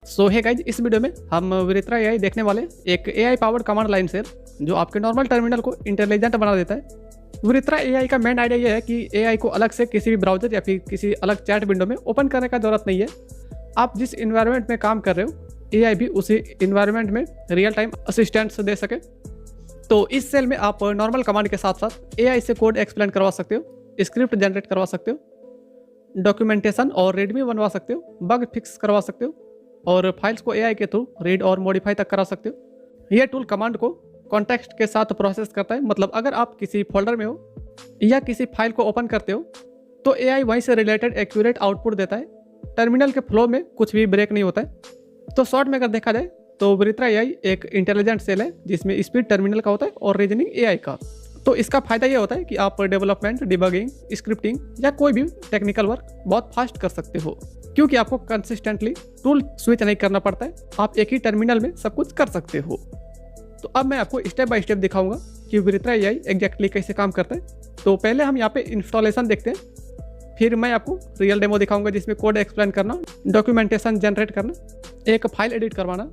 सो है गाइज, इस वीडियो में हम विरित्रा एआई देखने वाले एक एआई पावर्ड कमांड लाइन से जो आपके नॉर्मल टर्मिनल को इंटेलिजेंट बना देता है। विरित्रा एआई का मेन आइडिया यह है कि एआई को अलग से किसी भी ब्राउजर या फिर किसी अलग चैट विंडो में ओपन करने का जरूरत नहीं है। आप जिस इन्वायरमेंट में काम कर रहे हो, एआई भी उसी इन्वायरमेंट में रियल टाइम असिस्टेंस दे सके। तो इस सेल में आप नॉर्मल कमांड के साथ साथ एआई से कोड एक्सप्लेन करवा सकते हो, स्क्रिप्ट जनरेट करवा सकते हो, डॉक्यूमेंटेशन और रीडमी बनवा सकते हो, बग फिक्स करवा सकते हो और फाइल्स को एआई के थ्रू रीड और मॉडिफाई तक करा सकते हो। यह टूल कमांड को कॉन्टेक्स्ट के साथ प्रोसेस करता है। मतलब अगर आप किसी फोल्डर में हो या किसी फाइल को ओपन करते हो तो एआई वहीं से रिलेटेड एक्यूरेट आउटपुट देता है। टर्मिनल के फ्लो में कुछ भी ब्रेक नहीं होता है। तो शॉर्ट में अगर देखा जाए तो विरित्रा एआई एक इंटेलिजेंट सेल है जिसमें स्पीड टर्मिनल का होता है और रीजनिंग एआई का। तो इसका फायदा ये होता है कि आप डेवलपमेंट, डिबगिंग, स्क्रिप्टिंग या कोई भी टेक्निकल वर्क बहुत फास्ट कर सकते हो, क्योंकि आपको कंसिस्टेंटली टूल स्विच नहीं करना पड़ता है। आप एक ही टर्मिनल में सब कुछ कर सकते हो। तो अब मैं आपको स्टेप बाय स्टेप दिखाऊंगा कि विरित्रा एआई एग्जैक्टली कैसे काम करता है। तो पहले हम यहाँ पे इंस्टॉलेशन देखते हैं, फिर मैं आपको रियल डेमो दिखाऊंगा जिसमें कोड एक्सप्लेन करना, डॉक्यूमेंटेशन जनरेट करना, एक फाइल एडिट करवाना,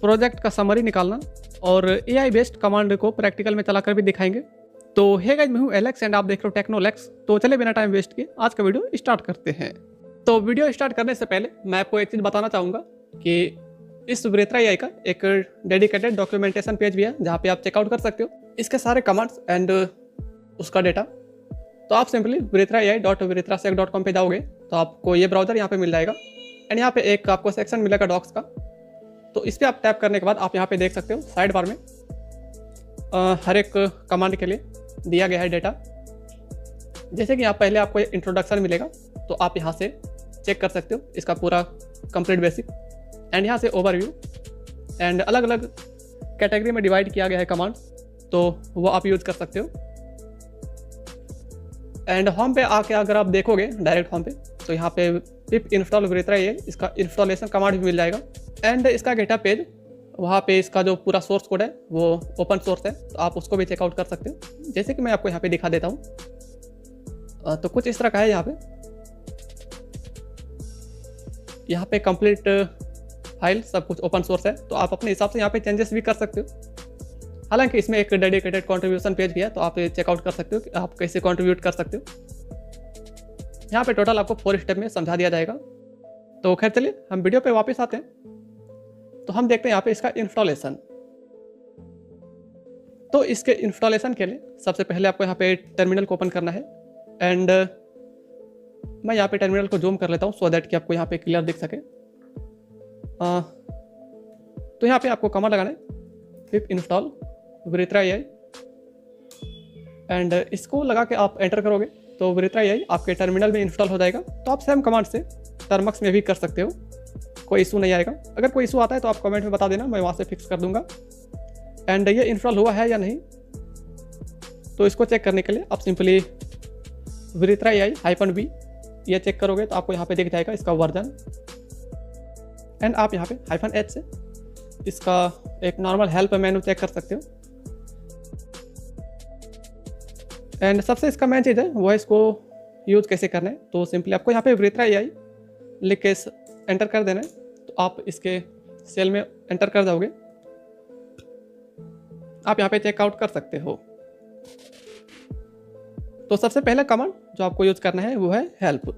प्रोजेक्ट का समरी निकालना और एआई बेस्ड कमांड को प्रैक्टिकल में चलाकर भी दिखाएंगे। तो हे गाइस, मैं हूँ एलेक्स एंड आप देख रहे हो टेक्नोलेक्स। तो चले बिना टाइम वेस्ट किए आज का वीडियो स्टार्ट करते हैं। तो वीडियो स्टार्ट करने से पहले मैं आपको एक चीज़ बताना चाहूँगा कि इस विरित्रा एआई का एक डेडिकेटेड डॉक्यूमेंटेशन पेज भी है जहाँ पे आप चेकआउट कर सकते हो इसके सारे कमांड्स एंड उसका डेटा। तो आप सिंपली viritrai.viritrasec.com पे जाओगे तो आपको ये ब्राउज़र यहाँ पे मिल जाएगा एंड यहाँ पे एक आपको सेक्शन मिलेगा डॉक्स का। तो इस पर आप टैप करने के बाद आप यहाँ पे देख सकते हो साइड बार में हर एक कमांड के लिए दिया गया है डेटा। जैसे कि यहाँ पहले आपको इंट्रोडक्शन मिलेगा तो आप यहाँ से चेक कर सकते हो इसका पूरा कंप्लीट बेसिक एंड यहाँ से ओवरव्यू एंड अलग अलग कैटेगरी में डिवाइड किया गया है कमांड, तो वो आप यूज़ कर सकते हो। एंड होम पे आके अगर आप देखोगे डायरेक्ट होम पे तो यहाँ पे पिप इंस्टॉल विरित्रा एआई इसका इंस्टॉलेशन कमांड भी मिल जाएगा एंड इसका गेटअप पेज, वहाँ पे इसका जो Pura सोर्स कोड है वो ओपन सोर्स है तो आप उसको भी चेकआउट कर सकते हो। जैसे कि मैं आपको यहाँ पे दिखा देता हूँ तो कुछ इस तरह का है। यहाँ पे कंप्लीट फाइल सब कुछ ओपन सोर्स है तो आप अपने हिसाब से यहाँ पे चेंजेस भी कर सकते हो। हालांकि इसमें एक डेडिकेटेड कंट्रीब्यूशन पेज भी है तो आप चेकआउट कर सकते हो कि आप कैसे कंट्रीब्यूट कर सकते हो। यहाँ पे टोटल आपको 4 स्टेप में समझा दिया जाएगा। तो खैर चलिए हम वीडियो पे वापस आते हैं। तो हम देखते हैं यहाँ पे इसका इंस्टॉलेशन। तो इसके इंस्टॉलेशन के लिए सबसे पहले आपको यहाँ पे टर्मिनल को ओपन करना है एंड मैं यहाँ पे टर्मिनल को जूम कर लेता हूँ सो दैट कि आपको यहाँ पे क्लियर दिख सके। तो यहाँ पे आपको कमांड लगाना है पिप इंस्टॉल विरित्रा एआई एंड इसको लगा के आप एंटर करोगे तो विरित्रा एआई आपके टर्मिनल में इंस्टॉल हो जाएगा। तो आप सेम कमांड से टर्मक्स में भी कर सकते हो, कोई इशू नहीं आएगा। अगर कोई इशू आता है तो आप कमेंट में बता देना, मैं वहाँ से फिक्स कर दूंगा। एंड ये इंस्टॉल हुआ है या नहीं तो इसको चेक करने के लिए आप सिंपली विरित्रा एआई -v ये चेक करोगे तो आपको यहाँ पे दिख जाएगा इसका वर्जन एंड आप यहाँ पे -h से इसका एक नॉर्मल हेल्प मेनू चेक कर सकते हो। एंड सबसे इसका मेन चीज़ है वो है इसको यूज़ कैसे करना है। तो सिंपली आपको यहाँ पे विरित्रा एआई लिख के एंटर कर देना है तो आप इसके सेल में एंटर कर जाओगे। आप यहाँ पे चेकआउट कर सकते हो। तो सबसे पहला कमांड जो आपको यूज़ करना है वो है हेल्प।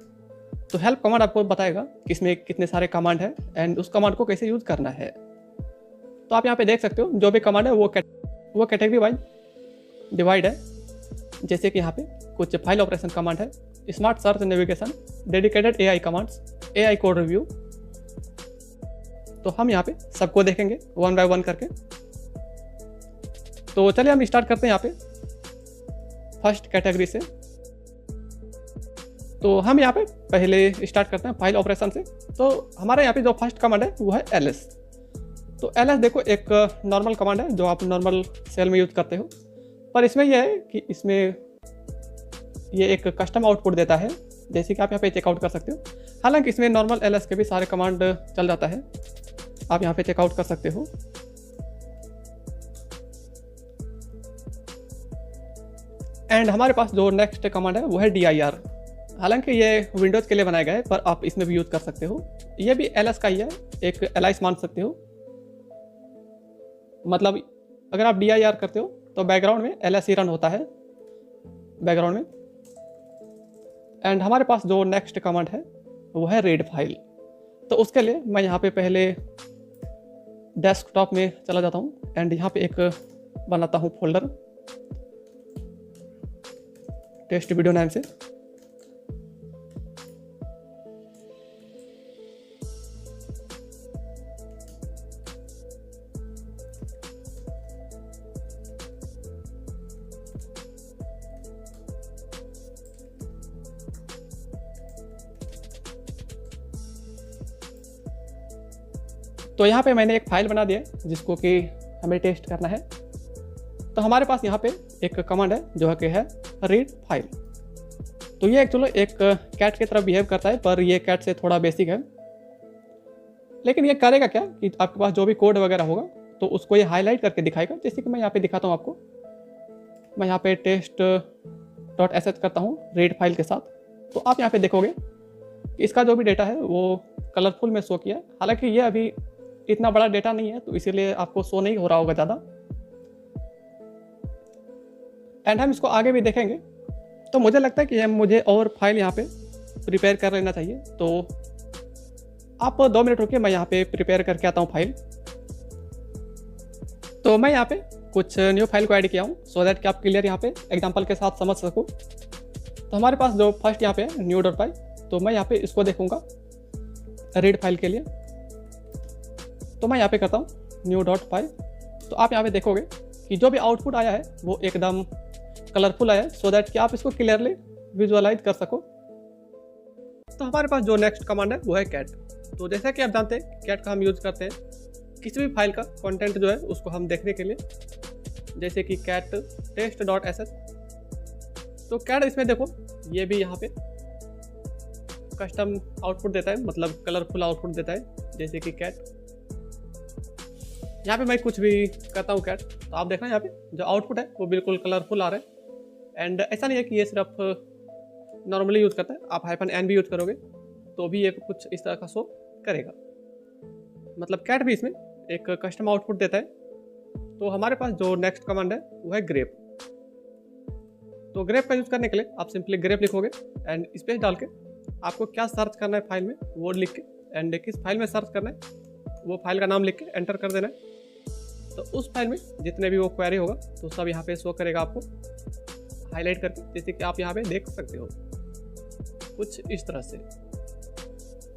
तो हेल्प कमांड आपको बताएगा कि इसमें कितने सारे कमांड है एंड उस कमांड को कैसे यूज़ करना है। तो आप यहाँ पे देख सकते हो जो भी कमांड है वो कैटेगरी वाइज डिवाइड है। जैसे कि यहाँ पे कुछ फाइल ऑपरेशन कमांड है, smart search navigation, dedicated AI commands, AI code review. तो हम यहाँ पे सबको देखेंगे 1 बाय 1 करके। तो चलिए हम स्टार्ट करते हैं यहाँ पे फर्स्ट कैटेगरी से। तो हम यहाँ पे पहले स्टार्ट करते हैं फाइल ऑपरेशन से। तो हमारे यहाँ पे जो फर्स्ट कमांड है वो है ls। तो ls देखो एक नॉर्मल कमांड है जो आप नॉर्मल सेल में यूज़ करते हो, पर इसमें यह है कि इसमें ये एक कस्टम आउटपुट देता है जैसे कि आप यहाँ पे चेकआउट कर सकते हो। हालांकि इसमें नॉर्मल ls के भी सारे कमांड चल जाता है, आप यहाँ पे चेकआउट कर सकते हो। एंड हमारे पास जो नेक्स्ट कमांड है वो है dir। हालांकि ये विंडोज़ के लिए बनाया गया है पर आप इसमें भी यूज़ कर सकते हो। ये भी ls का ही है, एक एलाइस मान सकते हो। मतलब अगर आप dir करते हो तो बैकग्राउंड में ls ही रन होता है बैकग्राउंड में। एंड हमारे पास जो नेक्स्ट कमांड है वो है रीड फाइल। तो उसके लिए मैं यहाँ पे पहले डेस्कटॉप में चला जाता हूँ एंड यहाँ पे एक बनाता हूँ फोल्डर टेस्ट वीडियो नाम से। तो यहाँ पे मैंने एक फाइल बना दिया है जिसको कि हमें टेस्ट करना है। तो हमारे पास यहाँ पे एक कमांड है जो है कि है रीड फाइल। तो ये एक्चुअली एक कैट की तरह बिहेव करता है, पर ये कैट से थोड़ा बेसिक है। लेकिन ये करेगा क्या कि आपके पास जो भी कोड वगैरह होगा तो उसको ये हाईलाइट करके दिखाएगा। जैसे कि मैं यहाँ पे दिखाता हूँ आपको। मैं यहाँ पे test.sh करता हूँ रीड फाइल के साथ। तो आप यहाँ पे देखोगे कि इसका जो भी डेटा है वो कलरफुल में शो किया है। हालांकि ये अभी इतना बड़ा डेटा नहीं है तो इसीलिए आपको शो नहीं हो रहा होगा ज़्यादा। एंड हम इसको आगे भी देखेंगे। तो मुझे लगता है कि मुझे और फाइल यहाँ पे प्रिपेयर कर लेना चाहिए। तो आप 2 मिनट रुकिए, मैं यहाँ पे प्रिपेयर करके आता हूँ फाइल। तो मैं यहाँ पे कुछ न्यू फाइल को ऐड किया हूँ सो दैट कि आप क्लियर यहाँ पे एग्जांपल के साथ समझ सको। तो हमारे पास जो फर्स्ट यहाँ पे है new.py, तो मैं यहाँ पे इसको देखूंगा रीड फाइल के लिए। तो मैं यहाँ पे करता हूँ new.py। तो आप यहाँ पे देखोगे कि जो भी आउटपुट आया है वो एकदम कलरफुल आया है सो दैट कि आप इसको क्लियरली विजुअलाइज कर सको। तो हमारे पास जो नेक्स्ट कमांड है वो है कैट। तो जैसा कि आप जानते हैं कैट का हम यूज़ करते हैं किसी भी फाइल का कंटेंट जो है उसको हम देखने के लिए, जैसे कि कैट test.sh। तो कैट इसमें देखो ये भी यहाँ पे कस्टम आउटपुट देता है, मतलब कलरफुल आउटपुट देता है। जैसे कि कैट यहाँ पे मैं कुछ भी करता हूँ कैट, तो आप देखना यहाँ पे जो आउटपुट है वो बिल्कुल कलरफुल आ रहा है। एंड ऐसा नहीं है कि ये सिर्फ नॉर्मली यूज़ करता है, आप -n भी यूज़ करोगे तो भी ये कुछ इस तरह का शो करेगा। मतलब कैट भी इसमें एक कस्टम आउटपुट देता है। तो हमारे पास जो नेक्स्ट कमांड है वो है ग्रेप। तो ग्रेप का यूज़ करने के लिए आप सिंपली ग्रेप लिखोगे एंड स्पेस डाल के आपको क्या सर्च करना है फाइल में वो लिख के, एंड किस फाइल में सर्च करना है वो फाइल का नाम लिख के एंटर कर देना है। तो उस फाइल में जितने भी वो क्वेरी होगा तो सब यहाँ पे शो करेगा आपको हाईलाइट करके, जैसे कि आप यहाँ पे देख सकते हो कुछ इस तरह से।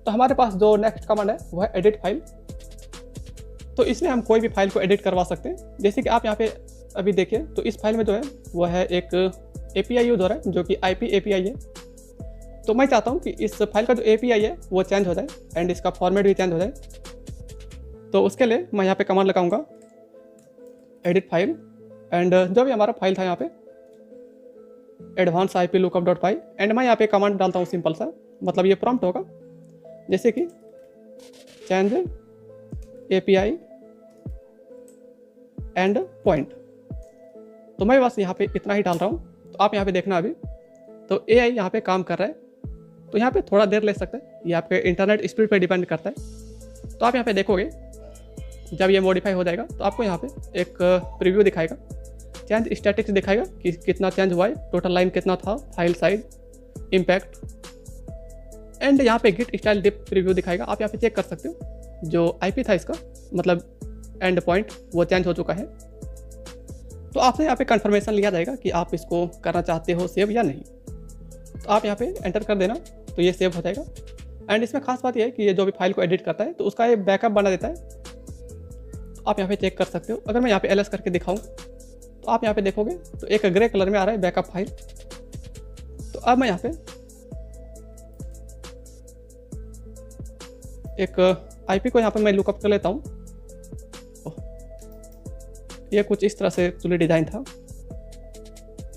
तो हमारे पास जो नेक्स्ट कमांड है वो है एडिट फाइल। तो इसमें हम कोई भी फाइल को एडिट करवा सकते हैं। जैसे कि आप यहाँ पे अभी देखिए तो इस फाइल में जो है वो है एक API यूज हो रहा है जो कि IP API है। तो मैं चाहता हूँ कि इस फाइल का जो API है वो चेंज हो जाए एंड इसका फॉर्मेट भी चेंज हो जाए। तो उसके लिए मैं यहाँ पे कमांड लगाऊंगा एडिट फाइल, एंड जो भी हमारा फाइल था यहाँ पे advanced IP lookup.py, एंड मैं यहाँ पे कमांड डालता हूँ सिंपल सा, मतलब ये प्रॉम्प्ट होगा जैसे कि चेंज API एंड पॉइंट। तो मैं बस यहाँ पे इतना ही डाल रहा हूँ। तो आप यहाँ पे देखना अभी तो AI यहाँ पे काम कर रहा है। तो यहाँ पे थोड़ा देर ले सकता है, ये आपके इंटरनेट स्पीड पे डिपेंड करता है। तो आप यहाँ पे देखोगे जब ये मॉडिफाई हो जाएगा तो आपको यहाँ पे एक प्रीव्यू दिखाएगा, चेंज स्टैटिक्स दिखाएगा कि कितना चेंज हुआ है, टोटल लाइन कितना था, फाइल साइज, इम्पैक्ट, एंड यहाँ पे गिट स्टाइल डिप प्रीव्यू दिखाएगा। आप यहाँ पे चेक कर सकते हो जो IP था इसका, मतलब एंड पॉइंट वो चेंज हो चुका है। तो आपसे यहाँ पे कंफर्मेशन लिया जाएगा कि आप इसको करना चाहते हो सेव या नहीं। तो आप यहाँ पे एंटर कर देना तो ये सेव हो जाएगा। एंड इसमें खास बात यह है कि ये जो भी फाइल को एडिट करता है तो उसका ये बैकअप बना देता है। तो आप यहाँ पे चेक कर सकते हो। अगर मैं यहाँ पे LS करके दिखाऊं तो आप यहाँ पे देखोगे तो एक ग्रे कलर में आ रहा है बैकअप फाइल। तो अब मैं यहाँ पे एक IP को यहाँ पे मैं लुकअप कर लेता हूँ। ये कुछ इस तरह से एक्चुअली डिज़ाइन था।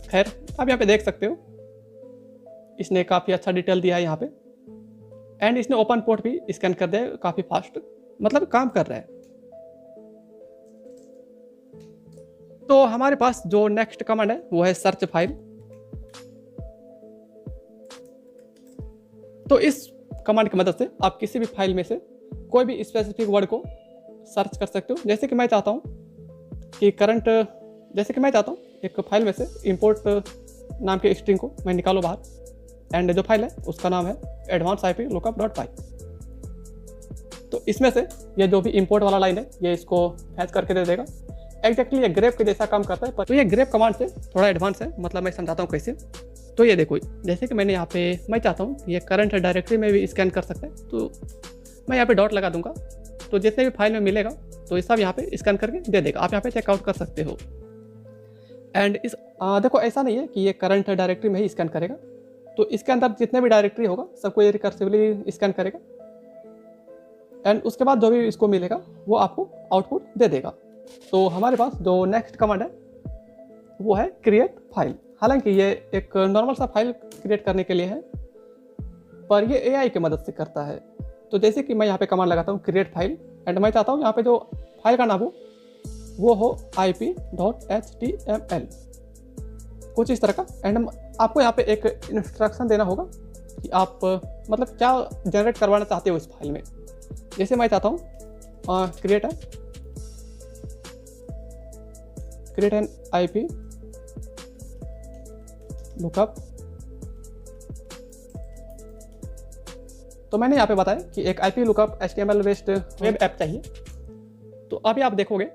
खैर आप यहाँ पे देख सकते हो इसने काफ़ी अच्छा डिटेल दिया है यहाँ पे, एंड इसने ओपन पोर्ट भी स्कैन कर दिया है काफ़ी फास्ट, मतलब काम कर रहा है। तो हमारे पास जो नेक्स्ट कमांड है वो है सर्च फाइल। तो इस कमांड की मदद से आप किसी भी फाइल में से कोई भी स्पेसिफिक वर्ड को सर्च कर सकते हो। जैसे कि मैं चाहता हूँ कि एक फाइल में से इंपोर्ट नाम के स्ट्रिंग को मैं निकालूँ बाहर, एंड जो फाइल है उसका नाम है advancedIPlookup.py। तो इसमें से ये जो भी इंपोर्ट वाला लाइन है ये इसको फैच करके दे देगा। एग्जैक्टली ये ग्रेप के जैसा काम करता है, पर तो ये ग्रेप कमांड से थोड़ा एडवांस है, मतलब मैं समझाता हूँ कैसे। तो ये देखो, जैसे कि मैंने यहाँ पे मैं चाहता हूँ ये करंट डायरेक्टरी में भी स्कैन कर सकता है, तो मैं यहाँ पे डॉट लगा दूंगा, तो जितने भी फाइल में मिलेगा तो ये सब यहाँ पे स्कैन करके दे देगा। आप यहाँ पे चेकआउट कर सकते हो। एंड इस देखो ऐसा नहीं है कि ये करंट डायरेक्टरी में ही स्कैन करेगा, तो इसके अंदर जितने भी डायरेक्टरी होगा सबको ये रिकर्सिवली स्कैन करेगा, एंड उसके बाद जो भी इसको मिलेगा वो आपको आउटपुट दे देगा। तो हमारे पास जो नेक्स्ट कमांड है वो है क्रिएट फाइल। हालांकि ये एक नॉर्मल सा फाइल क्रिएट करने के लिए है, पर ये एआई की मदद से करता है। तो जैसे कि मैं यहाँ पे कमांड लगाता हूँ क्रिएट फाइल, एंड मैं चाहता हूँ यहाँ पे जो फाइल का नाम हो वो हो ip.html, कुछ इस तरह का। एंड आपको यहाँ पे एक इंस्ट्रक्शन देना होगा कि आप मतलब क्या जनरेट करवाना चाहते हो इस फाइल में। जैसे मैं चाहता हूँ क्रिएट एन IP लुकअप। तो मैंने यहाँ पे बताया कि एक IP lookup HTML based web app चाहिए। तो अभी आप देखोगे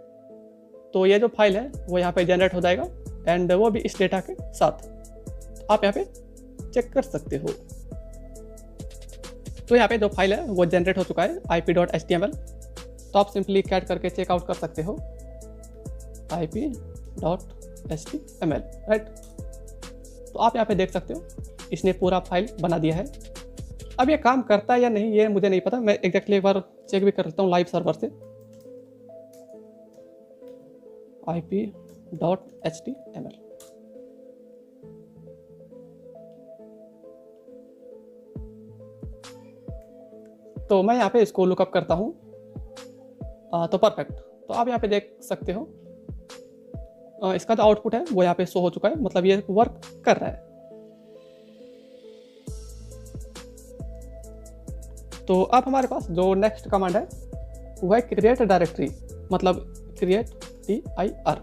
तो ये जो फाइल है वो यहाँ पे जनरेट हो जाएगा, एंड वो भी इस डेटा के साथ। आप यहाँ पे चेक कर सकते हो। तो यहाँ पे जो फाइल है वो जनरेट हो चुका है ip.html। तो आप सिंपली कैट करके चेकआउट कर सकते हो ip.html, राइट। तो आप यहाँ पे देख सकते हो इसने पूरा फाइल बना दिया है। अब ये काम करता है या नहीं ये मुझे नहीं पता, मैं एग्जैक्टली एक बार चेक भी कर लेता हूँ लाइव सर्वर से। ip.html, तो मैं यहाँ पे इसको लुकअप करता हूँ। तो परफेक्ट। तो आप यहाँ पे देख सकते हो इसका जो आउटपुट है वो यहाँ पे शो हो चुका है, मतलब ये वर्क कर रहा है। तो अब हमारे पास जो नेक्स्ट कमांड है वो है क्रिएट डायरेक्टरी, मतलब क्रिएट dir।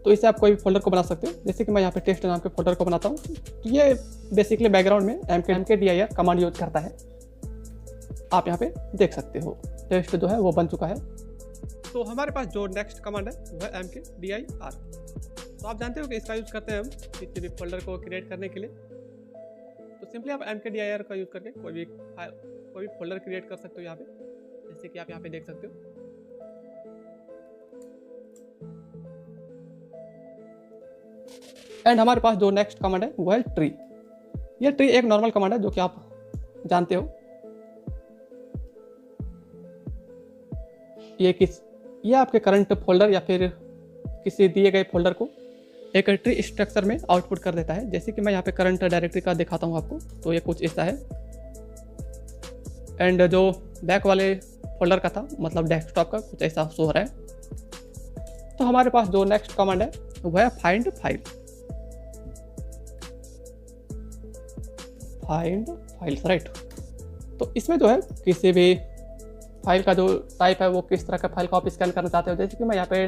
तो इसे आप कोई भी फोल्डर को बना सकते हो। जैसे कि मैं यहाँ पे टेस्ट नाम के फोल्डर को बनाता हूँ। तो ये बेसिकली बैकग्राउंड में mkdir कमांड यूज करता है। आप यहाँ पे देख सकते हो टेस्ट जो है वो बन चुका है। तो हमारे पास जो नेक्स्ट कमांड है वो है mkdir। तो आप जानते हो कि इसका यूज करते हैं हम किसी भी फोल्डर को क्रिएट करने के लिए। तो सिंपली आप mkdir का यूज करके कोई भी फोल्डर क्रिएट कर सकते हो यहाँ पे, जैसे कि आप यहाँ पे देख सकते हो। एंड हमारे पास जो नेक्स्ट कमांड है वो है ट्री। ये ट्री एक नॉर्मल कमांड है जो कि आप जानते हो। ये आपके करंट फोल्डर या फिर किसी दिए गए फोल्डर को एक ट्री स्ट्रक्चर में आउटपुट कर देता है। जैसे कि मैं यहाँ पे करंट डायरेक्टरी का दिखाता हूँ आपको, तो ये कुछ ऐसा है। एंड जो बैक वाले फोल्डर का था, मतलब डेस्कटॉप का, कुछ ऐसा शो हो रहा है। तो हमारे पास जो नेक्स्ट कमांड है वो है फाइंड फाइल्स, राइट। तो इसमें जो है किसी भी फाइल का जो टाइप है वो किस तरह का फाइल को आप स्कैन करना चाहते हो। जैसे कि मैं यहाँ पे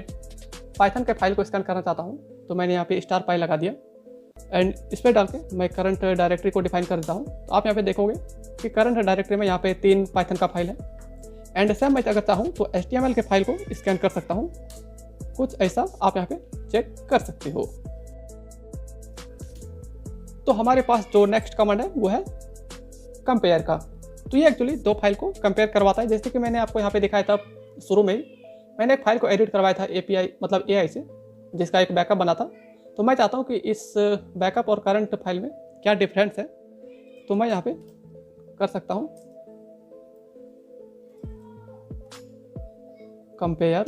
पाइथन के फाइल को स्कैन करना चाहता हूँ, तो मैंने यहाँ पे स्टार फाइल लगा दिया, एंड इस पर डाल के मैं करंट डायरेक्टरी को डिफाइन कर देता हूँ। तो आप यहाँ पे देखोगे कि करंट डायरेक्टरी में यहाँ पे 3 पाइथन का फाइल है। एंड सेम मैं अगर चाहूँ तो HTML के फाइल को स्कैन कर सकता हूँ, कुछ ऐसा आप यहाँ पे चेक कर सकते हो। तो हमारे पास जो नेक्स्ट कमांड है वो है कंपेयर का। तो ये एक्चुअली 2 फाइल को कंपेयर करवाता है। जैसे कि मैंने आपको यहाँ पे दिखाया था शुरू में ही, मैंने एक फाइल को एडिट करवाया था API मतलब AI से, जिसका एक बैकअप बना था। तो मैं चाहता हूँ कि इस बैकअप और करंट फाइल में क्या डिफरेंस है, तो मैं यहाँ पे कर सकता हूँ कंपेयर।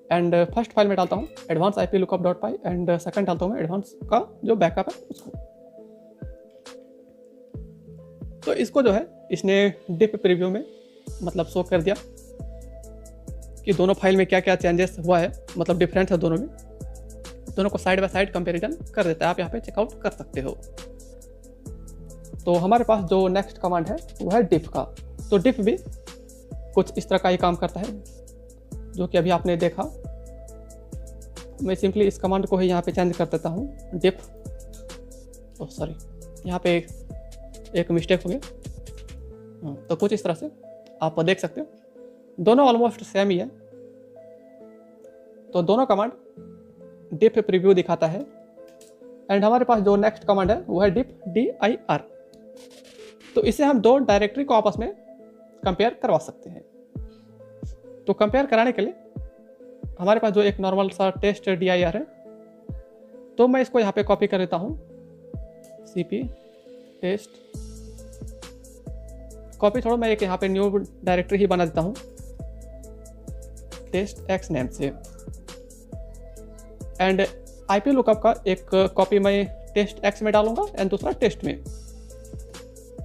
एंड फर्स्ट फाइल में डालता हूँ advancedIPlookup.py, एंड सेकंड डालता हूँ मैं एडवांस का जो बैकअप है उसको। तो इसको जो है इसने डिप प्रीव्यू में मतलब शो कर दिया कि दोनों फाइल में क्या क्या चेंजेस हुआ है, मतलब डिफरेंस है दोनों में। दोनों को साइड बाय साइड कंपैरिजन कर देता है। आप यहाँ पे चेकआउट कर सकते हो। तो हमारे पास जो नेक्स्ट कमांड है वो है diff का। तो diff भी कुछ इस तरह का ही काम करता है जो कि अभी आपने देखा। मैं सिंपली इस कमांड को ही यहाँ पे चेंज कर देता हूँ, diff, सॉरी यहाँ पे एक मिस्टेक हो गया। तो कुछ इस तरह से आप देख सकते हो, दोनों ऑलमोस्ट सेम ही है। तो दोनों कमांड diff प्रीव्यू दिखाता है। एंड हमारे पास जो नेक्स्ट कमांड है वो है diff dir। तो इसे हम दो डायरेक्टरी को आपस में कंपेयर करवा सकते हैं। तो कंपेयर कराने के लिए हमारे पास जो एक नॉर्मल सा टेस्ट dir है, तो मैं इसको यहाँ पे कॉपी कर देता हूँ, cp टेस्ट, कॉपी छोड़ो, मैं एक यहाँ पे न्यू डायरेक्टरी ही बना देता हूँ टेस्ट x नेम से। एंड IP लुकअप का एक कॉपी मैं टेस्ट x में डालूंगा एंड दूसरा टेस्ट में,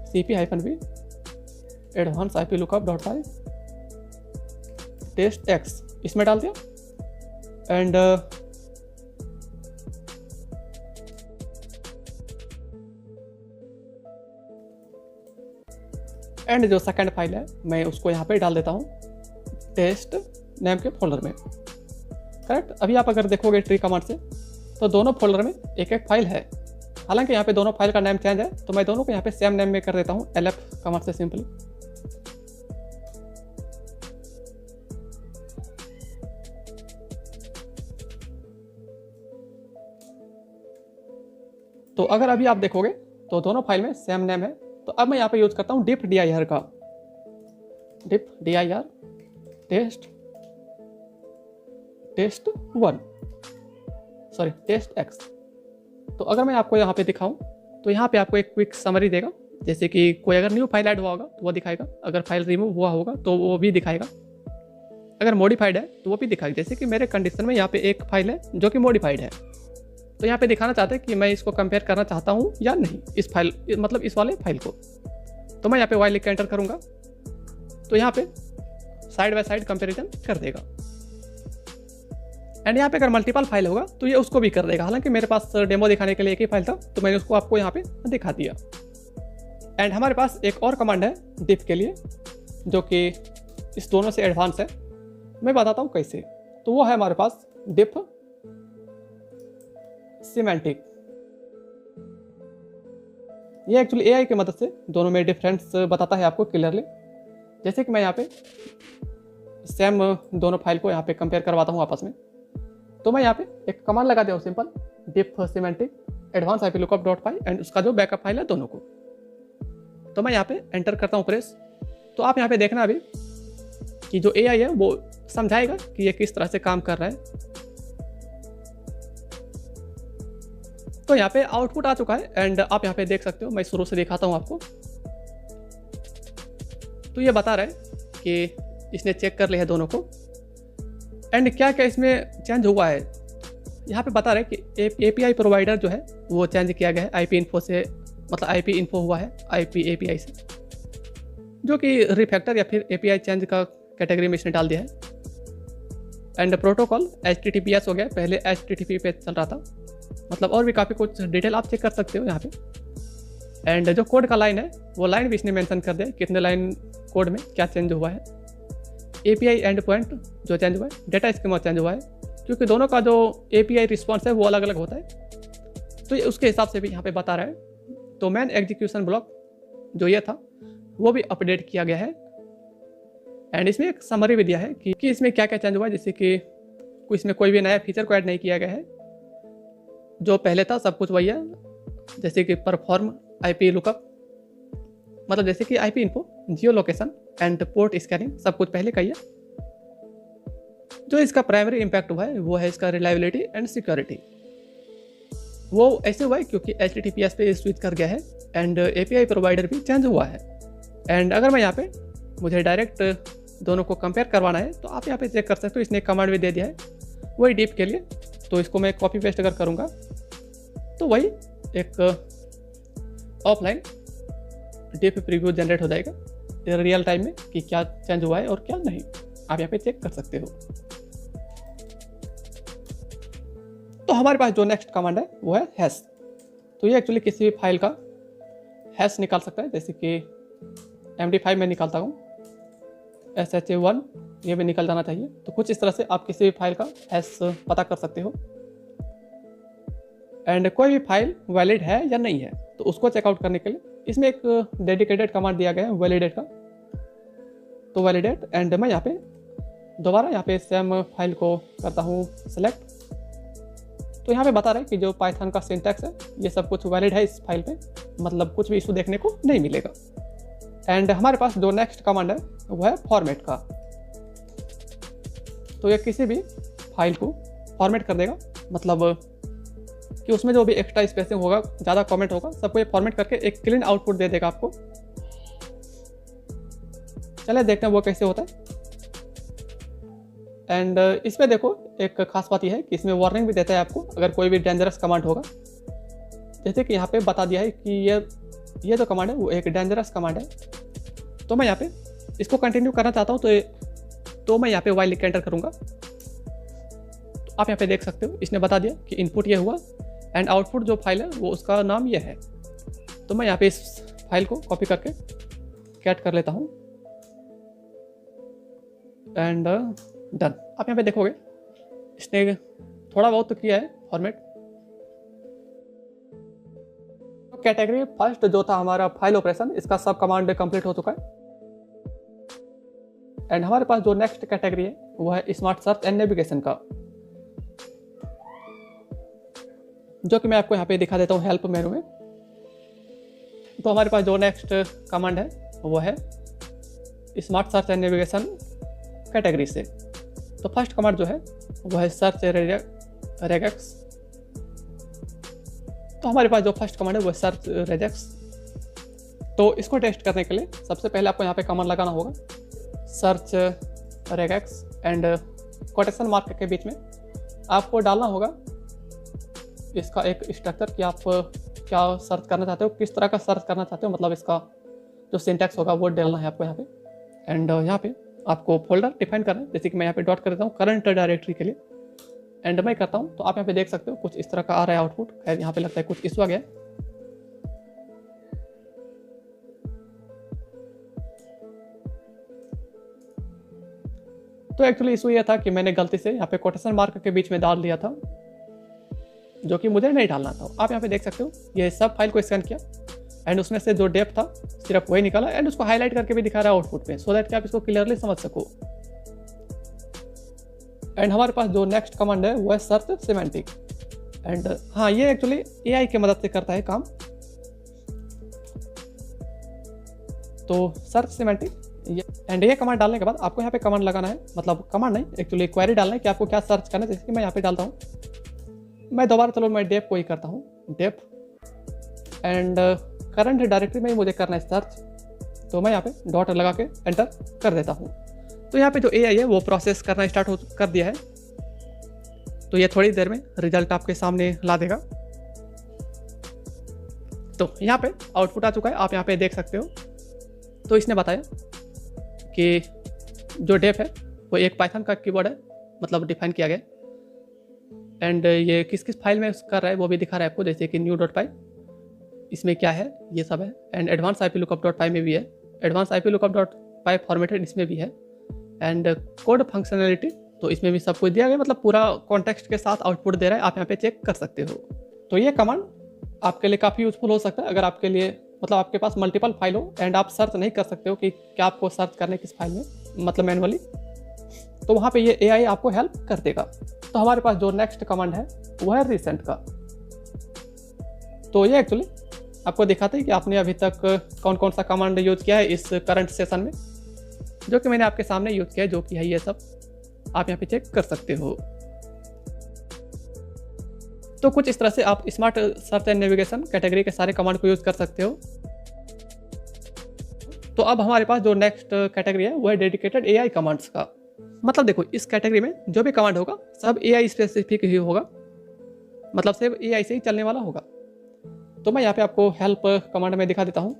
cp-v advance IP lookup dot py test x इसमें डाल दिया। एंड जो सेकंड फाइल है मैं उसको यहाँ पे डाल देता हूँ टेस्ट नेम के फोल्डर में। करेक्ट। अभी आप अगर देखोगे ट्री कमांड से तो दोनों फोल्डर में एक एक फाइल है। हालांकि यहाँ पे दोनों फाइल का नेम चेंज है, तो मैं दोनों को यहाँ पे सेम नेम में कर देता हूँ lf कमांड से सिंपली। तो अगर अभी आप देखोगे तो दोनों फाइल में सेम नेम है। तो अब मैं यहाँ पे यूज करता हूँ diff dir का, diff dir test 1, sorry test x। तो अगर मैं आपको यहाँ पे दिखाऊं तो यहाँ पे आपको एक क्विक समरी देगा, जैसे कि कोई अगर न्यू फाइल ऐड हुआ होगा तो वो दिखाएगा, अगर फाइल रिमूव हुआ होगा तो वो भी दिखाएगा, अगर मॉडिफाइड है तो वो भी दिखाएगा। जैसे कि मेरे कंडीशन में यहाँ पे एक फाइल है जो कि मॉडिफाइड है, तो यहाँ पे दिखाना चाहते हैं कि मैं इसको कंपेयर करना चाहता हूँ या नहीं, इस फाइल मतलब इस वाले फाइल को। तो मैं यहाँ पे वाई लिख के एंटर करूँगा, तो यहाँ पे साइड बाय साइड कंपेरिजन कर देगा। एंड यहाँ पे अगर मल्टीपल फाइल होगा तो ये उसको भी कर देगा। हालांकि मेरे पास डेमो दिखाने के लिए एक ही फाइल था, तो मैंने उसको आपको यहाँ पे दिखा दिया। एंड हमारे पास एक और कमांड है diff के लिए, जो कि इस दोनों से एडवांस है। मैं बताता हूँ कैसे। तो वो है हमारे पास diff सिमेंटिक। ये एक्चुअली AI की मदद से दोनों में डिफरेंस बताता है आपको क्लियरली। जैसे कि मैं यहाँ पे सेम दोनों फाइल को यहाँ पे कंपेयर करवाता हूँ आपस में, तो मैं यहाँ पे एक कमांड लगा दिया हूँ simple diff semantic advance IP lookup dot pi and उसका जो बैकअप फाइल है दोनों को। तो मैं यहाँ पे एंटर करता हूँ प्रेस। तो आप यहाँ पे देखना अभी कि जो AI है वो समझाएगा कि ये किस तरह से काम कर रहा है। तो यहाँ पे आउटपुट आ चुका है एंड आप यहाँ पे देख सकते हो, मैं शुरू से दिखाता हूँ आपको। तो ये बता रहा है कि इसने चेक कर लिया है दोनों को एंड क्या क्या इसमें चेंज हुआ है। यहाँ पे बता रहा है कि API प्रोवाइडर जो है वो चेंज किया गया है IP इन्फो से, मतलब IP इन्फो हुआ है IP API से, जो कि रिफैक्टर या फिर API चेंज का कैटेगरी में इसने डाल दिया है। एंड प्रोटोकॉल HTTPS हो गया, पहले HTTP पे चल रहा था। मतलब और भी काफ़ी कुछ डिटेल आप चेक कर सकते हो यहाँ पे। एंड जो कोड का लाइन है वो लाइन भी इसने मेंशन कर दिया, कितने लाइन कोड में क्या चेंज हुआ है। API एंड पॉइंट जो चेंज हुआ है, डेटा स्कीमा चेंज हुआ है, क्योंकि दोनों का जो API रिस्पॉन्स है वो अलग अलग होता है, तो ये उसके हिसाब से भी यहाँ पे बता रहा है। तो मेन एग्जीक्यूशन ब्लॉक जो ये था वो भी अपडेट किया गया है। एंड इसमें एक समरी भी दिया है कि इसमें क्या क्या चेंज हुआ है, जैसे कि इसमें कोई भी नया फीचर को ऐड नहीं किया गया है, जो पहले था सब कुछ वही है। जैसे कि परफॉर्म IP लुकअप, मतलब जैसे कि IP info, Jio location and port scanning सब कुछ पहले का ही है। जो इसका प्राइमरी इम्पैक्ट हुआ है वो है इसका रिलायबिलिटी एंड सिक्योरिटी। वो ऐसे हुआ है क्योंकि HTTPS पे स्विच कर गया है एंड API प्रोवाइडर भी चेंज हुआ है। एंड अगर मैं यहाँ पे मुझे डायरेक्ट दोनों को कंपेयर करवाना है तो आप यहाँ पे चेक कर सकते हो, इसने कमांड भी दे दिया है वही diff के लिए। तो इसको मैं कॉपी पेस्ट अगर करूँगा तो वही एक ऑफलाइन diff प्रीव्यू जनरेट हो जाएगा रियल टाइम में कि क्या चेंज हुआ है और क्या नहीं, आप यहाँ पे चेक कर सकते हो। तो हमारे पास जो नेक्स्ट कमांड है वो है हैश। तो ये एक्चुअली किसी भी फाइल का हैश निकाल सकता है, जैसे कि MD5 में निकालता हूँ, SHA1 ये भी निकल जाना चाहिए। तो कुछ इस तरह से आप किसी भी फाइल का हैश पता कर सकते हो। एंड कोई भी फाइल वैलिड है या नहीं है तो उसको चेकआउट करने के लिए इसमें एक डेडिकेटेड कमांड दिया गया है वैलिडेट का। तो वैलिडेट, एंड मैं यहाँ पे दोबारा यहाँ पे सेम फाइल को करता हूँ सेलेक्ट। तो यहाँ पे बता रहा है कि जो पाइथन का सिंटैक्स है ये सब कुछ वैलिड है इस फाइल पे, मतलब कुछ भी इशू देखने को नहीं मिलेगा। एंड हमारे पास जो नेक्स्ट कमांड है वो है फॉर्मेट का। तो ये किसी भी फाइल को फॉर्मेट कर देगा, मतलब कि उसमें जो भी एक्स्ट्रा स्पेसिंग होगा, ज़्यादा कमेंट होगा, सबको ये फॉर्मेट करके एक क्लीन आउटपुट दे देगा आपको। चलिए देखते हैं वो कैसे होता है। एंड इसमें देखो एक खास बात यह है कि इसमें वार्निंग भी देता है आपको अगर कोई भी डेंजरस कमांड होगा। जैसे कि यहाँ पे बता दिया है कि ये जो कमांड है वो एक डेंजरस कमांड है। तो मैं यहाँ पे इसको कंटिन्यू करना चाहता हूँ तो मैं यहाँ पे वाइल लिख के एंटर करूँगा। तो आप यहाँ पे देख सकते हो इसने बता दिया कि इनपुट ये हुआ एंड आउटपुट जो फाइल है वो उसका नाम ये है। तो मैं यहाँ पे इस फाइल को कॉपी करके कैट कर लेता हूँ एंड डन। आप यहाँ पे देखोगे इसने थोड़ा बहुत तो किया है फॉर्मेट। तो कैटेगरी फर्स्ट जो था हमारा फाइल ऑपरेशन, इसका सब कमांड कंप्लीट हो चुका है। एंड हमारे पास जो नेक्स्ट कैटेगरी है वो है स्मार्ट सर्च एंड नेविगेशन का, जो कि मैं आपको यहाँ पे दिखा देता हूँ हेल्प मेनू में। तो हमारे पास जो नेक्स्ट कमांड है वो है smart search and navigation category से। तो फर्स्ट कमांड जो है वो है सर्च रेगेक्स। तो हमारे पास जो फर्स्ट कमांड है वो है सर्च रेगेक्स। तो इसको टेस्ट करने के लिए सबसे पहले आपको यहाँ पे कमांड लगाना होगा search regex and quotation mark के बीच में आपको डालना होगा इसका एक स्ट्रक्चर कि आप क्या सर्च करना चाहते हो, किस तरह का सर्च करना चाहते हो, मतलब इसका जो सिंटैक्स होगा वो डालना है आपको यहाँ पे। एंड यहाँ पे आपको फोल्डर डिफाइन करना है, जैसे कि मैं यहाँ पे डॉट कर देता हूँ करंट डायरेक्टरी के लिए। एंड मैं करता हूँ तो आप यहाँ पे देख सकते हो कुछ इस तरह का आ रहा है आउटपुट। खैर यहाँ पे लगता है कुछ इशू आ गया। तो एक्चुअली इशू ये था कि मैंने गलती से यहाँ पे कोटेशन मार्क के बीच में डाल दिया था, जो कि मुझे नहीं डालना था। आप यहाँ पे देख सकते हो ये सब फाइल को स्कैन किया एंड उसमें से जो डेप्थ था सिर्फ वही निकाला एंड उसको हाईलाइट करके भी दिखा रहा है आउटपुट पे, सो दैट कि आप इसको क्लियरली समझ सको। एंड हमारे पास जो नेक्स्ट कमांड है वो है सर्च सिमेंटिक। एंड हाँ, ये एक्चुअली एआई की मदद से करता है काम। तो सर्च सिमेंटिक एंड ये कमांड डालने के बाद आपको यहाँ पे कमांड लगाना है, मतलब कमांड नहीं एक्चुअली क्वेरी डालना है कि आपको क्या सर्च करना है। जैसे कि मैं यहाँ पे डालता हूँ, मैं दोबारा चलो मैं डेप को ही करता हूँ, डेप एंड करंट डायरेक्टरी में ही मुझे करना है सर्च। तो मैं यहाँ पे डॉट लगा के एंटर कर देता हूँ। तो यहाँ पे जो एआई है वो प्रोसेस करना स्टार्ट कर दिया है। तो ये थोड़ी देर में रिजल्ट आपके सामने ला देगा। तो यहाँ पे आउटपुट आ चुका है, आप यहाँ पे देख सकते हो। तो इसने बताया कि जो डेप है वो एक पाइथन का कीवर्ड है, मतलब डिफाइन किया गया। एंड ये किस किस फाइल में कर रहा है वो भी दिखा रहा है आपको, जैसे कि new.py इसमें क्या है ये सब है। एंड एडवांस iplookup.py में भी है, एडवांस iplookup.py फॉर्मेटेड इसमें भी है। एंड कोड फंक्शनैलिटी तो इसमें भी सब कुछ दिया गया, मतलब पूरा कॉन्टेक्स्ट के साथ आउटपुट दे रहा है, आप यहाँ पे चेक कर सकते हो। तो ये कमांड आपके लिए काफ़ी यूजफुल हो सकता है अगर आपके लिए, मतलब आपके पास मल्टीपल फाइल हो एंड आप सर्च नहीं कर सकते हो कि क्या आपको सर्च करने किस फाइल में, मतलब मैनुअली, तो वहाँ पे ये एआई आपको हेल्प कर देगा। तो हमारे पास जो नेक्स्ट कमांड है वो है रिसेंट का। तो ये एक्चुअली आपको दिखाते हैं कि आपने अभी तक कौन कौन सा कमांड यूज किया है इस करंट सेशन में, जो कि मैंने आपके सामने यूज किया है, जो कि है ये सब आप यहाँ पे चेक कर सकते हो। तो कुछ इस तरह से आप smart search and navigation category के सारे कमांड को यूज कर सकते हो। तो अब हमारे पास जो नेक्स्ट कैटेगरी है वो है डेडिकेटेड एआई कमांड्स का। मतलब देखो इस कैटेगरी में जो भी कमांड होगा सब एआई स्पेसिफिक ही होगा, मतलब सिर्फ एआई से ही चलने वाला होगा। तो मैं यहाँ पे आपको हेल्प कमांड में दिखा देता हूँ।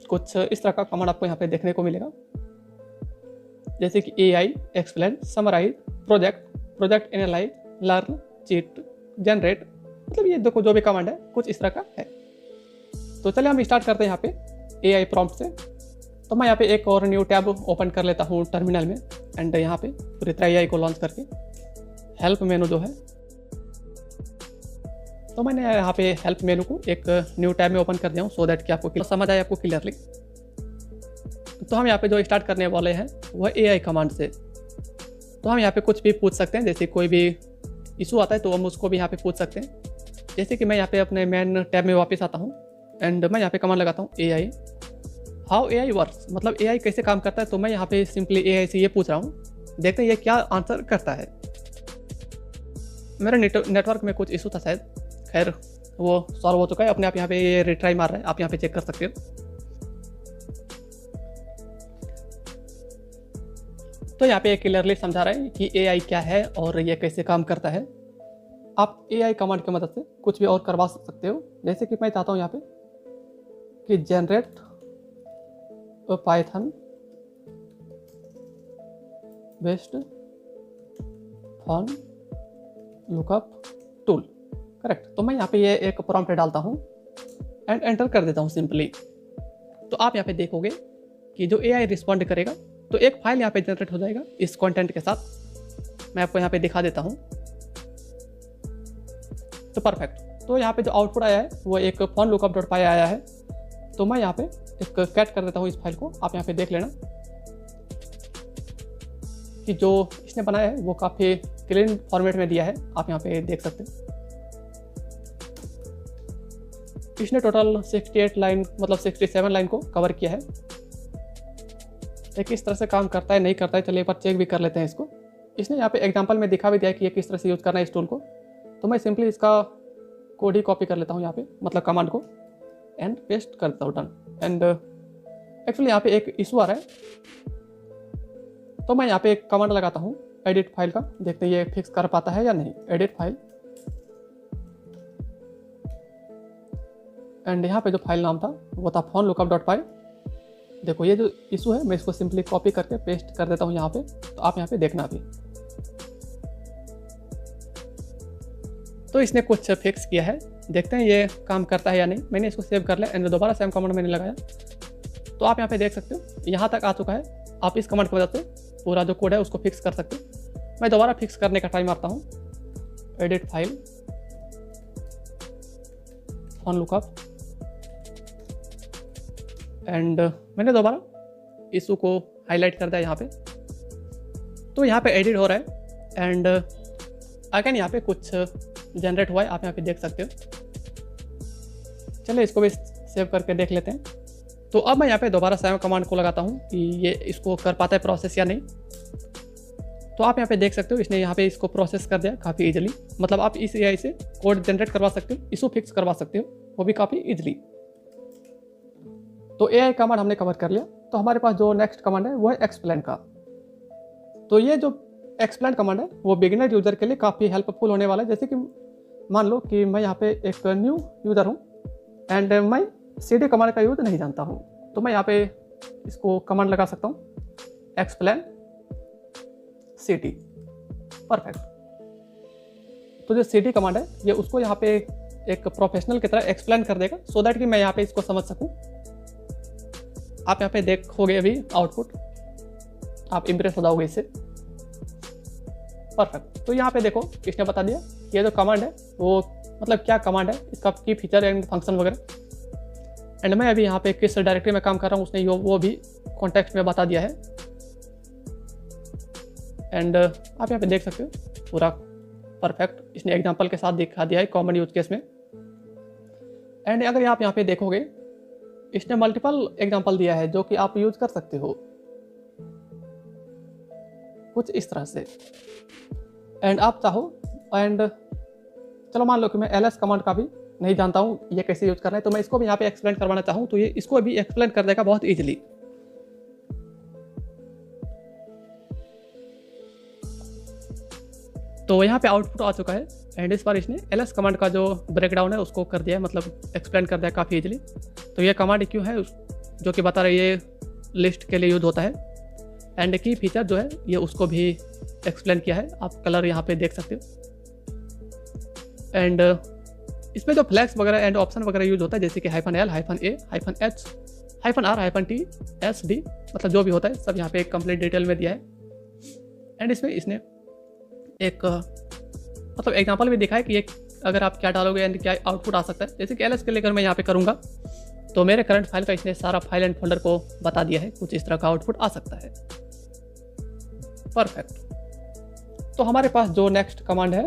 कुछ इस तरह का कमांड आपको यहाँ पे देखने को मिलेगा, जैसे कि AI explain, summarise, project analyse, learn, cheat, generate, मतलब ये देखो जो भी कमांड है कुछ इस तरह का है। तो चलिए हम स्टार्ट करते हैं यहाँ पे AI प्रॉम्प्ट से। तो मैं यहाँ पे एक और न्यू टैब ओपन कर लेता हूँ टर्मिनल में एंड यहाँ पे विरित्रा AI को लॉन्च करके हेल्प मेनू जो है, तो मैंने यहाँ पे हेल्प मेनू को एक न्यू टैब में ओपन कर दिया हूँ सो दैट कि आपको समझ आए आपको क्लियरली। तो हम यहाँ पे जो स्टार्ट करने वाले हैं वह AI कमांड से। तो हम यहाँ पे कुछ भी पूछ सकते हैं, जैसे कोई भी इशू आता है तो हम उसको भी यहाँ पे पूछ सकते हैं। जैसे कि मैं यहाँ पे अपने मेन टैब में वापस आता हूँ एंड मैं यहाँ पे कमांड लगाता हूँ AI हाउ AI वर्क्स, मतलब AI कैसे काम करता है। तो मैं यहाँ पे सिंपली AI से ये पूछ रहा हूँ, देखते हैं ये क्या आंसर करता है। मेरे नेटवर्क में कुछ इशू था शायद, खैर वो सॉल्व हो चुका है। अपने आप यहाँ पे ये रिट्राई मार रहा है, आप यहाँ पे चेक कर सकते हो। तो यहाँ पे क्लियरली समझा रहा है कि AI क्या है और ये कैसे काम करता है। आप AI कमांड की मदद से कुछ भी और करवा सकते हो। जैसे कि मैं चाहता हूँ यहाँ पे कि generate Python based fun lookup tool, correct. तो मैं यहाँ पे ये एक प्रॉम्प्ट डालता हूँ एंड एंटर कर देता हूँ सिंपली। तो आप यहाँ पे देखोगे कि जो AI रिस्पॉन्ड करेगा तो एक फाइल यहाँ पे जनरेट हो जाएगा इस कंटेंट के साथ। मैं आपको यहाँ पे दिखा देता हूँ। तो परफेक्ट, तो यहाँ पे जो आउटपुट आया है वो एक फन लुकअप डॉट पाई आया है। तो मैं यहाँ पे एक कैट कर देता हूँ इस फाइल को। आप यहाँ पे देख लेना कि जो इसने बनाया है वो काफ़ी क्लीन फॉर्मेट में दिया है, आप यहाँ पे देख सकते हैं। इसने टोटल 68 लाइन मतलब 67 लाइन को कवर किया है। ये किस तरह से काम करता है नहीं करता है, चलिए एक बार चेक भी कर लेते हैं इसको। इसने यहाँ पे एग्जांपल में दिखा भी दिया है कि ये किस तरह से यूज़ करना है इस टूल को। तो मैं सिंपली इसका कोड ही कॉपी कर लेता हूँ यहाँ पे, मतलब कमांड को, एंड पेस्ट कर देता हूँ डन। एंड एक्चुअली यहाँ पे एक इशू आ रहा है, तो मैं यहाँ पे एक कमांड लगाता हूँ एडिट फाइल का, देखते हैं ये फिक्स कर पाता है या नहीं। एडिट फाइल एंड यहाँ पे जो फाइल नाम था वो था फन लुकअप डॉट पाई। देखो ये जो इशू है मैं इसको सिंपली कॉपी करके पेस्ट कर देता हूँ यहाँ पे। तो आप यहाँ पे देखना अभी, तो इसने कुछ फिक्स किया है, देखते हैं ये काम करता है या नहीं। मैंने इसको सेव कर लिया एंड दोबारा सेम कमांड मैंने लगाया। तो आप यहाँ पे देख सकते हो यहाँ तक आ चुका है। आप इस कमांड की वजह से पूरा जो कोड है उसको फिक्स कर सकते हो। मैं दोबारा फिक्स करने का ट्राई मारता हूँ, edit file fun lookup and मैंने दोबारा इशू को हाईलाइट कर दिया यहाँ पे। तो यहाँ पे एडिट हो रहा है एंड अगेन यहाँ पे कुछ जनरेट हुआ है, आप यहाँ पे देख सकते हो। चलिए इसको भी सेव करके देख लेते हैं। तो अब मैं यहाँ पे दोबारा सेम कमांड को लगाता हूँ कि ये इसको कर पाता है प्रोसेस या नहीं। तो आप यहाँ पे देख सकते हो इसने यहाँ पे इसको प्रोसेस कर दिया काफ़ी इजीली। मतलब आप इस AI से कोड जनरेट करवा सकते हो, इशू फिक्स करवा सकते हो, वो भी काफ़ी इजीली। तो AI कमांड हमने कवर कर लिया। तो हमारे पास जो नेक्स्ट कमांड है वो है एक्सप्लेन का। तो ये जो एक्सप्लेन कमांड है वो बिगिनर यूज़र के लिए काफ़ी हेल्पफुल होने वाला है। जैसे कि मान लो कि मैं यहाँ पे एक न्यू यूज़र हूँ एंड मैं CD कमांड का यूज़ नहीं जानता हूँ। तो मैं यहाँ पे इसको कमांड लगा सकता हूँ एक्सप्लेन CD, परफेक्ट। तो जो CD कमांड है ये उसको यहाँ पे एक प्रोफेशनल की तरह एक्सप्लेन कर देगा सो दैट कि मैं यहाँ पे इसको समझ सकूँ। आप यहाँ पे देखोगे अभी आउटपुट, आप इम्प्रेस हो जाओगे इससे, परफेक्ट। तो यहाँ पे देखो इसने बता दिया ये जो कमांड है वो मतलब क्या कमांड है, इसका की फीचर एंड फंक्शन वगैरह। एंड मैं अभी यहाँ पे किस डायरेक्टरी में काम कर रहा हूँ उसने वो भी कॉन्टेक्स्ट में बता दिया है। एंड आप यहाँ पे देख सकते हो पूरा परफेक्ट इसने एग्जांपल के साथ दिखा दिया है कॉमन यूज केस में। एंड अगर आप यहाँ पे देखोगे इसने मल्टीपल एग्जांपल दिया है जो कि आप यूज कर सकते हो कुछ इस तरह से। एंड आप चाहो एंड चलो मान लो कि मैं ls कमांड का भी नहीं जानता हूँ ये कैसे यूज करना है, तो मैं इसको भी यहाँ पे एक्सप्लेन करवाना चाहूँ तो ये इसको भी एक्सप्लेन कर देगा बहुत इजीली। तो यहाँ पे आउटपुट आ चुका है एंड इस बार इसने ls कमांड का जो ब्रेकडाउन है उसको कर दिया है, मतलब एक्सप्लेन कर दिया काफ़ी इजीली। तो ये कमांड क्यों है जो कि बता रही है लिस्ट के लिए यूज होता है। एंड की फीचर जो है ये उसको भी एक्सप्लेन किया है, आप कलर यहाँ पे देख सकते हो। एंड इसमें जो फ्लैग्स वगैरह एंड ऑप्शन वगैरह यूज होता है, जैसे कि -L, -A, -H, -R, -T, SD, मतलब जो भी होता है सब यहाँ पे एक कंप्लीट डिटेल में दिया है। एंड इसमें इसने एक मतलब एग्जांपल भी दिखा है कि एक अगर आप क्या डालोगे एंड क्या आउटपुट आ सकता है। जैसे कि LS के लेकर मैं यहाँ पे करूँगा तो मेरे करंट फाइल का इसने सारा फाइल एंड फोल्डर को बता दिया है, कुछ इस तरह का आउटपुट आ सकता है। परफेक्ट। तो हमारे पास जो नेक्स्ट कमांड है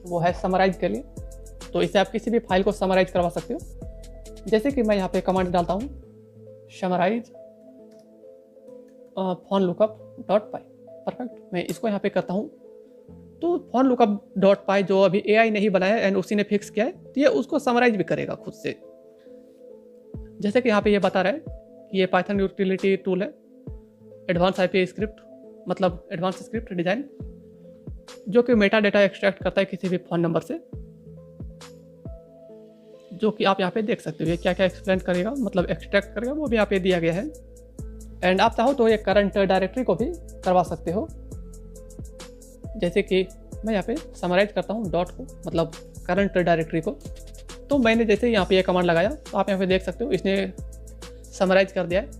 वो है समराइज के लिए। तो इसे आप किसी भी फाइल को समराइज करवा सकते हो। जैसे कि मैं यहाँ पे कमांड डालता हूँ समराइज फॉन लुकअप डॉट पाई। परफेक्ट। मैं इसको यहाँ पे करता हूँ तो फॉन लुकअप डॉट पाई जो अभी AI ने ही बनाया है एंड उसी ने फिक्स किया है, तो ये उसको समराइज भी करेगा खुद से। जैसे कि यहाँ पे ये बता रहा है कि ये पाइथन यूटिलिटी टूल है, एडवांस IP स्क्रिप्ट, मतलब एडवांस स्क्रिप्ट डिजाइन, जो कि मेटा डेटा एक्सट्रैक्ट करता है किसी भी फ़ोन नंबर से, जो कि आप यहाँ पे देख सकते हो। ये क्या क्या एक्सप्लेन करेगा, मतलब एक्सट्रैक्ट करेगा, वो भी यहाँ पे दिया गया है। एंड आप चाहो तो ये करंट डायरेक्टरी को भी करवा सकते हो। जैसे कि मैं यहाँ पे समराइज करता हूँ डॉट को, मतलब करंट डायरेक्टरी को। तो मैंने जैसे यहाँ पे ये कमांड लगाया तो आप यहाँ पे देख सकते हो इसने समराइज कर दिया है।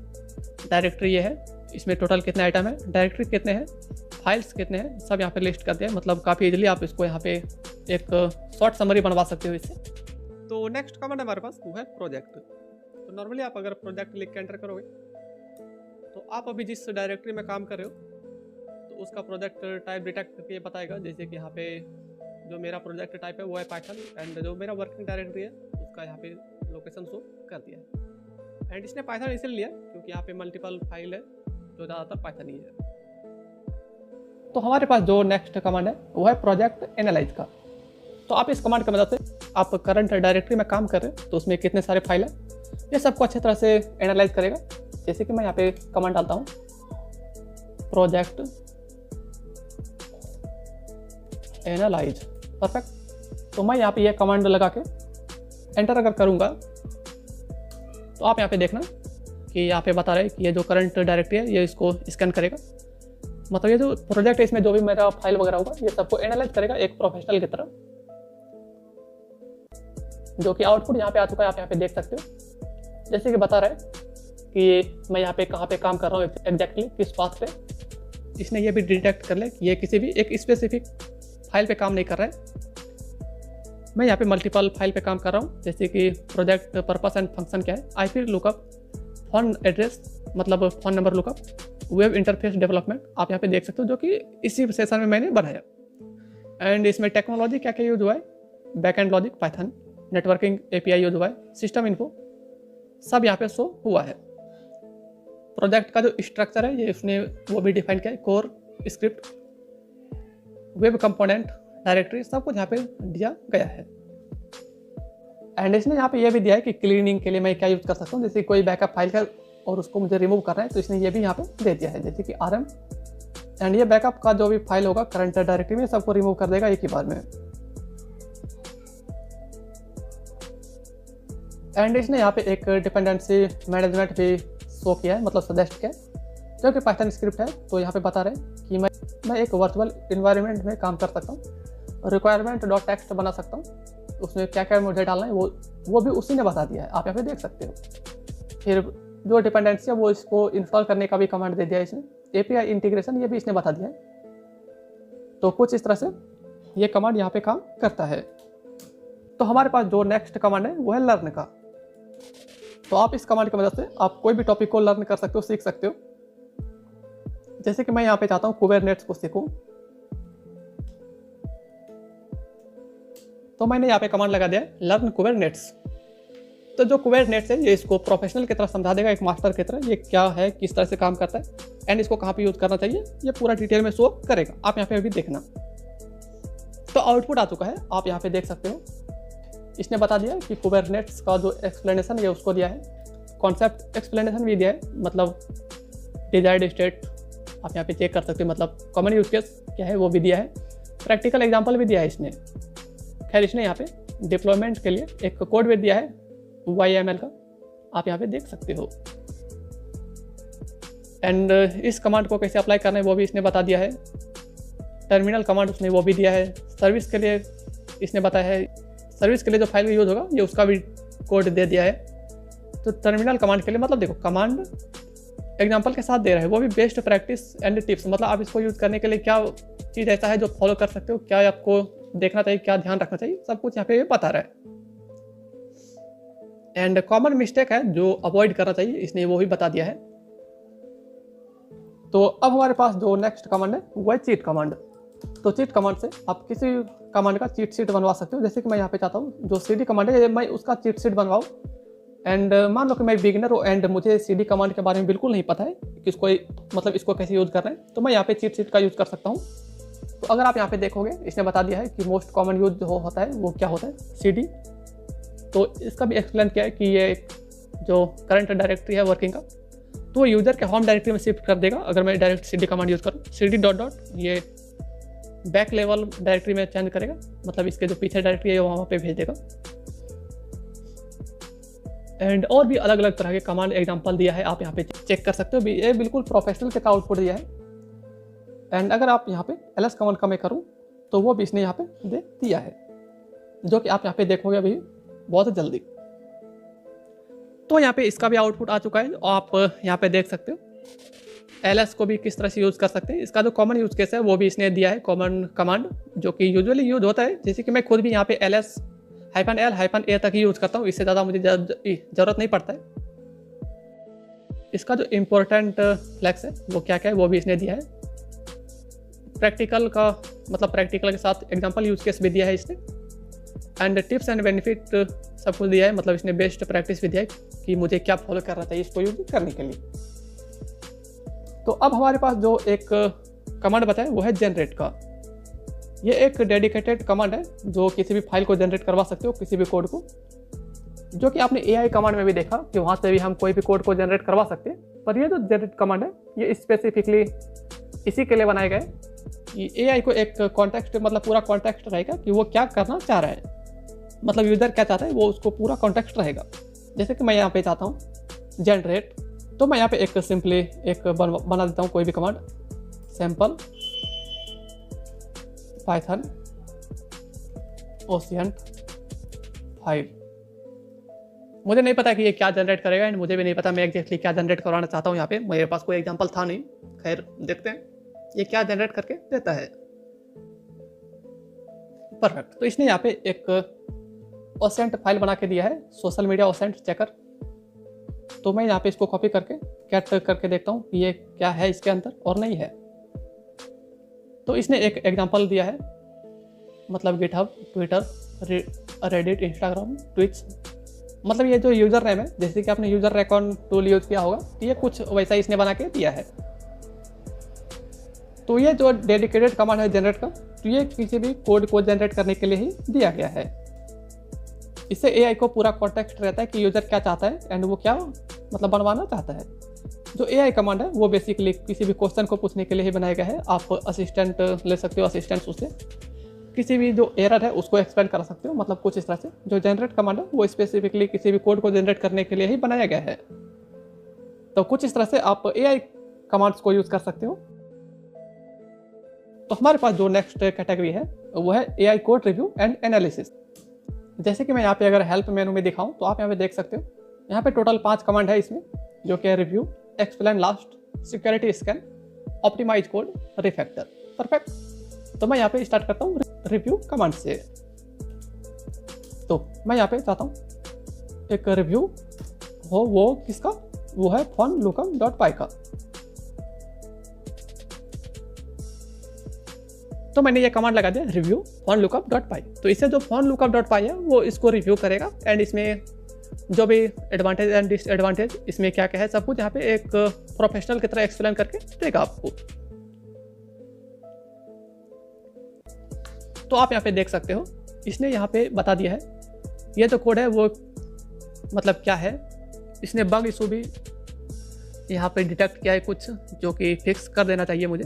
डायरेक्टरी ये है, इसमें टोटल कितने आइटम है, डायरेक्टरी कितने हैं, फाइल्स कितने हैं, सब यहाँ पे लिस्ट कर दिया है। मतलब काफ़ी इजीली आप इसको यहाँ पे एक शॉर्ट समरी बनवा सकते हो इससे। तो नेक्स्ट कमांड हमारे पास वो है प्रोजेक्ट। तो नॉर्मली आप अगर प्रोजेक्ट लिख के एंटर करोगे तो आप अभी जिस डायरेक्टरी में काम कर रहे हो तो उसका प्रोजेक्ट टाइप डिटेक्ट करके ये बताएगा। जैसे कि यहाँ पे जो मेरा प्रोजेक्ट टाइप है वो है पाइथन, एंड जो मेरा वर्किंग डायरेक्टरी है उसका यहाँ पे लोकेशन शो कर दिया है। एंड इसने पाइथन इसलिए लिया क्योंकि यहाँ पे मल्टीपल फाइल है जो ज़्यादातर पाइथन ही है। तो हमारे पास जो नेक्स्ट कमांड है वो है प्रोजेक्ट एनालाइज का। तो आप इस कमांड की मदद से आप करंट डायरेक्टरी में काम कर रहे हैं तो उसमें कितने सारे फाइल है ये सबको अच्छी तरह से एनालाइज करेगा। जैसे कि मैं यहाँ पे कमांड डालता हूँ प्रोजेक्ट एनालाइज। परफेक्ट। तो मैं यहाँ पे ये कमांड लगा के एंटर अगर करूँगा तो आप यहाँ पे देखना कि यहाँ पे बता रहे हैं कि ये जो करंट डायरेक्टरी है ये इसको स्कैन करेगा। मतलब ये जो प्रोजेक्ट है इसमें जो भी मेरा फाइल वगैरह होगा ये सबको एनालाइज करेगा एक प्रोफेशनल की तरह, जो कि आउटपुट यहाँ पे आ चुका है, आप यहाँ पे देख सकते हो। जैसे कि बता रहा है कि मैं यहाँ पे कहाँ पे काम कर रहा हूँ एग्जैक्टली किस पाथ पे। इसने ये भी डिटेक्ट कर ले कि ये किसी भी एक स्पेसिफिक फाइल पे काम नहीं कर रहा है। मैं यहाँ पे मल्टीपल फाइल पे काम कर रहा हूँ। जैसे कि प्रोजेक्ट पर्पस एंड फंक्शन क्या है, IP लुकअप, फोन एड्रेस मतलब phone number lookup, web interface development आप यहाँ पे देख सकते हो, जो कि इसी सेशन में मैंने बनाया। एंड इसमें टेक्नोलॉजी क्या क्या यूज हुआ है, back and logic Python, networking API use हुआ है, सिस्टम इन्फो सब यहाँ पे शो हुआ है। प्रोजेक्ट का जो स्ट्रक्चर है ये उसने वो भी डिफाइन किया है, core, script, web component, directory सब कुछ यहाँ पे दिया गया है। एंड इसने यहाँ पे ये भी दिया है कि क्लीनिंग के लिए मैं क्या यूज़ कर सकता हूँ। जैसे कोई बैकअप फाइल है और उसको मुझे रिमूव करना है तो इसने ये भी यहाँ पे दे दिया है, जैसे कि RM। एंड ये बैकअप का जो भी फाइल होगा करंट डायरेक्टरी में सबको रिमूव कर देगा एक ही बार में। एंड इसने यहाँ पे एक डिपेंडेंसी मैनेजमेंट भी शो किया है, मतलब सजेस्ट किया है, जो कि पाइथन स्क्रिप्ट है। तो यहाँ पे बता रहे हैं कि मैं एक वर्चुअल इन्वायरमेंट में काम कर सकता हूँ, रिक्वायरमेंट डॉट टेक्स्ट बना सकता हूँ, उसमें क्या क्या मुझे डालना है वो भी उसी ने बता दिया है, आप यहाँ पे देख सकते हो। फिर जो डिपेंडेंसी है वो इसको इंस्टॉल करने का भी कमांड दे दिया है इसने, API इंटीग्रेशन ये भी इसने बता दिया है। तो कुछ इस तरह से ये कमांड यहाँ पे काम करता है। तो हमारे पास जो नेक्स्ट कमांड है वो है लर्न का। तो आप इस कमांड की मदद से आप कोई भी टॉपिक को लर्न कर सकते हो, सीख सकते हो। जैसे कि मैं यहाँ पे चाहता हूँ कुबरनेट्स को सीखूं, तो मैंने यहाँ पे कमांड लगा दिया लर्न कुबरनेट्स। तो जो कुबरनेट्स है ये इसको प्रोफेशनल की तरह समझा देगा, एक मास्टर की तरह, ये क्या है, किस तरह से काम करता है एंड इसको कहाँ पे यूज करना चाहिए, ये पूरा डिटेल में शो करेगा। आप यहाँ पे अभी देखना। तो आउटपुट आ चुका है, आप यहाँ पे देख सकते हो। इसने बता दिया कि कुबरनेट्स का जो एक्सप्लेनेशन है उसको दिया है, कॉन्सेप्ट एक्सप्लेनेशन भी दिया है, मतलब डिजायर्ड स्टेट आप यहाँ पे चेक कर सकते हो, मतलब कॉमन यूज केस क्या है वो भी दिया है, प्रैक्टिकल एग्जांपल भी दिया है इसने। खैर इसने यहाँ पे डिप्लॉयमेंट के लिए एक कोड भी दिया है YML का, आप यहाँ पे देख सकते हो। एंड इस कमांड को कैसे अप्लाई करना है वो भी इसने बता दिया है। टर्मिनल कमांड उसने वो भी दिया है। सर्विस के लिए इसने बताया है सर्विस के लिए जो फाइल का यूज़ होगा ये उसका भी कोड दे दिया है। तो टर्मिनल कमांड के लिए मतलब देखो कमांड एग्जांपल के साथ दे रहा है, वो भी बेस्ट प्रैक्टिस एंड टिप्स, मतलब आप इसको यूज़ करने के लिए क्या चीज़ ऐसा है जो फॉलो कर सकते हो, क्या आपको देखना चाहिए, क्या ध्यान रखना चाहिए, सब कुछ यहाँ पे बता रहा है। एंड कॉमन मिस्टेक है जो अवॉइड करना चाहिए, इसने वो भी बता दिया है। तो अब हमारे पास जो नेक्स्ट कमांड है वो है चीट कमांड। तो चीट कमांड से आप किसी कमांड का चीट शीट बनवा सकते हो। जैसे कि मैं यहाँ पे चाहता हूँ जो CD कमांड है मैं उसका चीट शीट बनवाऊँ। एंड मान लो कि मैं बिगिनर हूँ एंड मुझे CD कमांड के बारे में बिल्कुल नहीं पता है कि इसको कैसे यूज़ करना है, तो मैं यहाँ पे चीट शीट का यूज़ कर सकता हूँ। तो अगर आप यहाँ पे देखोगे इसने बता दिया है कि मोस्ट कॉमन यूज जो होता है वो क्या होता है, CD। तो इसका भी एक्सप्लेन किया है कि ये जो करंट डायरेक्टरी है वर्किंग का, तो यूज़र के होम डायरेक्टरी में शिफ्ट कर देगा अगर मैं डायरेक्ट CD कमांड यूज़ करूँ। CD ... ये बैक लेवल डायरेक्टरी में चेंज करेगा, मतलब इसके जो पीछे डायरेक्टरी है वहाँ पे भेज देगा। एंड और भी अलग अलग तरह के कमांड एग्जांपल दिया है, आप यहाँ पे चेक कर सकते हो। ये बिल्कुल प्रोफेशनल के आउटपुट दिया है। एंड अगर आप यहाँ पे ls कमांड का मैं करूँ तो वो भी इसने यहाँ पे दे दिया है, जो कि आप यहाँ पे देखोगे अभी बहुत जल्दी। तो यहाँ पे इसका भी आउटपुट आ चुका है, आप यहाँ पे देख सकते हो ls को भी किस तरह से यूज़ कर सकते हैं। इसका जो कॉमन यूज़ केस है वो भी इसने दिया है, कॉमन कमांड जो कि यूजुअली यूज होता है। जैसे कि मैं खुद भी यहाँ पे ls-l-a तक ही यूज़ करता हूँ, इससे ज़्यादा मुझे ज़रूरत नहीं पड़ता है। इसका जो इम्पोर्टेंट फ्लैग्स है वो क्या क्या है वो भी इसने दिया है। प्रैक्टिकल का मतलब प्रैक्टिकल के साथ एग्जाम्पल यूज केस भी दिया है इसने। एंड टिप्स एंड बेनिफिट सब कुछ दिया है, मतलब इसने बेस्ट प्रैक्टिस भी दिया है कि मुझे क्या फॉलो करना चाहिए इसको यूज करने के लिए। तो अब हमारे पास जो एक कमांड बताया वो है जनरेट का। ये एक डेडिकेटेड कमांड है जो किसी भी फाइल को जनरेट करवा सकते हो, किसी भी कोड को, जो कि आपने AI कमांड में भी देखा कि वहाँ से भी हम कोई भी कोड को जनरेट करवा सकते हैं। पर ये जो जनरेट कमांड है ये स्पेसिफिकली इसी के लिए बनाया गया है कि AI को एक कॉन्टेक्स्ट मतलब पूरा कॉन्टेक्स्ट रहेगा कि वो क्या करना चाह रहा है, मतलब यूज़र क्या चाहता है वो उसको पूरा कॉन्टेक्स्ट रहेगा। जैसे कि मैं यहाँ पे चाहता हूँ जनरेट, तो मैं यहाँ पे एक सिंपली एक बना देता हूँ कोई भी कमांड, सैम्पल पाइथन ओशियन 5। मुझे नहीं पता कि ये क्या जनरेट करेगा एंड मुझे भी नहीं पता मैं एग्जैक्टली क्या जनरेट करवाना चाहता हूँ। यहाँ पे मेरे पास कोई एग्जांपल था नहीं, खैर देखते हैं ये क्या जनरेट करके देता है। परफेक्ट। तो इसने यहाँ पे एक ओसेंट फाइल बना के दिया है, सोशल मीडिया ओसेंट चेकर। तो मैं यहाँ पे इसको कॉपी करके कैट करके देखता हूँ कि ये क्या है इसके अंदर और नहीं है। तो इसने एक एग्जांपल दिया है, मतलब GitHub, Twitter, Reddit, Instagram, Twitch, मतलब ये जो यूज़र नेम है, जैसे कि आपने यूज़र रेकॉन टूल यूज़ किया होगा, ये कुछ वैसा इसने बना के दिया है। तो ये जो डेडिकेटेड कमांड है जनरेट का, तो ये किसी भी कोड को जनरेट करने के लिए ही दिया गया है। इससे AI को पूरा कॉन्टेक्स्ट रहता है कि यूज़र क्या चाहता है एंड वो क्या मतलब बनवाना चाहता है। जो AI कमांड है वो बेसिकली किसी भी क्वेश्चन को पूछने के लिए ही बनाया गया है। आप असिस्टेंट ले सकते हो, असिस्टेंट उससे किसी भी जो एरर है उसको एक्सप्लेन कर सकते हो, मतलब कुछ इस तरह से। जो जनरेट कमांड है वो स्पेसिफिकली किसी भी कोड को जनरेट करने के लिए ही बनाया गया है। तो कुछ इस तरह से आप AI कमांड्स को यूज़ कर सकते हो। तो हमारे पास जो नेक्स्ट कैटेगरी है वो है AI code review and analysis. जैसे कि मैं यहाँ पे अगर हेल्प मेनू में दिखाऊं तो आप यहाँ पे देख सकते हो, यहाँ पे टोटल 5 कमांड है इसमें, जो कि review, explain last, security scan, optimise code, refactor. Perfect. तो मैं यहाँ पे स्टार्ट करता हूँ रिव्यू कमांड से। तो मैं यहाँ पे चाहता हूँ एक रिव्यू हो, वो किसका, वो है fonlookup.py का। तो मैंने ये कमांड लगा दिया रिव्यू fonlookup.py। तो इससे जो fonlookup.py है वो इसको रिव्यू करेगा एंड इसमें जो भी एडवांटेज एंड डिसएडवांटेज इसमें क्या क्या है सब कुछ यहाँ पे एक प्रोफेशनल की तरह एक्सप्लेन करके देगा आपको। तो आप यहाँ पे देख सकते हो इसने यहाँ पे बता दिया है ये जो कोड है वो मतलब क्या है। इसने बग इशू भी यहाँ पे डिटेक्ट किया है कुछ, जो कि फिक्स कर देना चाहिए मुझे,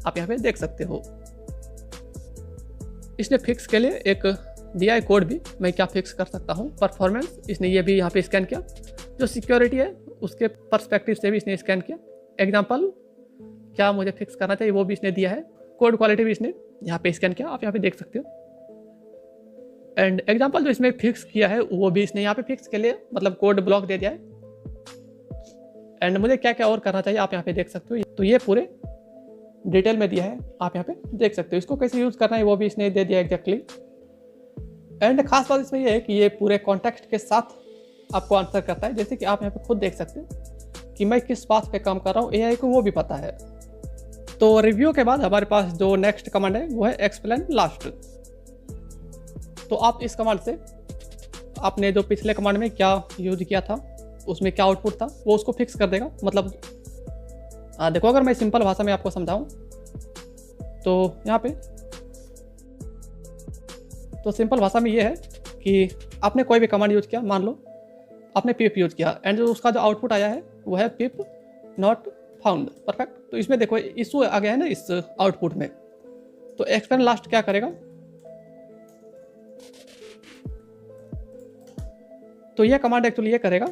आप यहाँ पे देख सकते हो। इसने फिक्स के लिए एक दिया है कोड भी, मैं क्या फिक्स कर सकता हूँ। परफॉर्मेंस इसने ये भी यहाँ पे स्कैन किया, जो सिक्योरिटी है उसके पर्सपेक्टिव से भी इसने स्कैन किया। एग्जांपल क्या मुझे फिक्स करना चाहिए वो भी इसने दिया है। कोड क्वालिटी भी इसने यहाँ पे स्कैन किया, आप यहाँ पे देख सकते हो। एंड एग्जांपल जो इसमें फिक्स किया है वो भी इसने यहाँ पे फिक्स के लिए मतलब कोड ब्लॉक दे दिया है। एंड मुझे क्या क्या और करना चाहिए आप यहाँ पे देख सकते हो। तो ये पूरे डिटेल में दिया है, आप यहाँ पे देख सकते हो। इसको कैसे यूज़ करना है वो भी इसने दे दिया एग्जैक्टली। एंड खास बात इसमें ये है कि ये पूरे कॉन्टेक्स्ट के साथ आपको आंसर करता है, जैसे कि आप यहाँ पे खुद देख सकते हो कि मैं किस बात पे काम कर रहा हूँ, एआई को वो भी पता है। तो रिव्यू के बाद हमारे पास जो नेक्स्ट कमांड है वो है एक्सप्लेन लास्ट। तो आप इस कमांड से आपने जो पिछले कमांड में क्या यूज किया था, उसमें क्या आउटपुट था, वो उसको फिक्स कर देगा। मतलब देखो अगर मैं सिंपल भाषा में आपको समझाऊं तो यहाँ पे तो सिंपल भाषा में ये है कि आपने कोई भी कमांड यूज किया, मान लो आपने पिप यूज किया एंड उसका जो आउटपुट आया है वो है पिप नॉट फाउंड। परफेक्ट। तो इसमें देखो इशू आ गया है ना इस आउटपुट में। तो एक्सप्लेन लास्ट क्या करेगा, तो ये कमांड एक्चुअली ये करेगा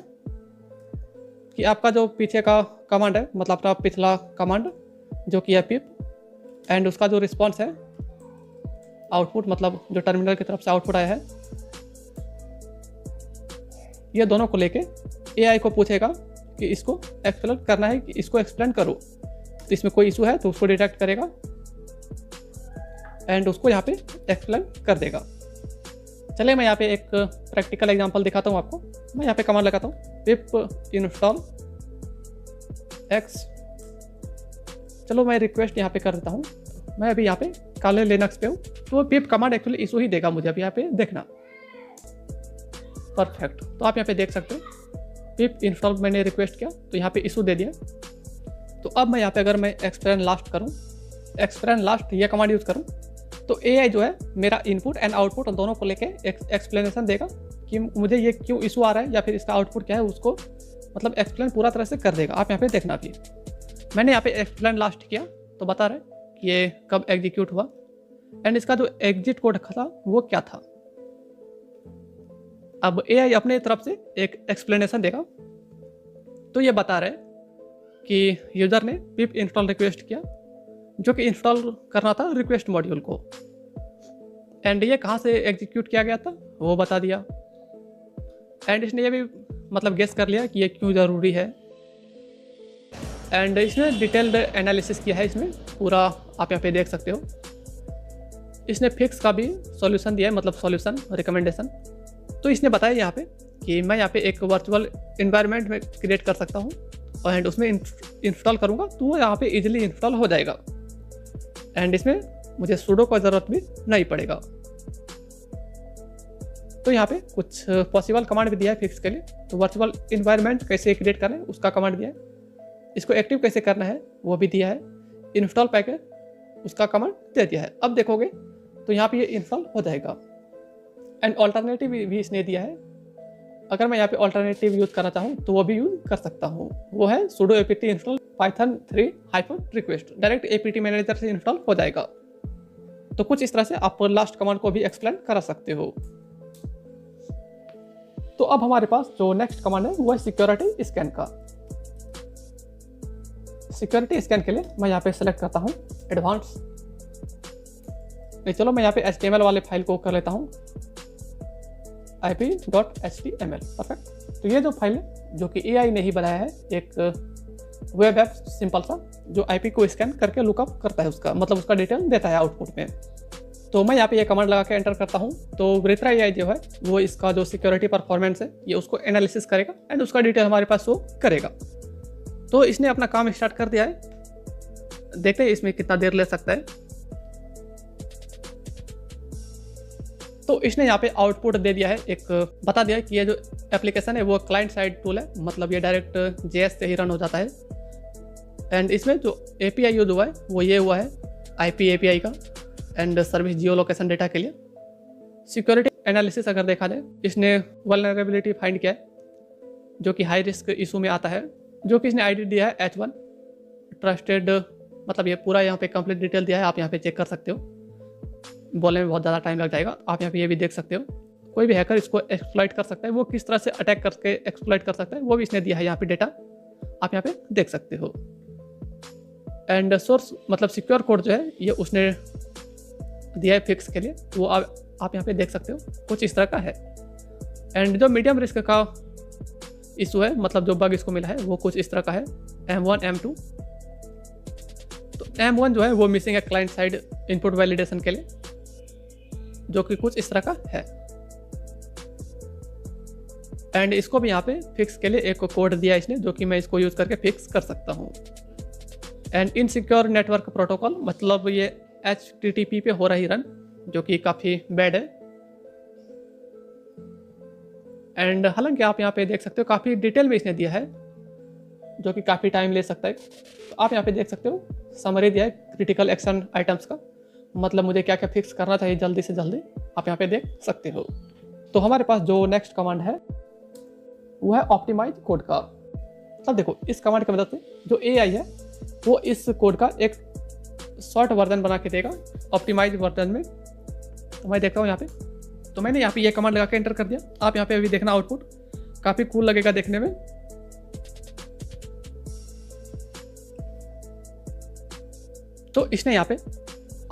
कि आपका जो पीछे का कमांड है, मतलब अपना पिछला कमांड जो कि है पिप, एंड उसका जो रिस्पॉन्स है आउटपुट, मतलब जो टर्मिनल की तरफ से आउटपुट आया है, ये दोनों को लेके एआई को पूछेगा कि इसको एक्सप्लेन करना है कि इसको एक्सप्लेन करो। तो इसमें कोई इशू है तो उसको डिटेक्ट करेगा एंड उसको यहाँ पे एक्सप्लेन कर देगा। चलिए मैं यहाँ पे एक प्रैक्टिकल एग्जांपल दिखाता हूँ आपको। मैं यहाँ पे कमांड लगाता हूँ पिप इंस्टॉल एक्स। चलो मैं रिक्वेस्ट यहाँ पे कर देता हूँ। मैं अभी यहाँ पे काले लिनक्स पे हूँ, तो पिप कमांड एक्चुअली इशू ही देगा मुझे। अभी यहाँ पे देखना। परफेक्ट। तो आप यहाँ पे देख सकते हो पिप इंस्टॉल मैंने रिक्वेस्ट किया तो यहाँ पे इशू दे दिया। तो अब मैं यहाँ पे अगर मैं एक्सप्लेन लास्ट करूँ, एक्सप्लेन लास्ट ये कमांड यूज़ करूँ, तो एआई जो है मेरा इनपुट एंड आउटपुट दोनों को लेके एक्सप्लेनेशन देगा कि मुझे ये क्यों इशू आ रहा है या फिर इसका आउटपुट क्या है, उसको मतलब एक्सप्लेन पूरा तरह से कर देगा। आप यहाँ पे देखना। भी मैंने यहाँ पे एक्सप्लेन लास्ट किया तो बता रहा है कि ये कब एग्जीक्यूट हुआ एंड इसका जो एग्जिट कोड था वो क्या था। अब एआई अपने तरफ से एक एक्सप्लेनेशन देगा। तो ये बता रहा है कि यूजर ने पिप इंस्टॉल रिक्वेस्ट किया जो कि इंस्टॉल करना था रिक्वेस्ट मॉड्यूल को, एंड ये कहाँ से एग्जीक्यूट किया गया था वो बता दिया। एंड इसने ये भी मतलब गेस कर लिया कि ये क्यों ज़रूरी है। एंड इसने डिटेल्ड एनालिसिस किया है इसमें पूरा, आप यहाँ पे देख सकते हो। इसने फिक्स का भी सॉल्यूशन दिया है, मतलब सॉल्यूशन रिकमेंडेशन। तो इसने बताया यहाँ पे कि मैं यहाँ पे एक वर्चुअल इन्वायरमेंट में क्रिएट कर सकता हूँ एंड उसमें इंस्टॉल करूँगा तो वो यहाँ पे इजीली इंस्टॉल हो जाएगा एंड इसमें मुझे सूडो का ज़रूरत भी नहीं पड़ेगा। तो यहाँ पे कुछ पॉसिबल कमांड भी दिया है फिक्स के लिए। तो वर्चुअल इन्वायरमेंट कैसे क्रिएट करें उसका कमांड दिया है, इसको एक्टिव कैसे करना है वो भी दिया है, इंस्टॉल पैकेज उसका कमांड दे दिया है। अब देखोगे तो यहाँ पे ये इंस्टॉल हो जाएगा। एंड ऑल्टरनेटिव भी इसने दिया है। अगर मैं यहाँ पे ऑल्टरनेटिव यूज़ करना चाहूँ तो वो भी यूज़ कर सकता हूँ। वो है sudo apt install python 3 -request। Direct apt manager से इंस्टॉल हो जाएगा। तो कुछ इस तरह से आप लास्ट कमांड को भी एक्सप्लेन करा सकते हो। तो अब हमारे पास जो नेक्स्ट कमांड है वो है सिक्योरिटी स्कैन का। सिक्योरिटी स्कैन के लिए मैं यहाँ पे सेलेक्ट करता हूँ एडवांस। चलो मैं यहाँ पे HTML वाले फाइल को कर लेता हूँ ip.html। परफेक्ट। तो ये जो फाइल है जो कि एआई ने ही बनाया है, एक वेब ऐप सिंपल सा जो आईपी को स्कैन करके लुकअप करता है, उसका मतलब उसका डिटेल देता है आउटपुट में। तो मैं यहाँ पे ये कमांड लगा के एंटर करता हूँ तो वृत्रा एआई जो है वो इसका जो सिक्योरिटी परफॉर्मेंस है ये उसको एनालिसिस करेगा एंड उसका डिटेल हमारे पास वो करेगा। तो इसने अपना काम स्टार्ट कर दिया है। देखते हैं इसमें कितना देर ले सकता है। तो इसने यहाँ पे आउटपुट दे दिया है, एक बता दिया है कि ये जो एप्लीकेशन है वो क्लाइंट साइड टूल है, मतलब ये डायरेक्ट जेएस से ही रन हो जाता है। एंड इसमें जो एपीआई यूज हुआ है वो ये हुआ है आईपी एपीआई का and service Jio location data के लिए। सिक्योरिटी एनालिसिस अगर देखा जाए, इसने वल्नरेबिलिटी फाइंड किया है जो कि हाई रिस्क इशू में आता है, जो कि इसने आईडी दिया है H1 ट्रस्टेड, मतलब ये पूरा यहाँ पे कंप्लीट डिटेल दिया है। आप यहाँ पे चेक कर सकते हो, बोलने में बहुत ज़्यादा टाइम लग जाएगा। आप यहाँ पे ये भी देख सकते हो कोई भी हैकर इसको एक्सप्लॉइट कर सकता है, वो किस तरह से अटैक करके एक्सप्लॉइट कर सकता है वो भी इसने दिया है यहाँ पे डेटा, आप यहाँ पे देख सकते हो। एंड सोर्स मतलब सिक्योर कोड जो है ये उसने दिया है फिक्स के लिए, वो आप आप यहाँ पे देख सकते हो कुछ इस तरह का है। एंड जो मीडियम रिस्क का इशू है, मतलब जो बग इसको मिला है वो कुछ इस तरह का है, M1 M2। तो M1 जो है वो मिसिंग है क्लाइंट साइड इनपुट वैलिडेशन के लिए, जो कि कुछ इस तरह का है। एंड इसको भी यहाँ पे फिक्स के लिए एक कोड दिया इसने, जो कि मैं इसको यूज़ करके फिक्स कर सकता हूँ। एंड इनसिक्योर नेटवर्क प्रोटोकॉल, मतलब ये HTTP पे हो रही रन, जो कि काफ़ी बैड है। एंड हालांकि आप यहाँ पे देख सकते हो काफ़ी डिटेल में इसने दिया है, जो कि काफ़ी टाइम ले सकता है। तो आप यहाँ पे देख सकते हो समरी दिया है क्रिटिकल एक्शन आइटम्स का, मतलब मुझे क्या क्या फिक्स करना चाहिए जल्दी से जल्दी, आप यहाँ पे देख सकते हो। तो हमारे पास जो नेक्स्ट कमांड है वो है ऑप्टिमाइज कोड का। अब देखो इस कमांड की मदद से जो AI है वो इस कोड का एक शॉर्ट वर्जन बना के देगा ऑप्टिमाइज वर्जन में। तो मैं देखता हूँ यहाँ पे, तो मैंने यहाँ पे ये कमांड लगा के एंटर कर दिया। आप यहाँ पे अभी देखना आउटपुट काफ़ी कूल लगेगा देखने में। तो इसने यहाँ पे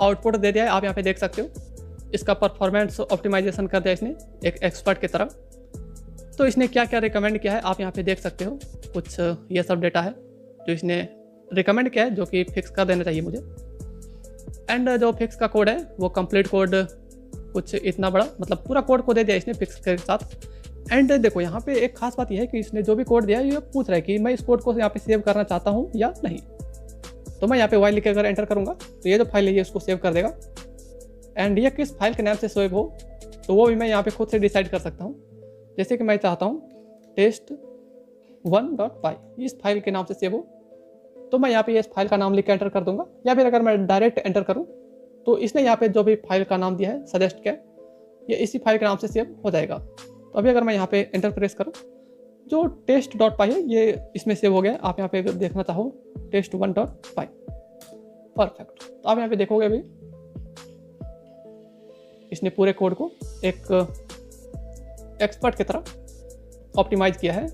आउटपुट दे दिया है, आप यहाँ पे देख सकते हो। इसका परफॉर्मेंस ऑप्टिमाइजेशन कर दिया इसने एक एक्सपर्ट की तरह। तो इसने क्या क्या रिकमेंड किया है आप यहाँ पे देख सकते हो। कुछ ये सब डेटा है जो इसने रिकमेंड किया है, जो कि फिक्स कर देना चाहिए मुझे। एंड जो फिक्स का कोड है वो कंप्लीट कोड कुछ इतना बड़ा, मतलब पूरा कोड को दे दिया इसने फिक्स के साथ। एंड देखो यहाँ पे एक खास बात यह है कि इसने जो भी कोड दिया है ये पूछ रहा है कि मैं इस कोड को यहाँ पे सेव करना चाहता हूँ या नहीं। तो मैं यहाँ पे वाइल लिख के अगर एंटर करूँगा तो ये जो फाइल है ये उसको सेव कर देगा। एंड ये किस फाइल के नाम से सेव हो तो वो भी मैं यहाँ पे खुद से डिसाइड कर सकता हूँ। जैसे कि मैं चाहता हूँ test1.py इस फाइल के नाम से सेव हो, तो मैं यहाँ पे इस फाइल का नाम लिख के एंटर कर दूंगा। या फिर अगर मैं डायरेक्ट एंटर करूँ तो इसने यहाँ पे जो भी फाइल का नाम दिया है सजेस्ट किया ये इसी फाइल के नाम से सेव हो जाएगा। तो अभी अगर मैं यहाँ पे एंटर प्रेस करूँ, जो test.py है ये इसमें सेव हो गया। आप यहाँ पे अगर देखना चाहो test1.py, परफेक्ट। तो आप यहाँ पे देखोगे अभी इसने पूरे कोड को एक एक्सपर्ट की तरह ऑप्टिमाइज किया है।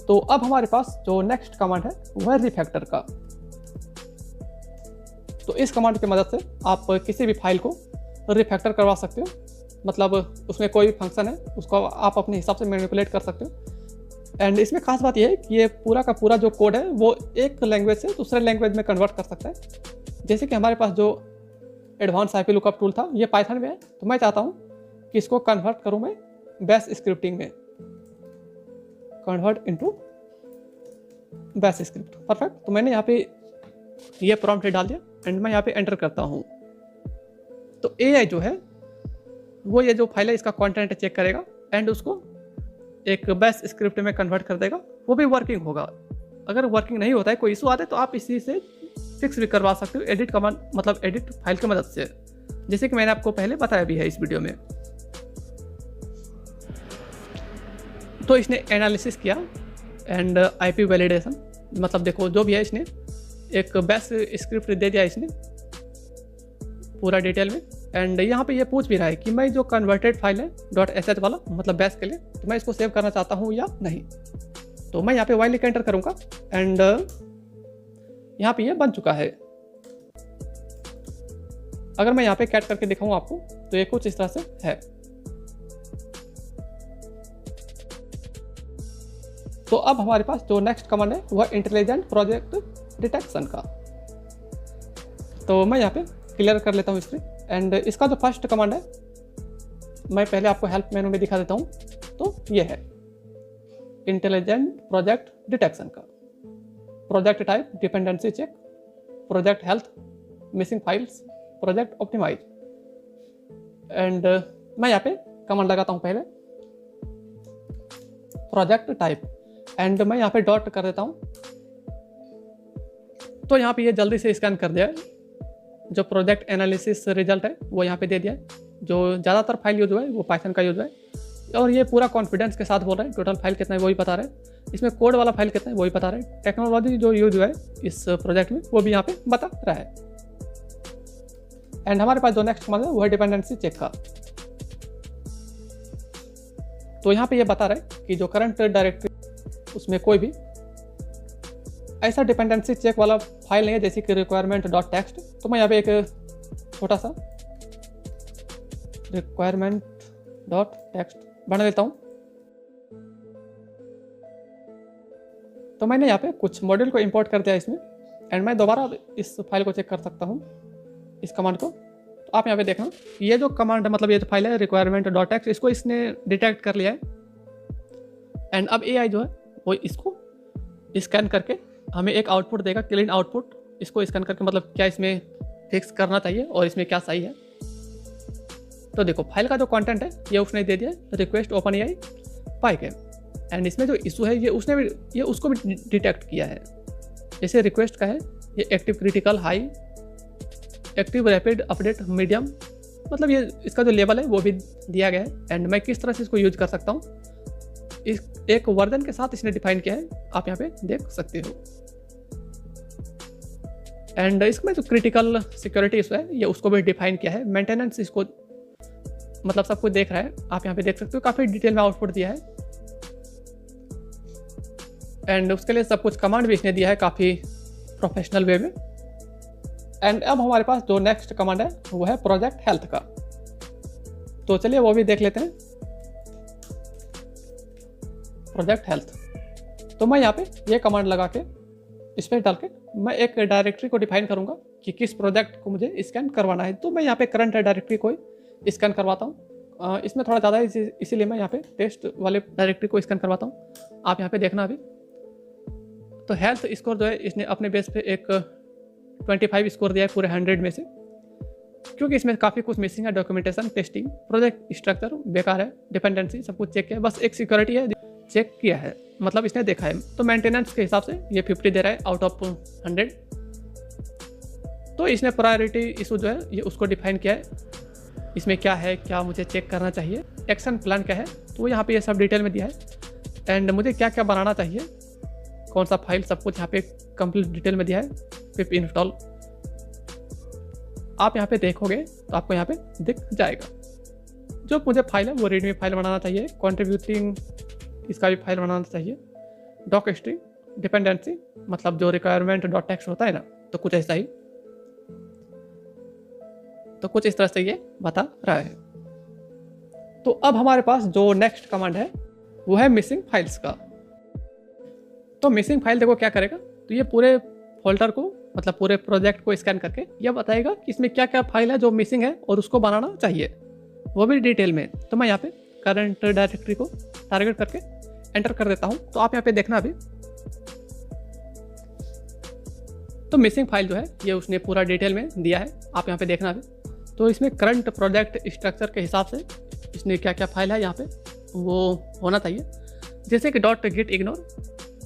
तो अब हमारे पास जो नेक्स्ट कमांड है वह है रिफैक्टर का। तो इस कमांड की मदद से आप किसी भी फाइल को रिफैक्टर करवा सकते हो, मतलब उसमें कोई भी फंक्शन है उसको आप अपने हिसाब से मैनिपुलेट कर सकते हो। एंड इसमें खास बात यह है कि ये पूरा का पूरा जो कोड है वो एक लैंग्वेज से दूसरे लैंग्वेज में कन्वर्ट कर सकता है। जैसे कि हमारे पास जो एडवांस आईपी लुकअप टूल था ये पाइथन में है, तो मैं चाहता हूँ कि इसको कन्वर्ट करूँ मैं बैश स्क्रिप्टिंग में, convert into bash script. Perfect. तो मैंने यहाँ पे ये प्रॉम्प्ट डाल दिया एंड मैं यहाँ पे एंटर करता हूँ। तो AI जो है वो ये जो फाइल है इसका कंटेंट चेक करेगा एंड उसको एक बैश स्क्रिप्ट में कन्वर्ट कर देगा। वो भी वर्किंग होगा। अगर वर्किंग नहीं होता है, कोई इशू आता है, तो आप इसी से फिक्स भी करवा सकते हो एडिट कमांड, मतलब एडिट फाइल की मदद से, जैसे कि मैंने आपको पहले बताया भी है इस वीडियो में। तो इसने एनालिसिस किया एंड IP वैलिडेशन, मतलब देखो जो भी है इसने एक बैश स्क्रिप्ट दे दिया इसने पूरा डिटेल में। एंड यहाँ पे ये पूछ भी रहा है कि मैं जो कन्वर्टेड फाइल है .sh वाला, मतलब बैश के लिए, तो मैं इसको सेव करना चाहता हूँ या नहीं। तो मैं यहाँ पे वाइल लिख एंटर करूँगा एंड यहाँ पे ये बन चुका है। अगर मैं यहाँ पे कैट करके दिखाऊँ आपको तो ये कुछ इस तरह से है। तो अब हमारे पास जो नेक्स्ट कमांड है वह इंटेलिजेंट प्रोजेक्ट डिटेक्शन का। तो मैं यहाँ पे क्लियर कर लेता हूँ स्क्रीन। एंड इसका जो फर्स्ट कमांड है मैं पहले आपको हेल्प मेनू में दिखा देता हूँ। तो ये है इंटेलिजेंट प्रोजेक्ट डिटेक्शन का। Project type dependency check, project health, missing files, project optimise. And मैं यहाँ पे कमांड लगाता हूँ पहले प्रोजेक्ट टाइप एंड मैं यहाँ पे डॉट कर देता हूँ। तो यहाँ पे ये जल्दी से स्कैन कर दिया है। जो प्रोजेक्ट एनालिसिस रिजल्ट है वो यहाँ पे दे दिया है। जो ज़्यादातर फाइल यूज हुआ है वो पाइथन का यूज है और ये पूरा कॉन्फिडेंस के साथ बोल रहा है। टोटल फाइल कितना है वही बता रहा है, इसमें कोड वाला फाइल कितना है वही बता रहा है। टेक्नोलॉजी जो यूज हुआ है इस प्रोजेक्ट में वो भी यहाँ पे बता रहा है। एंड हमारे पास जो नेक्स्ट कमांड है वो है डिपेंडेंसी चेक का। तो यहाँ पे ये बता रहा है कि जो करंट डायरेक्टरी उसमें कोई भी ऐसा डिपेंडेंसी चेक वाला फाइल नहीं है जैसे कि requirement.txt। तो मैं यहाँ पे एक छोटा सा रिक्वायरमेंट डॉट टेक्स्ट बना देता हूँ। तो मैंने यहाँ पे कुछ मॉड्यूल को इंपोर्ट कर दिया इसमें, एंड मैं दोबारा इस फाइल को चेक कर सकता हूँ, इस कमांड को। तो आप यहाँ पे देखना, ये जो कमांड है, मतलब ये जो फाइल है रिक्वायरमेंट डॉट टेक्स्ट, इसको इसने डिटेक्ट कर लिया है। एंड अब एआई जो है वो इसको स्कैन करके हमें एक आउटपुट देगा, क्लीन आउटपुट। इसको स्कैन करके मतलब क्या इसमें फिक्स करना चाहिए और इसमें क्या सही है। तो देखो फाइल का जो कंटेंट है ये उसने दे दिया रिक्वेस्ट ओपन एआई पाइकेम, एंड इसमें जो इशू है ये उसको भी डिटेक्ट किया है। जैसे रिक्वेस्ट का है ये active critical high, active rapid update medium, मतलब ये इसका जो लेवल है वो भी दिया गया है। एंड मैं किस तरह से इसको यूज कर सकता हूँ, इस एक वर्जन के साथ इसने डिफाइन किया है, आप यहाँ पे देख सकते हो। एंड इसमें जो क्रिटिकल सिक्योरिटी इशू है ये उसको भी डिफाइन किया है। मेंटेनेंस इसको मतलब सब कुछ देख रहा है, आप यहाँ पे देख सकते हो, काफ़ी डिटेल में आउटपुट दिया है। एंड उसके लिए सब कुछ कमांड भी इसने दिया है काफ़ी प्रोफेशनल वे में। एंड अब हमारे पास जो नेक्स्ट कमांड है वो है प्रोजेक्ट हेल्थ का, तो चलिए वो भी देख लेते हैं। प्रोजेक्ट हेल्थ, तो मैं यहाँ पे ये कमांड लगा के इस पर डाल के मैं एक डायरेक्टरी को डिफाइन करूँगा कि किस प्रोजेक्ट को मुझे स्कैन करवाना है। तो मैं यहाँ पे करंट डायरेक्टरी को स्कैन करवाता हूँ। इसमें थोड़ा ज़्यादा है इसीलिए मैं यहाँ पे टेस्ट वाले डायरेक्टरी को स्कैन करवाता हूँ। आप यहाँ पे देखना अभी, तो हेल्थ स्कोर जो है इसने अपने बेस पे एक 25 स्कोर दिया है पूरे 100 में से, क्योंकि इसमें काफ़ी कुछ मिसिंग है। डॉक्यूमेंटेशन, टेस्टिंग, प्रोजेक्ट स्ट्रक्चर बेकार है, डिपेंडेंसी सब कुछ चेक किया है, बस एक सिक्योरिटी है चेक किया है, मतलब इसने देखा है। तो मेंटेनेंस के हिसाब से ये 50 दे रहा है आउट ऑफ 100। तो इसने प्रायोरिटी इशू जो है ये उसको डिफाइन किया है, इसमें क्या है, क्या मुझे चेक करना चाहिए, एक्शन प्लान क्या है, तो यहाँ पे ये सब डिटेल में दिया है। एंड मुझे क्या क्या बनाना चाहिए, कौन सा फाइल, सब कुछ यहाँ पे कंप्लीट डिटेल में दिया है। पिप इंस्टॉल आप यहाँ पे देखोगे तो आपको यहाँ पे दिख जाएगा। जो मुझे फाइल है वो रीडमी फाइल बनाना चाहिए, कंट्रीब्यूटिंग इसका भी फाइल बनाना चाहिए, डॉक स्ट्रिंग, डिपेंडेंसी मतलब जो रिक्वायरमेंट डॉट टेक्स्ट होता है ना, तो कुछ ऐसा ही, तो कुछ इस तरह से ये बता रहा है। तो अब हमारे पास जो नेक्स्ट कमांड है वो है मिसिंग फाइल्स का। तो मिसिंग फाइल देखो क्या करेगा, तो ये पूरे फोल्डर को मतलब पूरे प्रोजेक्ट को स्कैन करके ये बताएगा कि इसमें क्या क्या फाइल है जो मिसिंग है और उसको बनाना चाहिए, वो भी डिटेल में। तो मैं यहाँ पे करंट डायरेक्टरी को टारगेट करके एंटर कर देता हूँ। तो आप यहाँ पे देखना अभी, तो मिसिंग फाइल जो है ये उसने पूरा डिटेल में दिया है, आप यहाँ पे देखना अभी। तो इसमें करंट प्रोजेक्ट स्ट्रक्चर के हिसाब से इसने क्या क्या फाइल है यहाँ पे वो होना चाहिए। जैसे कि डॉट गिट इग्नोर,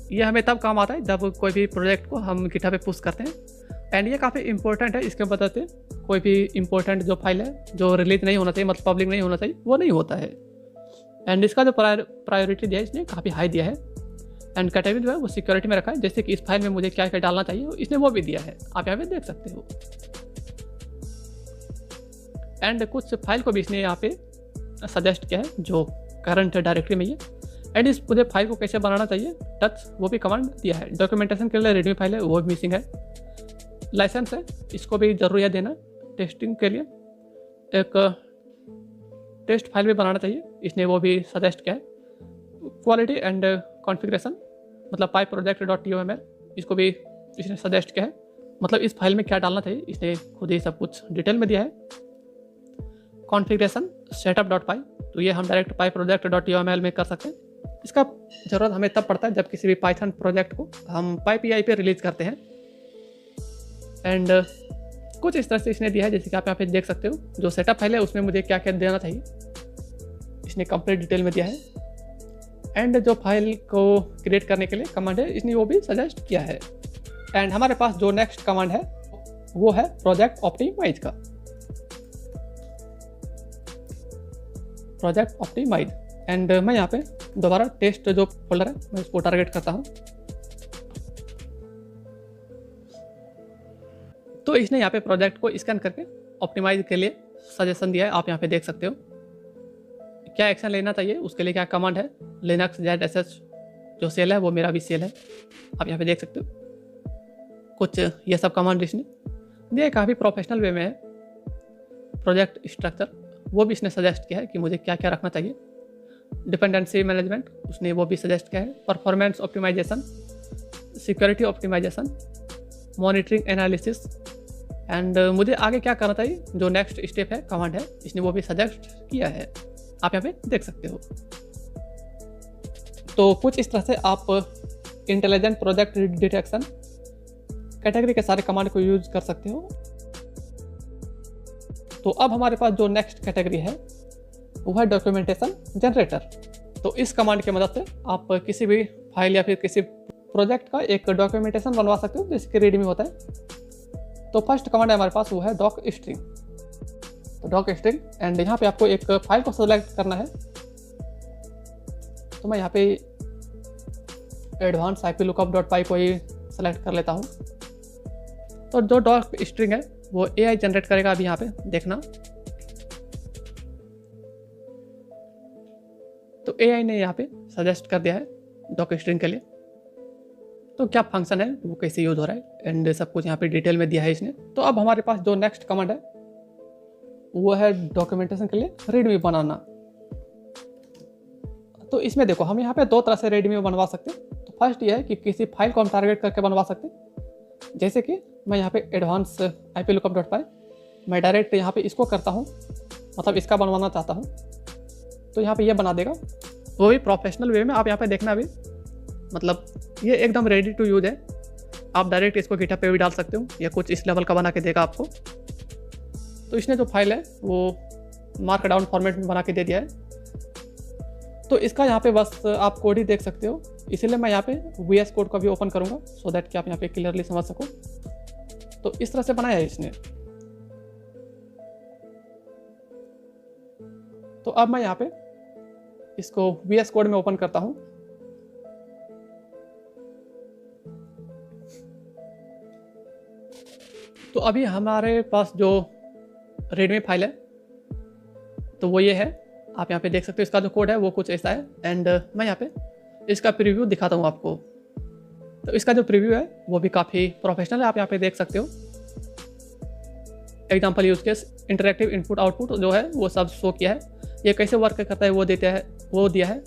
ये हमें तब काम आता है जब कोई भी प्रोजेक्ट को हम गिटहब पे पुश करते हैं। एंड ये काफ़ी इंपॉर्टेंट है, इसके वजह से कोई भी इंपॉर्टेंट जो फाइल है जो रिलीज नहीं होना चाहिए, मतलब पब्लिक नहीं होना चाहिए, वो नहीं होता है। एंड इसका जो प्रायोरिटी दिया है इसने काफ़ी हाई दिया है। एंड कैटेगरी जो है वो सिक्योरिटी में रखा है, जैसे कि इस फाइल में मुझे क्या क्या डालना चाहिए इसने वो भी दिया है, आप यहाँ पे देख सकते हो। एंड कुछ फाइल को भी इसने यहाँ पे सजेस्ट किया है जो करंट डायरेक्टरी में ही है। एंड इस पूरे फाइल को कैसे बनाना चाहिए टच वो भी कमांड दिया है। डॉक्यूमेंटेशन के लिए रेडमी फाइल है वो भी मिसिंग है। लाइसेंस है इसको भी जरूरी है देना। टेस्टिंग के लिए एक टेस्ट फाइल भी बनाना चाहिए, इसने वो भी सजेस्ट किया है। क्वालिटी एंड कॉन्फ़िगरेशन मतलब पाई प्रोजेक्ट .toml इसको भी इसने सजेस्ट किया है, मतलब इस फाइल में क्या डालना चाहिए इसने खुद ही सब कुछ डिटेल में दिया है। कॉन्फ़िगरेशन setup.py, तो ये हम डायरेक्ट पाई प्रोजेक्ट .toml में कर सकते हैं। इसका ज़रूरत हमें तब पड़ता है जब किसी भी पाइथन प्रोजेक्ट को हम PyPI पे रिलीज करते हैं। एंड कुछ इस तरह से इसने दिया है, जैसे कि आप यहाँ पे देख सकते हो। जो सेटअप फाइल है उसमें मुझे क्या क्या देना चाहिए इसने कंप्लीट डिटेल में दिया है। एंड जो फाइल को क्रिएट करने के लिए कमांड है इसने वो भी सजेस्ट किया है। एंड हमारे पास जो नेक्स्ट कमांड है वो है प्रोजेक्ट ऑप्टिमाइज का। प्रोजेक्ट ऑप्टिमाइज, एंड मैं यहाँ पे दोबारा टेस्ट जो फोल्डर है मैं उसको टारगेट करता हूँ। तो इसने यहाँ पे प्रोजेक्ट को स्कैन करके ऑप्टिमाइज के लिए सजेशन दिया है, आप यहाँ पे देख सकते हो। क्या एक्शन लेना चाहिए उसके लिए क्या कमांड है। लिनक्स ZSH जो सेल है वो मेरा भी सेल है, आप यहाँ पे देख सकते हो। कुछ ये सब कमांड इसने दिया, काफ़ी प्रोफेशनल वे में है। प्रोजेक्ट स्ट्रक्चर वो भी इसने सजेस्ट किया है कि मुझे क्या क्या रखना चाहिए। डिपेंडेंसी मैनेजमेंट उसने वो भी सजेस्ट किया है। Performance optimisation, security optimisation, monitoring analysis and मुझे आगे क्या करना चाहिए, जो नेक्स्ट स्टेप है कमांड है, इसने वो भी सजेस्ट किया है। आप यहाँ पे देख सकते हो। तो कुछ इस तरह से आप इंटेलिजेंट प्रोजेक्ट डिटेक्शन कैटेगरी के सारे कमांड को यूज कर सकते हो। तो अब हमारे पास जो नेक्स्ट कैटेगरी है वो है डॉक्यूमेंटेशन जनरेटर। तो इस कमांड की मदद से आप किसी भी फाइल या फिर किसी प्रोजेक्ट का एक डॉक्यूमेंटेशन बनवा सकते हो जिसके रीडमी होता है। तो फर्स्ट कमांड है हमारे पास वो है डॉक स्ट्रिंग। तो डॉक स्ट्रिंग एंड यहाँ पे आपको एक फाइल को सेलेक्ट करना है। तो मैं यहाँ पे एडवांस iplookup.py को ही सेलेक्ट कर लेता हूँ। तो जो डॉक स्ट्रिंग है वो AI जनरेट करेगा। अभी यहाँ पे देखना, तो AI ने यहाँ पे सजेस्ट कर दिया है डॉक स्ट्रिंग के लिए। तो क्या फंक्शन है, वो कैसे यूज हो रहा है एंड सब कुछ यहाँ पे डिटेल में दिया है इसने। तो अब हमारे पास जो नेक्स्ट कमांड है वो है डॉक्यूमेंटेशन के लिए रीडमी बनाना। तो इसमें देखो हम यहाँ पे दो तरह से रीडमी बनवा सकते हैं। तो फर्स्ट ये है कि किसी फाइल को हम टारगेट करके बनवा सकते हैं। जैसे कि मैं यहाँ पे एडवांस iplookup.py मैं डायरेक्ट यहाँ पे इसको करता हूँ, मतलब इसका बनवाना चाहता हूँ, तो यहाँ पे ये बना देगा, वो भी प्रोफेशनल वे में। आप यहाँ पे देखना भी, मतलब ये एकदम रेडी टू यूज है। आप डायरेक्ट इसको गिटहब पे भी डाल सकते हो, या कुछ इस लेवल का बना के देगा आपको। तो इसने जो फाइल है वो मार्क डाउन फॉर्मेट में बना के दे दिया है। तो इसका यहाँ पे बस आप कोड ही देख सकते हो, इसीलिए मैं यहाँ पे VS कोड का भी ओपन करूँगा सो दैट कि आप यहाँ पे क्लियरली समझ सको। तो इस तरह से बनाया है इसने। तो अब मैं यहाँ पे इसको VS कोड में ओपन करता हूँ। तो अभी हमारे पास जो रीडमी फाइल है तो वो ये है। आप यहाँ पे देख सकते हो इसका जो कोड है वो कुछ ऐसा है। एंड मैं यहाँ पे इसका प्रीव्यू दिखाता हूँ आपको। तो इसका जो प्रीव्यू है वो भी काफ़ी प्रोफेशनल है। आप यहाँ पे देख सकते हो example use case, interactive input output जो है वो सब शो किया है। ये कैसे वर्क करता है वो दिया है।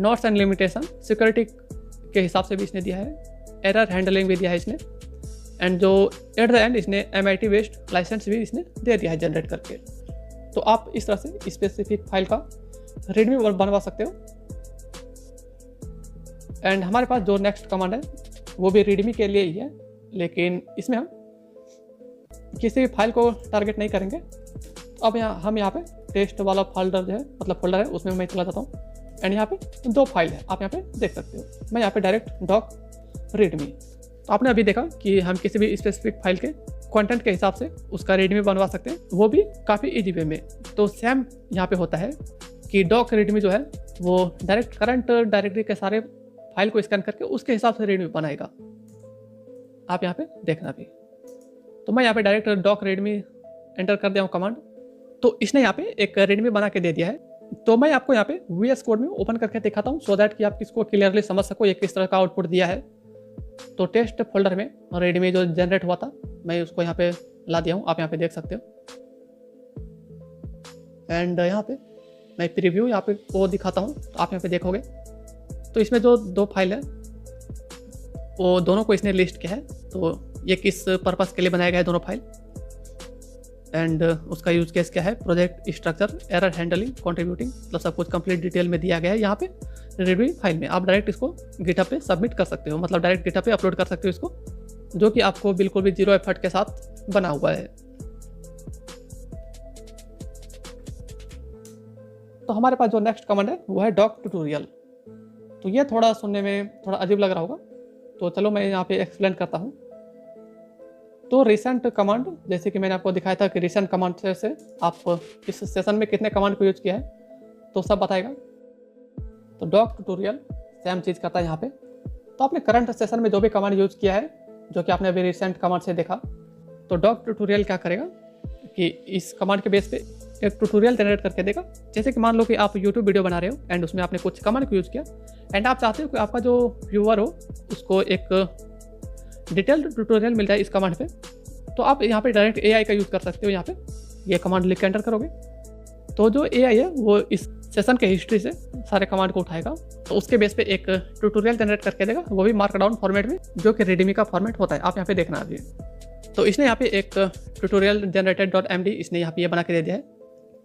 नोट्स एंड लिमिटेशन सिक्योरिटी के हिसाब से भी इसने दिया है। एरर हैंडलिंग भी दिया है इसने। एंड जो एट द एंड इसने MIT बेस्ड लाइसेंस भी इसने दे दिया है जनरेट करके। तो आप इस तरह से स्पेसिफिक फाइल का रीडमी बनवा सकते हो। एंड हमारे पास जो नेक्स्ट कमांड है वो भी रीडमी के लिए ही है, लेकिन इसमें हम किसी भी फाइल को टारगेट नहीं करेंगे। तो अब हम यहाँ पे टेस्ट वाला फोल्डर जो है, मतलब फोल्डर है, उसमें मैं चला जाता हूँ। एंड यहाँ पे दो फाइल है, आप यहाँ पे देख सकते हो। मैं यहाँ पे डायरेक्ट डॉक रीडमी, आपने अभी देखा कि हम किसी भी स्पेसिफिक फाइल के कंटेंट के हिसाब से उसका रीडमी बनवा सकते हैं, वो भी काफ़ी इजी वे में। तो सेम यहाँ पे होता है कि डॉक रीडमी जो है वो डायरेक्ट करंट डायरेक्टरी के सारे फाइल को स्कैन करके उसके हिसाब से रीडमी बनाएगा। आप यहाँ पे देखना भी। तो मैं यहाँ पे डायरेक्ट डॉक रीडमी एंटर कर दिया हूँ कमांड। तो इसने यहाँ पे एक रीडमी बना के दे दिया है। तो मैं आपको यहाँ पे VS कोड में ओपन करके दिखाता हूँ सो दैट कि आप इसको क्लियरली समझ सको ये किस तरह का आउटपुट दिया है। तो टेस्ट फोल्डर में रीडमी जो जनरेट हुआ था मैं उसको यहाँ पे ला दिया हूँ, आप यहाँ पे देख सकते हो। एंड यहाँ पे मैं प्रीव्यू यहाँ पे वो दिखाता हूँ, तो आप यहाँ पे देखोगे तो इसमें जो दो फाइल है वो दोनों को इसने लिस्ट किया है। तो ये किस पर्पस के लिए बनाया गया है दोनों फाइल, एंड उसका यूज केस क्या है, project structure, error handling, contributing, मतलब सब कुछ कंप्लीट डिटेल में दिया गया है यहाँ पे रीडमी फाइल में। आप डायरेक्ट इसको गिटहब पे सबमिट कर सकते हो, मतलब डायरेक्ट गिटहब पे अपलोड कर सकते हो इसको, जो कि आपको बिल्कुल भी 0 एफर्ट के साथ बना हुआ है। तो हमारे पास जो नेक्स्ट कमांड है वो है डॉक ट्यूटोरियल। तो ये थोड़ा सुनने में थोड़ा अजीब लग रहा होगा, तो चलो मैं यहाँ पे एक्सप्लेन करता हूँ। तो रिसेंट कमांड, जैसे कि मैंने आपको दिखाया था कि रिसेंट कमांड से आप इस सेशन में कितने कमांड को यूज किया है तो सब बताएगा। तो डॉक ट्यूटोरियल सेम चीज़ करता है यहाँ पे। तो आपने करंट सेशन में जो भी कमांड यूज किया है, जो कि आपने अभी रिसेंट कमांड से देखा, तो डॉक ट्यूटोरियल क्या करेगा कि इस कमांड के बेस पे एक ट्यूटोरियल जनरेट करके देगा। जैसे कि मान लो कि आप यूट्यूब वीडियो बना रहे हो एंड उसमें आपने कुछ कमांड को यूज़ किया एंड आप चाहते हो कि आपका जो व्यूअर हो उसको एक डिटेल्ड ट्यूटोरियल मिल जाए इस कमांड पे, तो आप यहाँ पे डायरेक्ट AI का यूज़ कर सकते हो यहाँ पे ये कमांड लिख के एंटर करोगे तो जो AI है वो इस सेशन के हिस्ट्री से सारे कमांड को उठाएगा, तो उसके बेस पे एक ट्यूटोरियल जनरेट करके देगा, वो भी मार्कडाउन फॉर्मेट में, जो कि रेडमी का फॉर्मेट होता है। आप यहाँ पे देखना अभी। तो इसने यहाँ पे एक ट्यूटोरियल जनरेटेड.md इसने यहाँ पे ये बना के दे दिया है।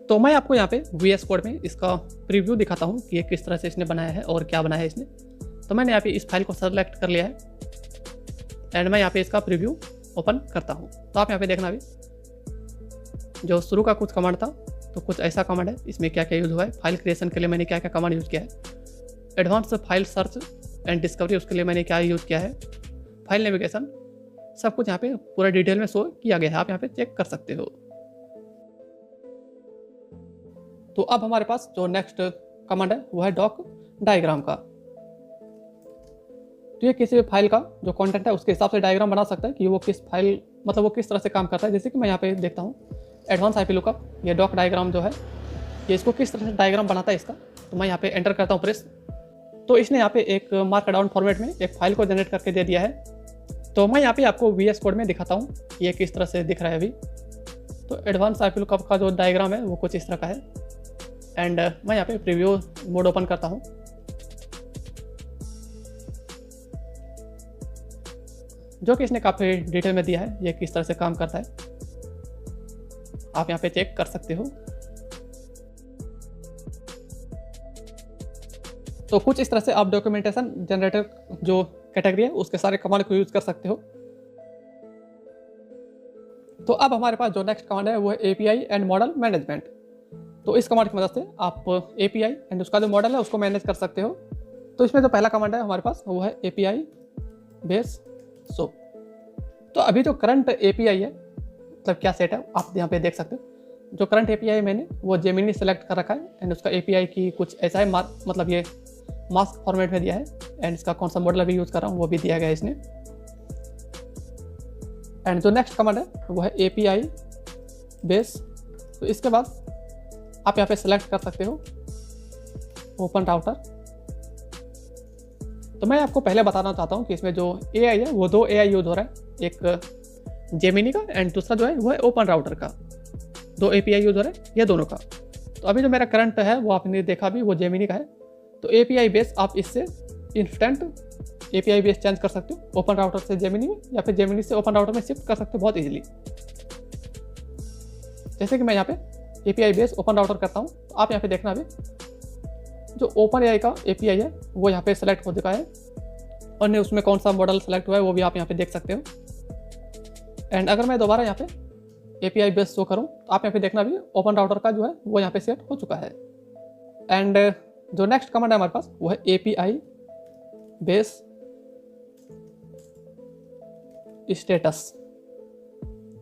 तो मैं आपको यहाँ पे VS कोड में इसका प्रीव्यू दिखाता हूँ कि ये किस तरह से इसने बनाया है और क्या बनाया है इसने। तो मैंने यहाँ पे इस फाइल को सेलेक्ट कर लिया है एंड मैं यहाँ पे इसका प्रीव्यू ओपन करता हूँ। तो आप यहाँ पे देखना अभी जो शुरू का कुछ कमांड था, तो कुछ ऐसा कमांड है, इसमें क्या क्या यूज़ हुआ है, फाइल क्रिएशन के लिए मैंने क्या क्या कमांड यूज़ किया है, advance file search and discovery उसके लिए मैंने क्या यूज़ किया है, फाइल नेविगेशन, सब कुछ यहाँ पे पूरा डिटेल में शो किया गया है, आप यहाँ पे चेक कर सकते हो। तो अब हमारे पास जो नेक्स्ट कमांड है वो है डॉक डायग्राम का। तो ये किसी भी फाइल का जो कंटेंट है उसके हिसाब से डायग्राम बना सकता है कि वो किस फाइल, मतलब वो किस तरह से काम करता है। जैसे कि मैं यहाँ पे देखता हूँ एडवांस IP लुकअप, ये डॉक डायग्राम जो है ये इसको किस तरह से डायग्राम बनाता है इसका। तो मैं यहाँ पे एंटर करता हूँ प्रेस, तो इसने यहाँ पे एक मार्कडाउन फॉर्मेट में एक फाइल को जनरेट करके दे दिया है। तो मैं यहाँ पे आपको VS कोड में दिखाता हूँ ये किस तरह से दिख रहा है अभी। तो एडवांस IP लुकअप का जो डायग्राम है वो कुछ इस तरह का है एंड मैं यहाँ पे प्रीव्यू मोड ओपन करता हूँ। जो कि इसने काफ़ी डिटेल में दिया है ये किस तरह से काम करता है, आप यहाँ पे चेक कर सकते हो। तो कुछ इस तरह से आप डॉक्यूमेंटेशन जनरेटर जो कैटेगरी है उसके सारे कमांड को यूज कर सकते हो। तो अब हमारे पास जो नेक्स्ट कमांड है वो है API एंड मॉडल मैनेजमेंट। तो इस कमांड की मदद से आप API एंड उसका जो मॉडल है उसको मैनेज कर सकते हो। तो इसमें जो पहला कमांड है हमारे पास वो है API बेस शो। तो अभी जो करंट API है, मतलब क्या सेट है, आप यहाँ पे देख सकते हो। जो करंट API है मैंने वो जेमिनी सेलेक्ट कर रखा है एंड उसका API की कुछ ऐसा है मतलब ये मास्क फॉर्मेट में दिया है एंड इसका कौन सा मॉडल अभी यूज़ कर रहा हूँ वो भी दिया गया है इसने। एंड जो नेक्स्ट कमांड है वो है API बेस। तो इसके बाद आप यहाँ पे सेलेक्ट कर सकते हो ओपन राउटर। तो मैं आपको पहले बताना चाहता हूँ कि इसमें जो AI है वो दो AI यूज हो रहा है, एक जेमिनी का एंड दूसरा जो है वो है ओपन राउटर का। दो API यूज हो रहा है ये दोनों का। तो अभी जो मेरा करंट है वो आपने देखा भी वो जेमिनी का है। तो API बेस आप इससे इंस्टेंट API बेस चेंज कर सकते हो ओपन राउटर से जेमिनी में, या फिर जेमिनी से ओपन राउटर में शिफ्ट कर सकते हो बहुत इजीली। जैसे कि मैं यहाँ पे API बेस ओपन राउटर करता हूँ, तो आप यहाँ पे देखना अभी जो ओपन AI का API है वो यहाँ पे सेलेक्ट हो चुका है और ने उसमें कौन सा मॉडल सेलेक्ट हुआ है वो भी आप यहाँ पे देख सकते हो। एंड अगर मैं दोबारा यहाँ पे API बेस शो करूँ तो आप यहाँ पे देखना भी ओपन राउटर का जो है वो यहाँ पे सेट हो चुका है। एंड जो नेक्स्ट कमांड है हमारे पास वो है API बेस स्टेटस।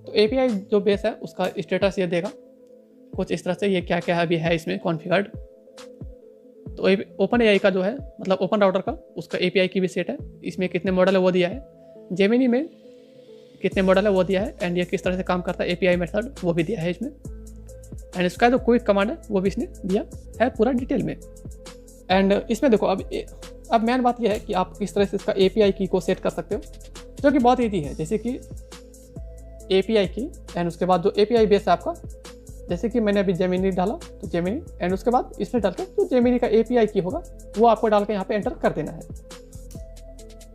तो API जो बेस है उसका स्टेटस ये देगा कुछ इस तरह से, ये क्या क्या अभी है इसमें कॉन्फ़िगर्ड। तो ओपन AI का जो है मतलब ओपन राउटर का उसका API की भी सेट है, इसमें कितने मॉडल है वो दिया है, जेमिनी में कितने मॉडल है वो दिया है एंड ये किस तरह से काम करता है API मेथड वो भी दिया है इसमें। एंड इसका जो क्विक कमांड है वो भी इसने दिया है पूरा डिटेल में। एंड इसमें देखो अब मेन बात यह है कि आप किस तरह से इसका API की को सेट कर सकते हो, जो कि बहुत ईजी है। जैसे कि API की एंड उसके बाद जो API बेस है आपका, जैसे कि मैंने अभी जेमिनी डाला तो जेमिनी एंड उसके बाद इसमें डाल के जो जेमिनी का API की होगा वो आपको डाल के यहाँ पे एंटर कर देना है।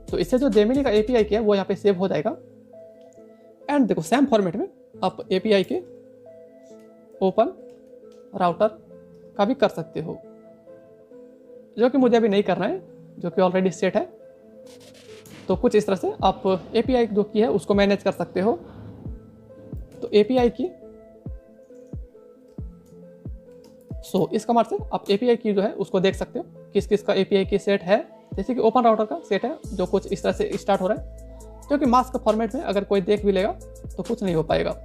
तो इससे जो जेमिनी का API की है वो यहाँ पे सेव हो जाएगा। एंड देखो सेम फॉर्मेट में आप API के ओपन राउटर का भी कर सकते हो, जो कि मुझे अभी नहीं करना है, जो कि ऑलरेडी सेट है। तो कुछ इस तरह से आप API जो की है उसको मैनेज कर सकते हो। तो API की इस कमांड से आप API की जो है उसको देख सकते हो किस किस का API की सेट है। जैसे कि ओपन राउटर का सेट है जो कुछ इस तरह से स्टार्ट हो रहा है, क्योंकि मास्क फॉर्मेट में अगर कोई देख भी लेगा तो कुछ नहीं हो पाएगा।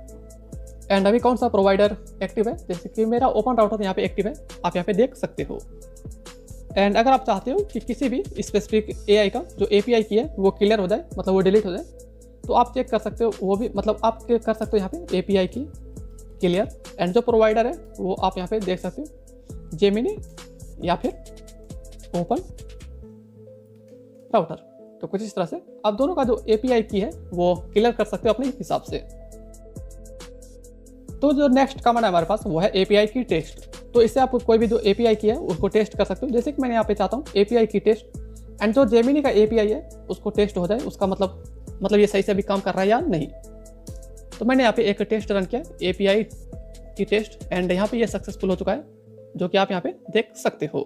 एंड अभी कौन सा प्रोवाइडर एक्टिव है, जैसे कि मेरा ओपन राउटर यहाँ पे एक्टिव है, आप यहाँ पे देख सकते हो। एंड अगर आप चाहते हो कि किसी भी स्पेसिफिक AI का जो API की है वो क्लियर हो जाए, मतलब वो डिलीट हो जाए, तो आप चेक कर सकते हो वो भी, मतलब आप चेक कर सकते हो यहाँ पे API की क्लियर। एंड जो प्रोवाइडर है वो आप यहाँ पे देख सकते हो जेमिनी या फिर ओपन राउटर। तो कुछ इस तरह से आप दोनों का जो API की है वो क्लियर कर सकते हो अपने हिसाब से। तो जो नेक्स्ट कमांड है हमारे पास वो है एपीआई की टेस्ट। तो इससे आप कोई भी जो एपीआई की है उसको टेस्ट कर सकते हो। जैसे कि मैंने यहाँ पे चाहता हूँ एपीआई की टेस्ट, एंड जो जेमिनी का एपीआई है उसको टेस्ट हो जाए, उसका मतलब ये सही से भी काम कर रहा है या नहीं। तो मैंने यहाँ पे एक टेस्ट रन किया एपीआई की टेस्ट, एंड यहाँ पे ये सक्सेसफुल हो चुका है, जो कि आप यहाँ पे देख सकते हो।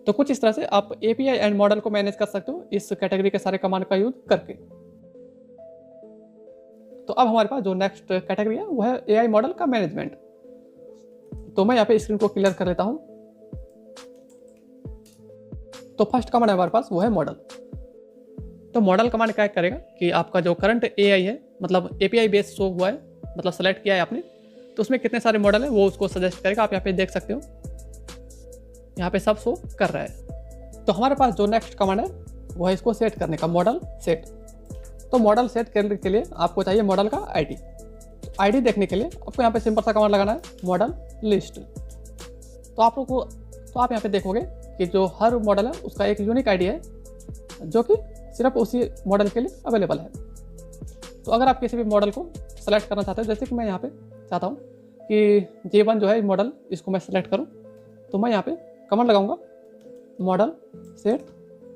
तो कुछ इस तरह से आप एपीआई एंड मॉडल को मैनेज कर सकते हो इस कैटेगरी के सारे कमांड का यूज करके। तो अब हमारे पास जो नेक्स्ट कैटेगरी है वो है एआई मॉडल का मैनेजमेंट। तो मैं यहाँ पे स्क्रीन को क्लियर कर लेता हूँ। तो फर्स्ट कमांड है हमारे पास वो है मॉडल। तो मॉडल कमांड क्या करेगा कि आपका जो करंट एआई है, मतलब एपीआई बेस शो हुआ है, मतलब सेलेक्ट किया है आपने, तो उसमें कितने सारे मॉडल है वो उसको सजेस्ट करेगा। आप यहाँ पे देख सकते हो, यहाँ पे सब शो कर रहा है। तो हमारे पास जो नेक्स्ट कमांड है वो है इसको सेट करने का, मॉडल सेट। तो मॉडल सेट करने के लिए आपको चाहिए मॉडल का आईडी। आईडी देखने के लिए आपको यहाँ पे सिंपल सा कमांड लगाना है, मॉडल लिस्ट। तो आप लोग को, तो आप यहाँ पे देखोगे कि जो हर मॉडल है उसका एक यूनिक आईडी है जो कि सिर्फ उसी मॉडल के लिए अवेलेबल है। तो अगर आप किसी भी मॉडल को सेलेक्ट करना चाहते हो, जैसे कि मैं यहाँ पे चाहता हूँ कि J1 जो है मॉडल, इसको मैं सेलेक्ट करूँ, तो मैं यहाँ पे कमांड लगाऊंगा मॉडल सेट,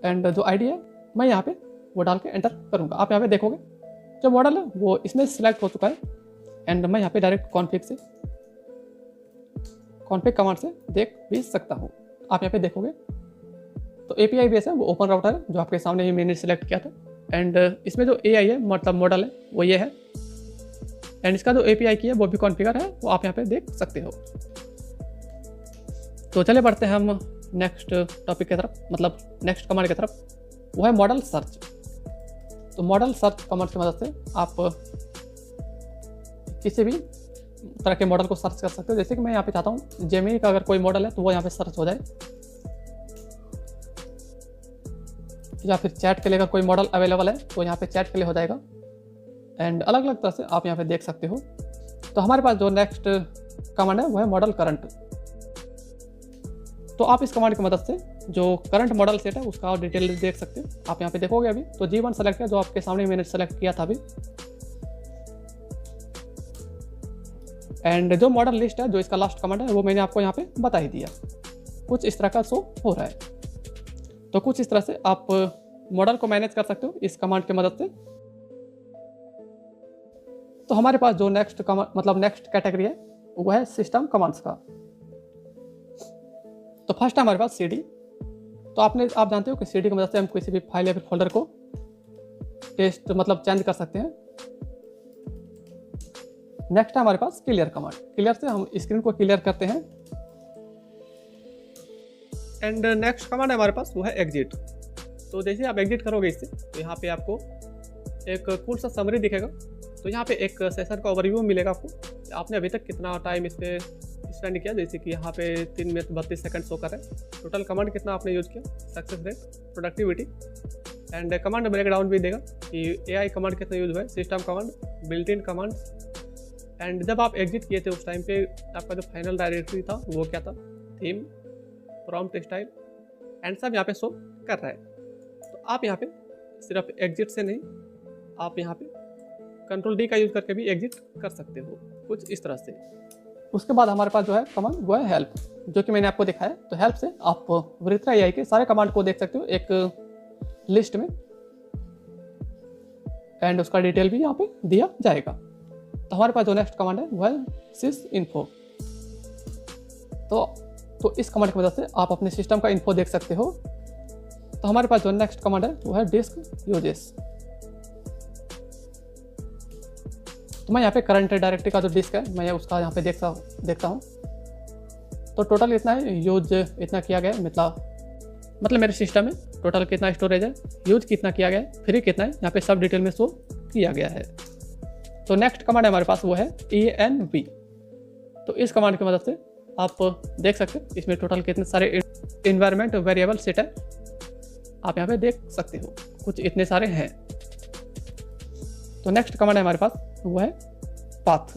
एंड जो आईडी है मैं यहाँ पे वो डाल के एंटर करूँगा। आप यहाँ पे देखोगे जो मॉडल है वो इसमें सिलेक्ट हो चुका है, एंड मैं यहाँ पे डायरेक्ट कॉन्फ़िग कमांड से देख भी सकता हूँ। आप यहाँ पे देखोगे तो एपीआई बेस है वो ओपन राउटर है, जो आपके सामने ही मैंने सिलेक्ट किया था, एंड इसमें जो एआई है मतलब मॉडल है वो ये है, एंड इसका जो एपीआई की है वो भी कॉन्फ़िगर है, वो आप यहाँ पे देख सकते हो। तो चले बढ़ते हैं हम नेक्स्ट टॉपिक की तरफ, मतलब नेक्स्ट कमांड की तरफ, वो है मॉडल सर्च। तो मॉडल सर्च कमांड की मदद से आप किसी भी तरह के मॉडल को सर्च कर सकते हो। जैसे कि मैं यहाँ पे चाहता हूँ जेमिनी का अगर कोई मॉडल है तो वो यहाँ पे सर्च हो जाए, या फिर चैट के लिए अगर कोई मॉडल अवेलेबल है तो यहाँ पे चैट के लिए हो जाएगा, एंड अलग अलग तरह से आप यहाँ पे देख सकते हो। तो हमारे पास जो नेक्स्ट कमांड है वो है मॉडल करंट। तो आप इस कमांड की मदद से जो करंट मॉडल सेट है उसका डिटेल देख सकते हो। आप यहाँ पे देखोगे अभी तो G1 सेलेक्ट है, जो आपके सामने मैंने सेलेक्ट किया था अभी, एंड जो मॉडल लिस्ट है जो इसका लास्ट कमांड है वो मैंने आपको यहाँ पे बता ही दिया। कुछ इस तरह का शो हो रहा है। तो कुछ इस तरह से आप मॉडल को मैनेज कर सकते हो इस कमांड की मदद से। तो हमारे पास जो नेक्स्ट नेक्स्ट कैटेगरी है वो है सिस्टम कमांड्स का। तो फर्स्ट है हमारे पास CD। तो आप जानते हो कि CD की मदद से हम किसी भी फाइल या फिर फोल्डर को टेस्ट चेंज कर सकते हैं। नेक्स्ट है हमारे पास क्लियर कमांड। क्लियर से हम स्क्रीन को क्लियर करते हैं, एंड नेक्स्ट कमांड है हमारे पास वो है एग्जिट। तो जैसे आप एग्जिट करोगे इससे तो यहाँ पे आपको एक कूल सा समरी दिखेगा। तो यहाँ पे एक सेशन का ओवरव्यू मिलेगा आपको, आपने अभी तक कितना टाइम इस पर स्पेंड किया। जैसे कि यहाँ पे 3 मिनट 32 सेकंड शो कर रहा है। टोटल कमांड कितना आपने यूज किया, success rate, productivity, and command breakdown भी देगा कि एआई कमांड कितना यूज हुआ है, system command, built in commands, and जब आप एग्जिट किए थे उस टाइम पे आपका जो फाइनल डायरेक्टरी था वो क्या था, थीम, प्रॉम्प्ट स्टाइल, एंड सब यहाँ पे शो कर रहा है। तो आप यहाँ पे सिर्फ एग्जिट से नहीं, आप यहाँ पे Ctrl+D का यूज करके भी एग्जिट कर सकते हो, कुछ इस तरह से। उसके बाद हमारे पास जो है कमांड वो है हेल्प, जो कि मैंने आपको दिखाया। तो हेल्प से आप वृत्रा एआई के सारे कमांड को देख सकते हो एक लिस्ट में, एंड उसका डिटेल भी यहाँ पे दिया जाएगा। तो हमारे पास जो नेक्स्ट कमांड है वो है sysinfo। तो इस कमांड की मदद से आप अपने सिस्टम का इन्फो देख सकते हो। तो हमारे पास जो नेक्स्ट कमांड है वो है डिस्क यूजेस। तो मैं यहाँ पे करंट डायरेक्टरी का जो डिस्क है मैं उसका यहाँ पे देखता हूँ। तो टोटल इतना है, यूज इतना किया गया है, मतलब मेरे सिस्टम में टोटल कितना स्टोरेज है, यूज कितना किया गया है, फ्री कितना है, यहाँ पे सब डिटेल में शो किया गया है। तो नेक्स्ट कमांड हमारे पास वो है env। तो इस कमांड की मदद से आप देख सकते हैं इसमें टोटल कितने सारे इन्वायरमेंट वेरिएबल सेट है, आप यहाँ पे देख सकते हो, कुछ इतने सारे हैं। तो नेक्स्ट कमांड है हमारे पास वो है पाथ।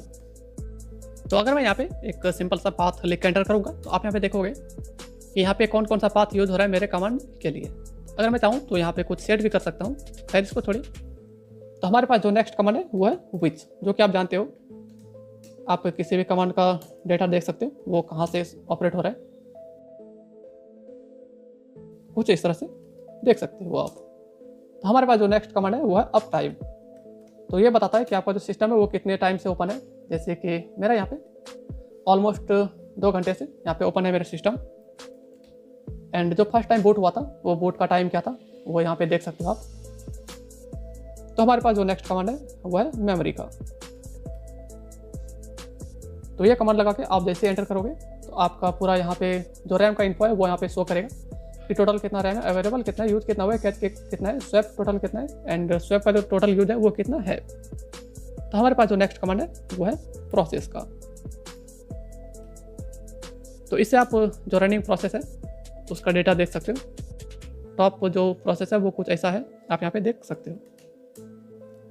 तो अगर मैं यहाँ पे एक सिंपल सा पाथ लिख के एंटर करूँगा तो आप यहाँ पे देखोगे कि यहाँ पे कौन कौन सा पाथ यूज हो रहा है मेरे कमांड के लिए। अगर मैं चाहूँ तो यहाँ पे कुछ सेट भी कर सकता हूँ, खैर इसको छोड़िए। तो हमारे पास जो नेक्स्ट कमांड है वो है विच, जो कि आप जानते हो आप किसी भी कमांड का डेटा देख सकते हो वो कहाँ से ऑपरेट हो रहा है, कुछ इस तरह से देख सकते हो आप। तो हमारे पास जो नेक्स्ट कमांड है वो है अप टाइम। तो ये बताता है कि आपका जो सिस्टम है वो कितने टाइम से ओपन है। जैसे कि मेरा यहाँ पे ऑलमोस्ट 2 घंटे से यहाँ पे ओपन है मेरा सिस्टम। एंड जो फर्स्ट टाइम बूट हुआ था वो बूट का टाइम क्या था वो यहाँ पे देख सकते हो आप। तो हमारे पास जो नेक्स्ट कमांड है वो है मेमोरी का। तो ये कमांड लगा के आप जैसे एंटर करोगे तो आपका पूरा यहाँ पे जो रैम का इन्फो है वो यहाँ पे शो करेगा कि टोटल कितना रैम है, अवेलेबल कितना है, यूज कितना हुआ है, कैच कितना है, स्वैप टोटल कितना है, एंड स्वैप का जो टोटल यूज है वो कितना है। तो हमारे पास जो नेक्स्ट कमांड है वो है प्रोसेस का। तो इससे आप जो रनिंग प्रोसेस है उसका डेटा देख सकते हो। टॉप जो प्रोसेस है वो कुछ ऐसा है, आप यहाँ पे देख सकते हो।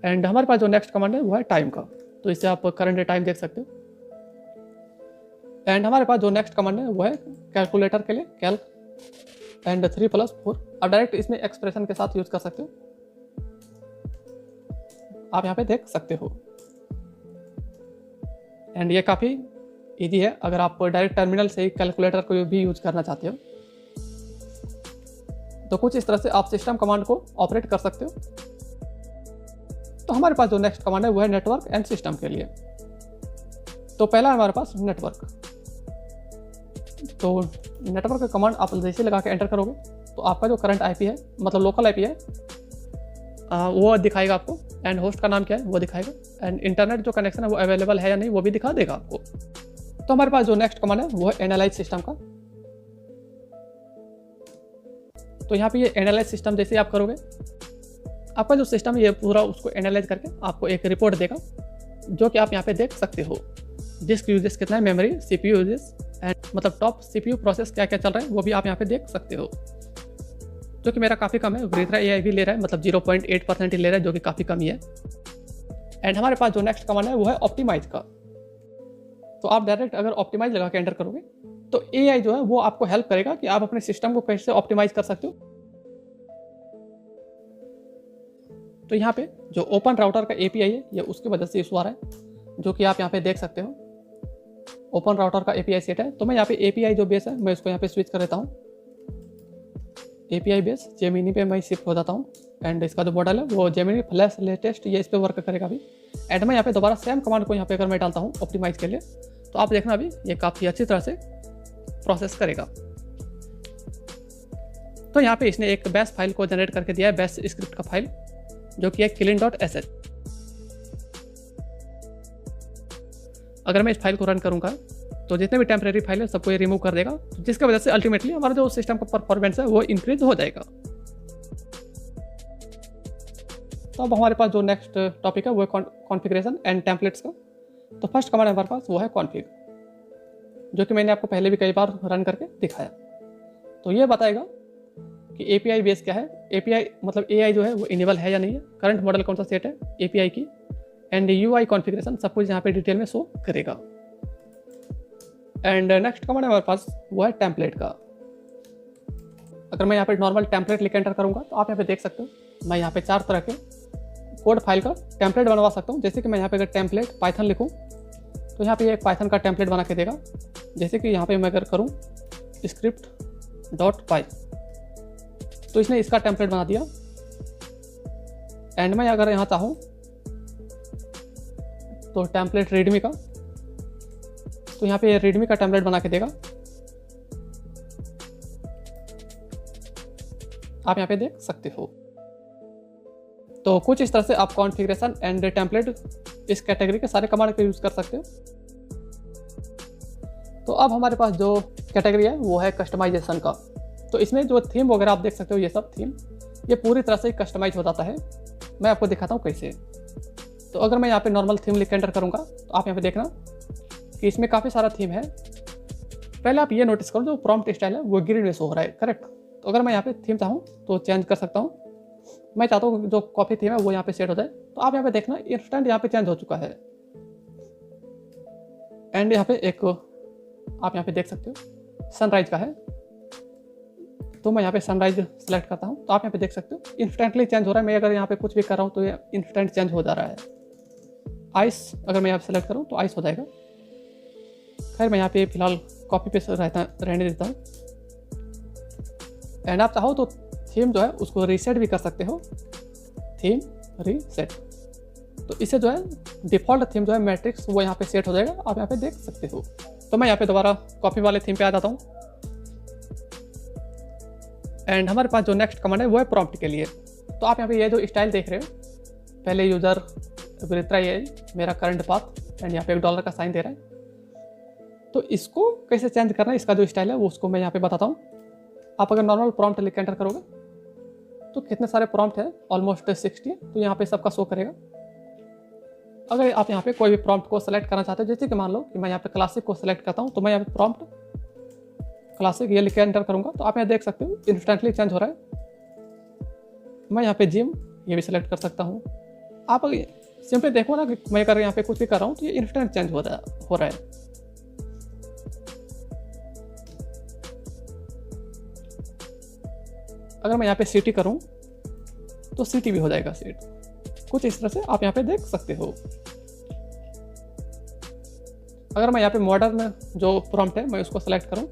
एंड हमारे पास जो नेक्स्ट कमांड है वो है टाइम का। तो इससे आप करंट टाइम देख सकते हो। एंड हमारे पास जो नेक्स्ट कमांड है वो है कैलकुलेटर के लिए कैल्क एंड 3+4। आप डायरेक्ट इसमें एक्सप्रेशन के साथ यूज कर सकते हो, आप यहाँ पे देख सकते हो। एंड ये काफ़ी इजी है अगर आप डायरेक्ट टर्मिनल से ही कैलकुलेटर को भी यूज करना चाहते हो। तो कुछ इस तरह से आप सिस्टम कमांड को ऑपरेट कर सकते हो। तो हमारे पास जो नेक्स्ट कमांड है वो है नेटवर्क एंड सिस्टम के लिए। तो पहला है हमारे पास नेटवर्क। तो नेटवर्क का कमांड आप जैसे लगा के एंटर करोगे तो आपका जो करंट आईपी है मतलब लोकल आईपी है वो दिखाएगा आपको। एंड होस्ट का नाम क्या है वो दिखाएगा। एंड इंटरनेट जो कनेक्शन है वो अवेलेबल है या नहीं वो भी दिखा देगा आपको। तो हमारे पास जो नेक्स्ट कमांड है वो है एनालाइज सिस्टम का। तो यहाँ पे ये एनालाइज सिस्टम जैसे आप करोगे आपका जो सिस्टम है ये पूरा उसको एनालाइज करके आपको एक रिपोर्ट देगा जो कि आप यहाँ पे देख सकते हो। डिस्क यूजेस कितना है, मेमोरी, सीपीयू यूजेस एंड मतलब टॉप सीपीयू प्रोसेस क्या क्या चल रहा है वो भी आप यहाँ पे देख सकते हो, जो कि मेरा काफ़ी कम है। वृत्रा एआई भी ले रहा है मतलब 0.8% ही ले रहा है, जो कि काफ़ी कम ही है। एंड हमारे पास जो नेक्स्ट कमांड है वो है ऑप्टिमाइज का। तो आप डायरेक्ट अगर ऑप्टिमाइज लगा के एंटर करोगे तो एआई जो है वो आपको हेल्प करेगा कि आप अपने सिस्टम को कैसे ऑप्टिमाइज कर सकते हो। तो यहाँ पे जो ओपन राउटर का एपीआई है ये उसकी वजह से इशू आ रहा है, जो कि आप यहाँ पे देख सकते हो। ओपन राउटर का एपीआई सेट है। तो मैं यहाँ पे एपीआई जो बेस है मैं इसको यहाँ पे स्विच कर देता हूँ। एपीआई बेस जेमिनी पे मैं शिफ्ट हो जाता हूँ। एंड इसका जो मॉडल है वो जेमिनी फ्लैश लेटेस्ट ये इस पर वर्क करेगा अभी। एंड मैं यहाँ पे दोबारा सेम कमांड को यहाँ पे अगर मैं डालता हूँ ऑप्टिमाइज के लिए तो आप देखना अभी ये काफ़ी अच्छी तरह से प्रोसेस करेगा। तो यहाँ पे इसने एक बैश फाइल को जनरेट करके दिया है, बैश स्क्रिप्ट का फाइल जो कि है clean.sh। अगर मैं इस फाइल को रन करूँगा तो जितने भी टेम्परेरी फाइल है सबको ये रिमूव कर देगा, जिसकी वजह से अल्टीमेटली हमारा जो सिस्टम का परफॉर्मेंस है वो इंक्रीज हो जाएगा। तो अब हमारे पास जो नेक्स्ट टॉपिक है वो है कॉन्फ़िगरेशन एंड टेम्पलेट्स का। तो फर्स्ट कमांड हमारे पास वो है कॉन्फ़िग, जो कि मैंने आपको पहले भी कई बार रन करके दिखाया। तो ये बताएगा कि एपीआई बेस क्या है, एपीआई मतलब एआई जो है वो इनेबल है या नहीं है, करंट मॉडल कौन सा सेट है एपीआई की, एंड यूआई कॉन्फ़िगरेशन सब कुछ यहाँ पे डिटेल में शो करेगा। एंड नेक्स्ट कमांड हमारे पास वो है टेम्पलेट का। अगर मैं यहाँ पे नॉर्मल टेम्पलेट लिख एंटर करूँगा तो आप यहाँ पे देख सकते हो मैं यहाँ पे 4 तरह के कोड फाइल का टेम्पलेट बनवा सकता हूँ। जैसे कि मैं यहाँ पे अगर टेम्पलेट पाइथन लिखूँ तो यहाँ पे एक पाइथन का टेम्पलेट बना के देगा। जैसे कि यहाँ पे मैं अगर करूँ script.py तो इसने इसका टेम्पलेट बना दिया। एंड मैं अगर यहाँ चाहूँ तो टेम्पलेट रीडमी का, तो यहाँ पे रीडमी का टेम्पलेट बना के देगा। आप यहाँ पे देख सकते हो। तो कुछ इस तरह से आप कॉन्फ़िगरेशन एंड टेम्पलेट इस कैटेगरी के सारे कमांड का यूज़ कर सकते हो। तो अब हमारे पास जो कैटेगरी है वो है कस्टमाइजेशन का। तो इसमें जो थीम वगैरह आप देख सकते हो ये सब थीम ये पूरी तरह से कस्टमाइज हो जाता है। मैं आपको दिखाता हूँ कैसे। तो अगर मैं यहाँ पे नॉर्मल थीम लिख के एंटर करूँगा तो आप यहाँ पे देखना कि इसमें काफ़ी सारा थीम है। पहले आप ये नोटिस करो जो प्रॉम्प्ट स्टाइल है वो ग्रीन में शो हो रहा है, करेक्ट। तो अगर मैं यहाँ पे थीम चाहूँ तो चेंज कर सकता हूँ। मैं चाहता हूँ जो कॉफी थीम है वो यहाँ पे सेट हो जाए। तो आप यहाँ पे देखना इंस्टेंट यहाँ पे चेंज हो चुका है। एंड यहाँ पे एक आप यहाँ पे देख सकते हो सनराइज का है। तो मैं यहाँ पे सनराइज सेलेक्ट करता हूँ तो आप यहाँ पे देख सकते हो इंस्टेंटली चेंज हो रहा है। मैं अगर यहाँ पे कुछ भी कर रहा हूँ तो ये इंस्टेंट चेंज हो जा रहा है। आइस अगर मैं यहाँ पे सेलेक्ट करूँ तो आइस हो जाएगा। खैर मैं यहाँ पे फिलहाल कॉपी पेस्ट रहने देता हूँ। एंड आप चाहो तो थीम जो है उसको रीसेट भी कर सकते हो, थीम रीसेट। तो इससे जो है डिफ़ॉल्ट थीम जो है मैट्रिक्स वो यहाँ पे सेट हो जाएगा, आप यहाँ पे देख सकते हो। तो मैं यहाँ पे दोबारा कॉपी वाले थीम पे आ जाता हूँ। एंड हमारे पास जो नेक्स्ट कमांड है वो है प्रॉम्प्ट के लिए। तो आप यहाँ पे ये जो स्टाइल देख रहे हो, पहले यूज़र विरित्रा एआई, मेरा करंट पाथ, एंड यहाँ पे $1 का साइन दे रहा है। तो इसको कैसे चेंज करना है, इसका जो स्टाइल है वो उसको मैं यहाँ पे बताता हूँ। आप अगर नॉर्मल प्रॉम्प्ट लिख के एंटर करोगे तो कितने सारे प्रॉम्प्ट है, ऑलमोस्ट 60, तो यहाँ पे सबका शो करेगा। अगर आप यहाँ पे कोई भी प्रॉम्प्ट को सेलेक्ट करना चाहते हो, जैसे कि मान लो कि मैं यहाँ पे क्लासिक को सेलेक्ट करता हूँ, तो मैं यहाँ पे प्रॉम्प्ट क्लासिक ये लिख के एंटर करूँगा, तो आप यहाँ देख सकते हो इंस्टेंटली चेंज हो रहा है। मैं यहाँ पे जिम ये भी सिलेक्ट कर सकता हूँ। आप अगर सिंपली देखो ना कि मैं अगर यहाँ पे कुछ भी कर रहा हूँ तो ये इंस्टेंट चेंज हो रहा है। अगर मैं यहाँ पे सिटी करूँ तो सिटी भी हो जाएगा सेट, कुछ इस तरह से आप यहाँ पे देख सकते हो। अगर मैं यहाँ पे मॉडर्न जो प्रॉम्प्ट है मैं उसको सेलेक्ट करूँ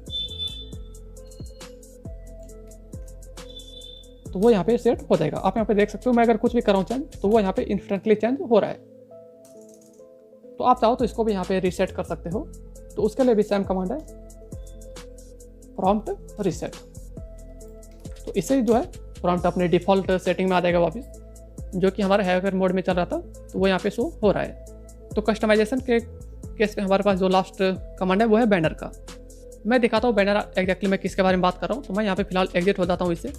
तो वो यहाँ पे सेट हो जाएगा। आप यहाँ पे देख सकते हो मैं अगर कुछ भी कर रहा हूँ चेंज तो वो यहाँ पे इंस्टेंटली चेंज हो रहा है। तो आप चाहो तो इसको भी यहाँ पे रीसेट कर सकते हो, तो उसके लिए भी सेम कमांड है, प्रॉम्प्ट रीसेट। तो इससे जो है प्रॉम्प्ट अपने डिफ़ॉल्ट सेटिंग में आ जाएगा वापस, जो कि हमारा हैकर मोड में चल रहा था, तो वो यहाँ पे शो हो रहा है। तो कस्टमाइजेशन के केस में हमारे पास जो लास्ट कमांड है वो है बैनर का। मैं दिखाता हूँ बैनर एग्जैक्टली मैं किसके बारे में बात कर रहा हूँ। तो मैं यहाँ पे फिलहाल एग्जिट हो जाता हूँ इससे,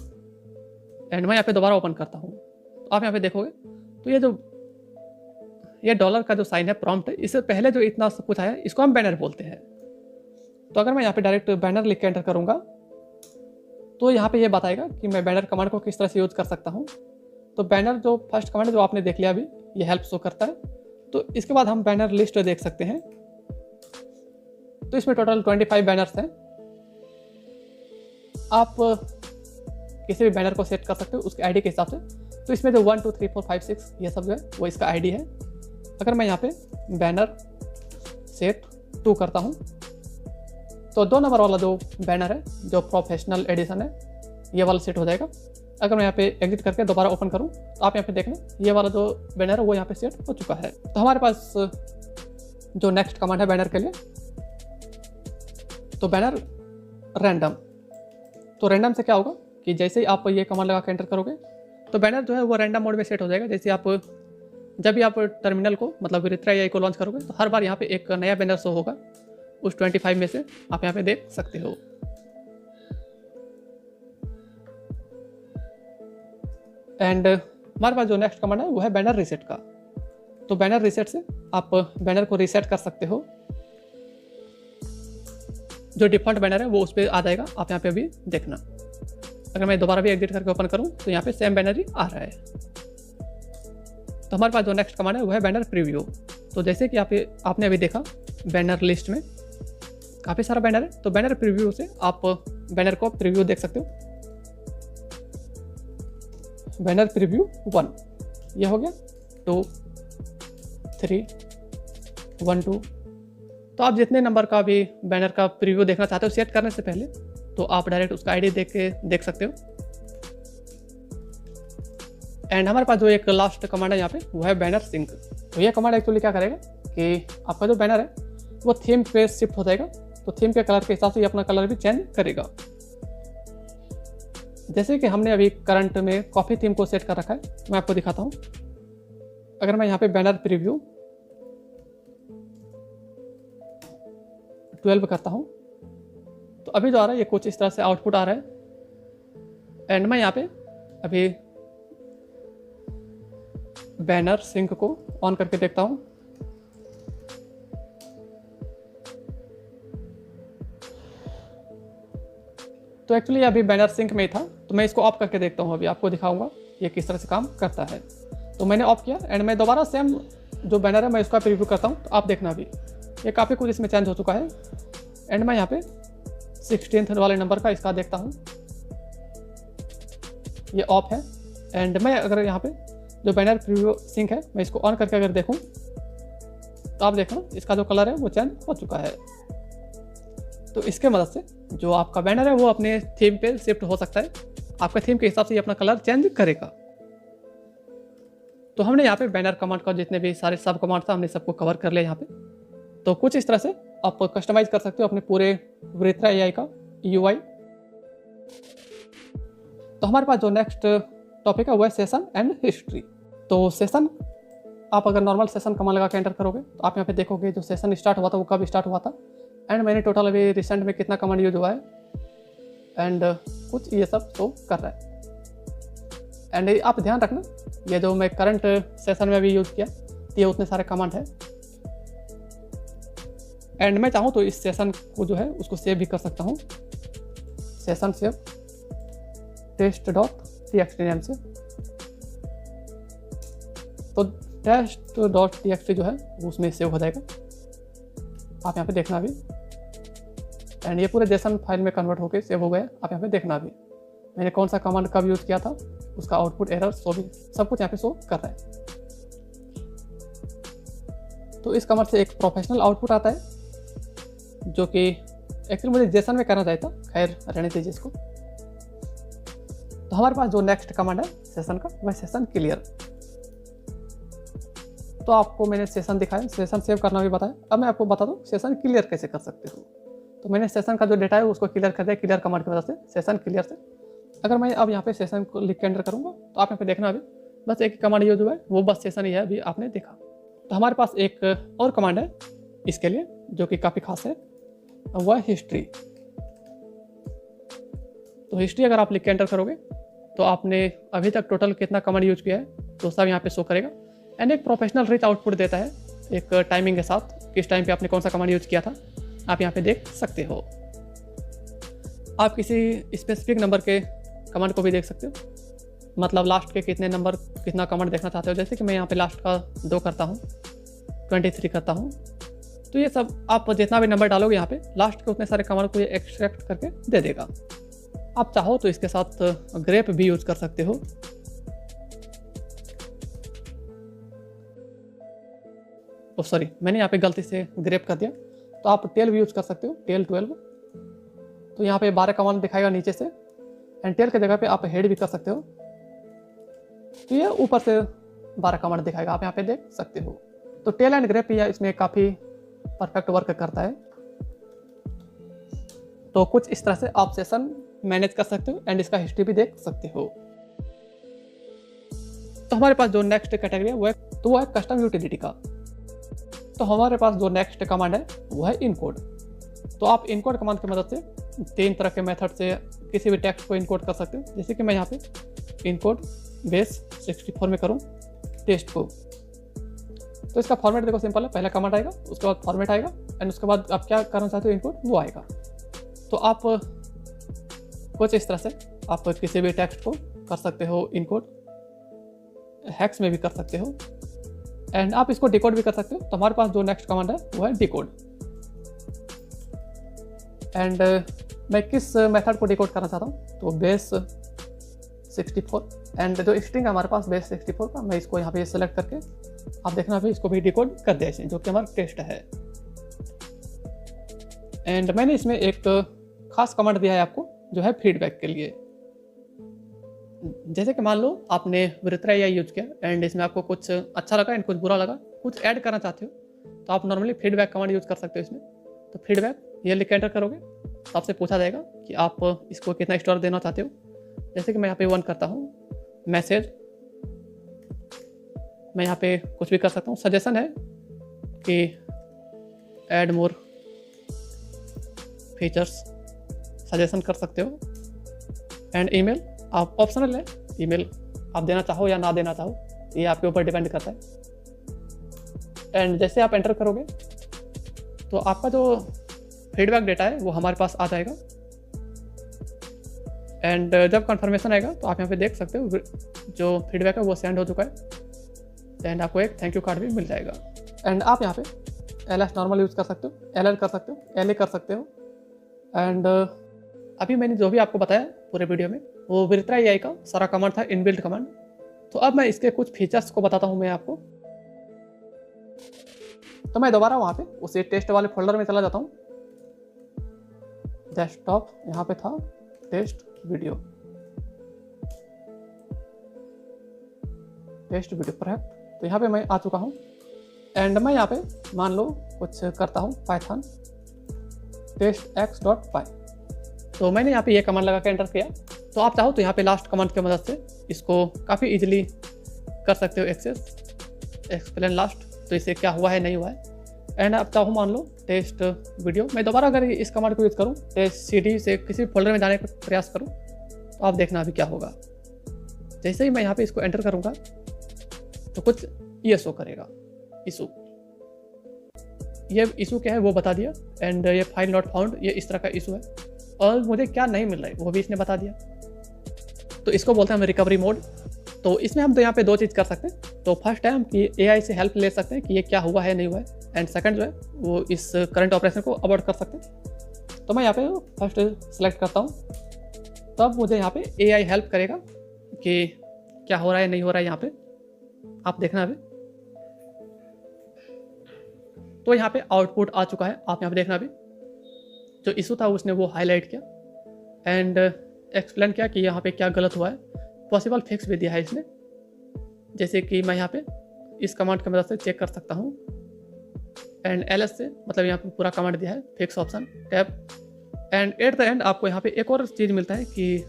एंड मैं यहाँ पे दोबारा ओपन करता हूँ। तो आप यहाँ पे देखोगे तो ये $, का जो साइन है प्रॉम्प्ट, इससे पहले जो इतना सब कुछ आया इसको हम बैनर बोलते हैं। तो अगर मैं यहाँ पे डायरेक्ट बैनर लिख के एंटर करूँगा तो यहाँ पे ये बताएगा कि मैं बैनर कमांड को किस तरह से यूज़ कर सकता हूँ। तो बैनर जो फर्स्ट कमांड जो आपने देख लिया अभी, ये हेल्प शो करता है। तो इसके बाद हम बैनर लिस्ट देख सकते हैं। तो इसमें टोटल 25 बैनर्स हैं। आप किसी भी बैनर को सेट कर सकते हो उसके आईडी के हिसाब से। तो इसमें जो 1 2 3 4 5 6 ये सब जो है वो इसका आईडी है। अगर मैं यहाँ पे बैनर सेट 2 करता हूँ तो 2 नंबर वाला जो बैनर है, जो प्रोफेशनल एडिशन है, ये वाला सेट हो जाएगा। अगर मैं यहाँ पे एग्जिट करके दोबारा ओपन करूँ तो आप यहाँ पे देख लें ये वाला जो बैनर है वो यहाँ पे सेट हो चुका है। तो हमारे पास जो नेक्स्ट कमांड है बैनर के लिए, तो बैनर रैंडम। तो रैंडम से क्या होगा कि जैसे ही आप ये कमांड लगा के एंटर करोगे तो बैनर जो है वो रैंडम मोड में सेट हो जाएगा। जैसे आप जब भी आप टर्मिनल को मतलब विरित्रा एआई को लॉन्च करोगे तो हर बार यहाँ पे एक नया बैनर शो होगा उस 25 में से, आप यहाँ पे देख सकते हो। एंड हमारे पास जो नेक्स्ट कमांड है वो है बैनर रीसेट का। तो बैनर रीसेट से आप बैनर को रीसेट कर सकते हो। जो डिफ़ॉल्ट बैनर है वो उस पर आ जाएगा, आप यहाँ पे अभी देखना। अगर मैं दोबारा भी एग्जिट करके ओपन करूँ तो यहाँ पे सेम बैनर ही आ रहा है। तो हमारे पास जो नेक्स्ट कमांड है वो है बैनर प्रीव्यू। तो जैसे कि आपने अभी देखा बैनर लिस्ट में काफ़ी सारा बैनर है, तो बैनर प्रीव्यू से आप बैनर को प्रीव्यू देख सकते हो। बैनर प्रीव्यू 1 ये हो गया, 2 3 1 2। तो आप जितने नंबर का भी बैनर का प्रीव्यू देखना चाहते हो सेट करने से पहले तो आप डायरेक्ट उसका आईडी देख सकते हो। एंड हमारे पास जो एक लास्ट कमांड है यहाँ पे वो है बैनर सिंक। तो ये कमांड एक्चुअली क्या करेगा कि आपका जो बैनर है वो थीम पे शिफ्ट हो जाएगा। तो थीम के कलर के हिसाब से ये अपना कलर भी चेंज करेगा। जैसे कि हमने अभी करंट में कॉफ़ी थीम को सेट कर रखा है, मैं आपको दिखाता हूँ। अगर मैं यहाँ पे बैनर प्रीव्यू 12 करता हूँ तो अभी जो आ रहा है ये कुछ इस तरह से आउटपुट आ रहा है। एंड मैं यहाँ पे अभी बैनर सिंक को ऑन करके देखता हूँ। तो एक्चुअली अभी बैनर सिंक में ही था, तो मैं इसको ऑफ करके देखता हूँ। अभी आपको दिखाऊंगा ये किस तरह से काम करता है। तो मैंने ऑफ किया एंड मैं दोबारा सेम जो बैनर है मैं इसका प्रीव्यू करता हूँ। तो आप देखना अभी ये काफ़ी कुछ इसमें चेंज हो चुका है। एंड मैं यहाँ पे 16th वाले नंबर का इसका देखता हूँ, ये ऑफ है। एंड मैं अगर यहाँ पे जो बैनर प्रीव्यू सिंक है मैं इसको ऑन करके अगर देखूँ तो आप देखना इसका जो कलर है वो चेंज हो चुका है। तो इसके मदद से जो आपका बैनर है वो अपने थीम पे शिफ्ट हो सकता है, आपका थीम के हिसाब से ये अपना कलर चेंज करेगा। तो हमने यहाँ पे बैनर कमांड का जितने भी सारे सब कमांड था हमने सबको कवर कर लिया यहाँ पे। तो कुछ इस तरह से आप कस्टमाइज कर सकते हो अपने पूरे वृत्रा एआई का यूआई। तो हमारे पास जो नेक्स्ट टॉपिक है वो है सेशन एंड हिस्ट्री। तो सेशन आप अगर नॉर्मल सेशन कमांड लगा के एंटर करोगे तो आप यहाँ पे देखोगे जो सेशन स्टार्ट हुआ था वो कब स्टार्ट हुआ था, एंड मैंने टोटल अभी रिसेंट में कितना कमांड यूज हुआ है, एंड कुछ ये सब शो कर रहा है। एंड आप ध्यान रखना ये जो मैं करंट सेशन में अभी यूज़ किया ये उतने सारे कमांड है। एंड मैं चाहूँ तो इस सेशन को जो है उसको सेव भी कर सकता हूँ, सेशन सेव test.txt नेम से। तो test.txt जो है वो उसमें सेव हो जाएगा, आप यहाँ पे देखना भी। एंड ये पूरे जेसन फाइल में कन्वर्ट होकर सेव हो गया, आप यहाँ पे देखना भी मैंने कौन सा कमांड कब यूज़ किया था, उसका आउटपुट एरर सो भी सब कुछ यहाँ पे शो कर रहा है। तो इस कमांड से एक प्रोफेशनल आउटपुट आता है जो कि एक्चुअली मुझे जेसन में करना चाहिए था, खैर रहने दीजिए इसको। तो हमारे पास जो नेक्स्ट कमांड है सेशन का वह सेशन क्लियर। तो आपको मैंने सेशन दिखाया, सेशन सेव करना भी बताया, अब मैं आपको बता दूं सेशन क्लियर कैसे कर सकते हो। तो मैंने सेशन का जो डेटा है उसको क्लियर कर दिया क्लियर कमांड की मदद से, सेशन क्लियर से। अगर मैं अब यहाँ पे सेशन को लिख के एंटर करूँगा तो आप यहाँ पे देखना अभी बस एक ही कमांड यूज हुआ है, वो बस सेशन ही है, अभी आपने देखा। तो हमारे पास एक और कमांड है इसके लिए जो कि काफ़ी खास है, वह हिस्ट्री। तो हिस्ट्री अगर आप लिख के एंटर करोगे तो आपने अभी तक टोटल कितना कमांड यूज किया है तो सब यहाँ पे शो करेगा। एंड एक प्रोफेशनल रिच आउटपुट देता है एक टाइमिंग के साथ, किस टाइम पे आपने कौन सा कमांड यूज किया था आप यहाँ पे देख सकते हो। आप किसी स्पेसिफिक नंबर के कमांड को भी देख सकते हो, मतलब लास्ट के कितने नंबर कितना कमांड देखना चाहते हो। जैसे कि मैं यहाँ पे लास्ट का 2 करता हूँ, 23 करता हूँ। तो ये सब आप जितना भी नंबर डालोगे यहाँ पे लास्ट के उतने सारे कमांड को ये एक्सट्रैक्ट करके दे देगा। आप चाहो तो इसके साथ ग्रेप भी यूज कर सकते हो। ओ सॉरी, मैंने यहाँ पे गलती से ग्रेप कर दिया, तो आप टेल भी यूज कर सकते हो, टेल 12। तो यहाँ पे 12 कमांड दिखाएगा नीचे से, एंड टेल की जगह पे आप हेड भी कर सकते हो, तो ये ऊपर से 12 कमांड दिखाएगा, आप यहाँ पे देख सकते हो। तो टेल एंड ग्रेप या इसमें काफ़ी परफेक्ट वर्क करता है। तो कुछ इस तरह से आप सेशन मैनेज कर सकते हो एंड इसका हिस्ट्री भी देख सकते हो। तो हमारे पास जो नेक्स्ट कैटेगरी है वो है कस्टम यूटिलिटी का। तो हमारे पास जो नेक्स्ट कमांड है वो है इनकोड। तो आप इनकोड कमांड की मदद से 3 तरह के मेथड से किसी भी टेक्स्ट को इनकोड कर सकते हो। जैसे कि मैं यहाँ पे इनकोड बेस 64 में करूँ टेक्स्ट को, तो इसका फॉर्मेट देखो सिंपल है, पहला कमांड आएगा, उसके बाद फॉर्मेट आएगा, एंड उसके बाद आप क्या करना चाहते हो इनकोड वो आएगा। तो आप कुछ इस तरह से आप किसी भी टेक्स्ट को कर सकते हो इनकोड, हैक्स में भी कर सकते हो, एंड आप इसको डिकोड भी कर सकते हो। तो हमारे पास जो नेक्स्ट कमांड है वो है डिकोड। एंड मैं किस मेथड को डिकोड करना चाहता हूँ, तो बेस 64 एंड जो स्ट्रिंग है हमारे पास बेस 64 का, मैं इसको यहाँ पे सेलेक्ट करके आप देखना भी इसको भी डिकोड कर दिया इसने, जो कि हमारा टेस्ट है। एंड मैंने इसमें एक खास कमांड दिया है आपको जो है फीडबैक के लिए। जैसे कि मान लो आपने वृत्रा एआई यूज किया एंड इसमें आपको कुछ अच्छा लगा एंड कुछ बुरा लगा, कुछ ऐड करना चाहते हो, तो आप नॉर्मली फीडबैक कमांड यूज कर सकते हो इसमें। तो फीडबैक ये लिख के एंटर करोगे तो आपसे पूछा जाएगा कि आप इसको कितना स्टार देना चाहते हो। जैसे कि मैं यहाँ पे 1 करता हूँ। मैसेज मैं यहाँ पे कुछ भी कर सकता हूँ। सजेशन है कि ऐड मोर फीचर्स, सजेशन कर सकते हो। एंड ईमेल आप ऑप्शनल है, ईमेल आप देना चाहो या ना देना चाहो ये आपके ऊपर डिपेंड करता है। एंड जैसे आप एंटर करोगे तो आपका जो फीडबैक डेटा है वो हमारे पास आ जाएगा। एंड जब कंफर्मेशन आएगा तो आप यहाँ पे देख सकते हो जो फीडबैक है वो सेंड हो चुका है, एंड आपको एक थैंक यू कार्ड भी मिल जाएगा। एंड आप यहाँ पे एलएस नॉर्मल यूज़ कर सकते हो, एलएल कर सकते हो, एलए कर सकते हो। एंड अभी मैंने जो भी आपको बताया पूरे वीडियो में वो वृत्रा एआई का सारा कमांड था, इनबिल्ट कमांड। तो अब मैं इसके कुछ फीचर्स को बताता हूँ मैं आपको। तो मैं दोबारा वहाँ पे उसे टेस्ट वाले फोल्डर में चला जाता हूँ। डेस्कटॉप, यहाँ पे था टेस्ट वीडियो परफेक्ट। तो यहाँ पे मैं आ चुका हूँ एंड मैं यहाँ पे मान लो कुछ करता हूँ पाइथन testx.py। तो मैंने यहाँ पे ये कमांड लगा के एंटर किया। तो आप चाहो तो यहाँ पे लास्ट कमांड की मदद से इसको काफ़ी इजीली कर सकते हो एक्सेस, एक्सप्लेन लास्ट। तो इससे क्या हुआ है नहीं हुआ है। एंड अब चाहो मान लो टेस्ट वीडियो, मैं दोबारा अगर इस कमांड को यूज़ करूँ टेस्ट CD से किसी फोल्डर में जाने का प्रयास करूँ तो आप देखना अभी क्या होगा। जैसे ही मैं यहाँ पे इसको एंटर करूँगा तो कुछ ये शो करेगा इशू। ये इशू क्या है वो बता दिया एंड ये फाइल नॉट फाउंड, ये इस तरह का इशू है। और मुझे क्या नहीं मिल रहा है वो भी इसने बता दिया। तो इसको बोलते हैं हम रिकवरी मोड। तो इसमें हम तो यहाँ पे दो चीज़ कर सकते हैं। तो फर्स्ट है हम कि AI से हेल्प ले सकते हैं कि ये क्या हुआ है नहीं हुआ है। एंड सेकंड जो है वो इस करंट ऑपरेशन को अवॉइड कर सकते हैं। तो मैं यहाँ पे फर्स्ट सेलेक्ट करता हूँ, तब मुझे यहाँ पे AI हेल्प करेगा कि क्या हो रहा है नहीं हो रहा है। यहाँ पे आप देखना अभी। तो यहाँ पे आउटपुट आ चुका है, आप यहाँ पे देखना अभी। जो इशू था उसने वो हाईलाइट किया एंड एक्सप्लेन किया कि यहाँ पे क्या गलत हुआ है। पॉसिबल फिक्स भी दिया है इसने, जैसे कि मैं यहाँ पे इस कमांड की मदद से चेक कर सकता हूँ एंड LS से, मतलब यहाँ पे पूरा कमांड दिया है fix option tab. And at the end आपको यहाँ पे एक और चीज़ मिलता है कि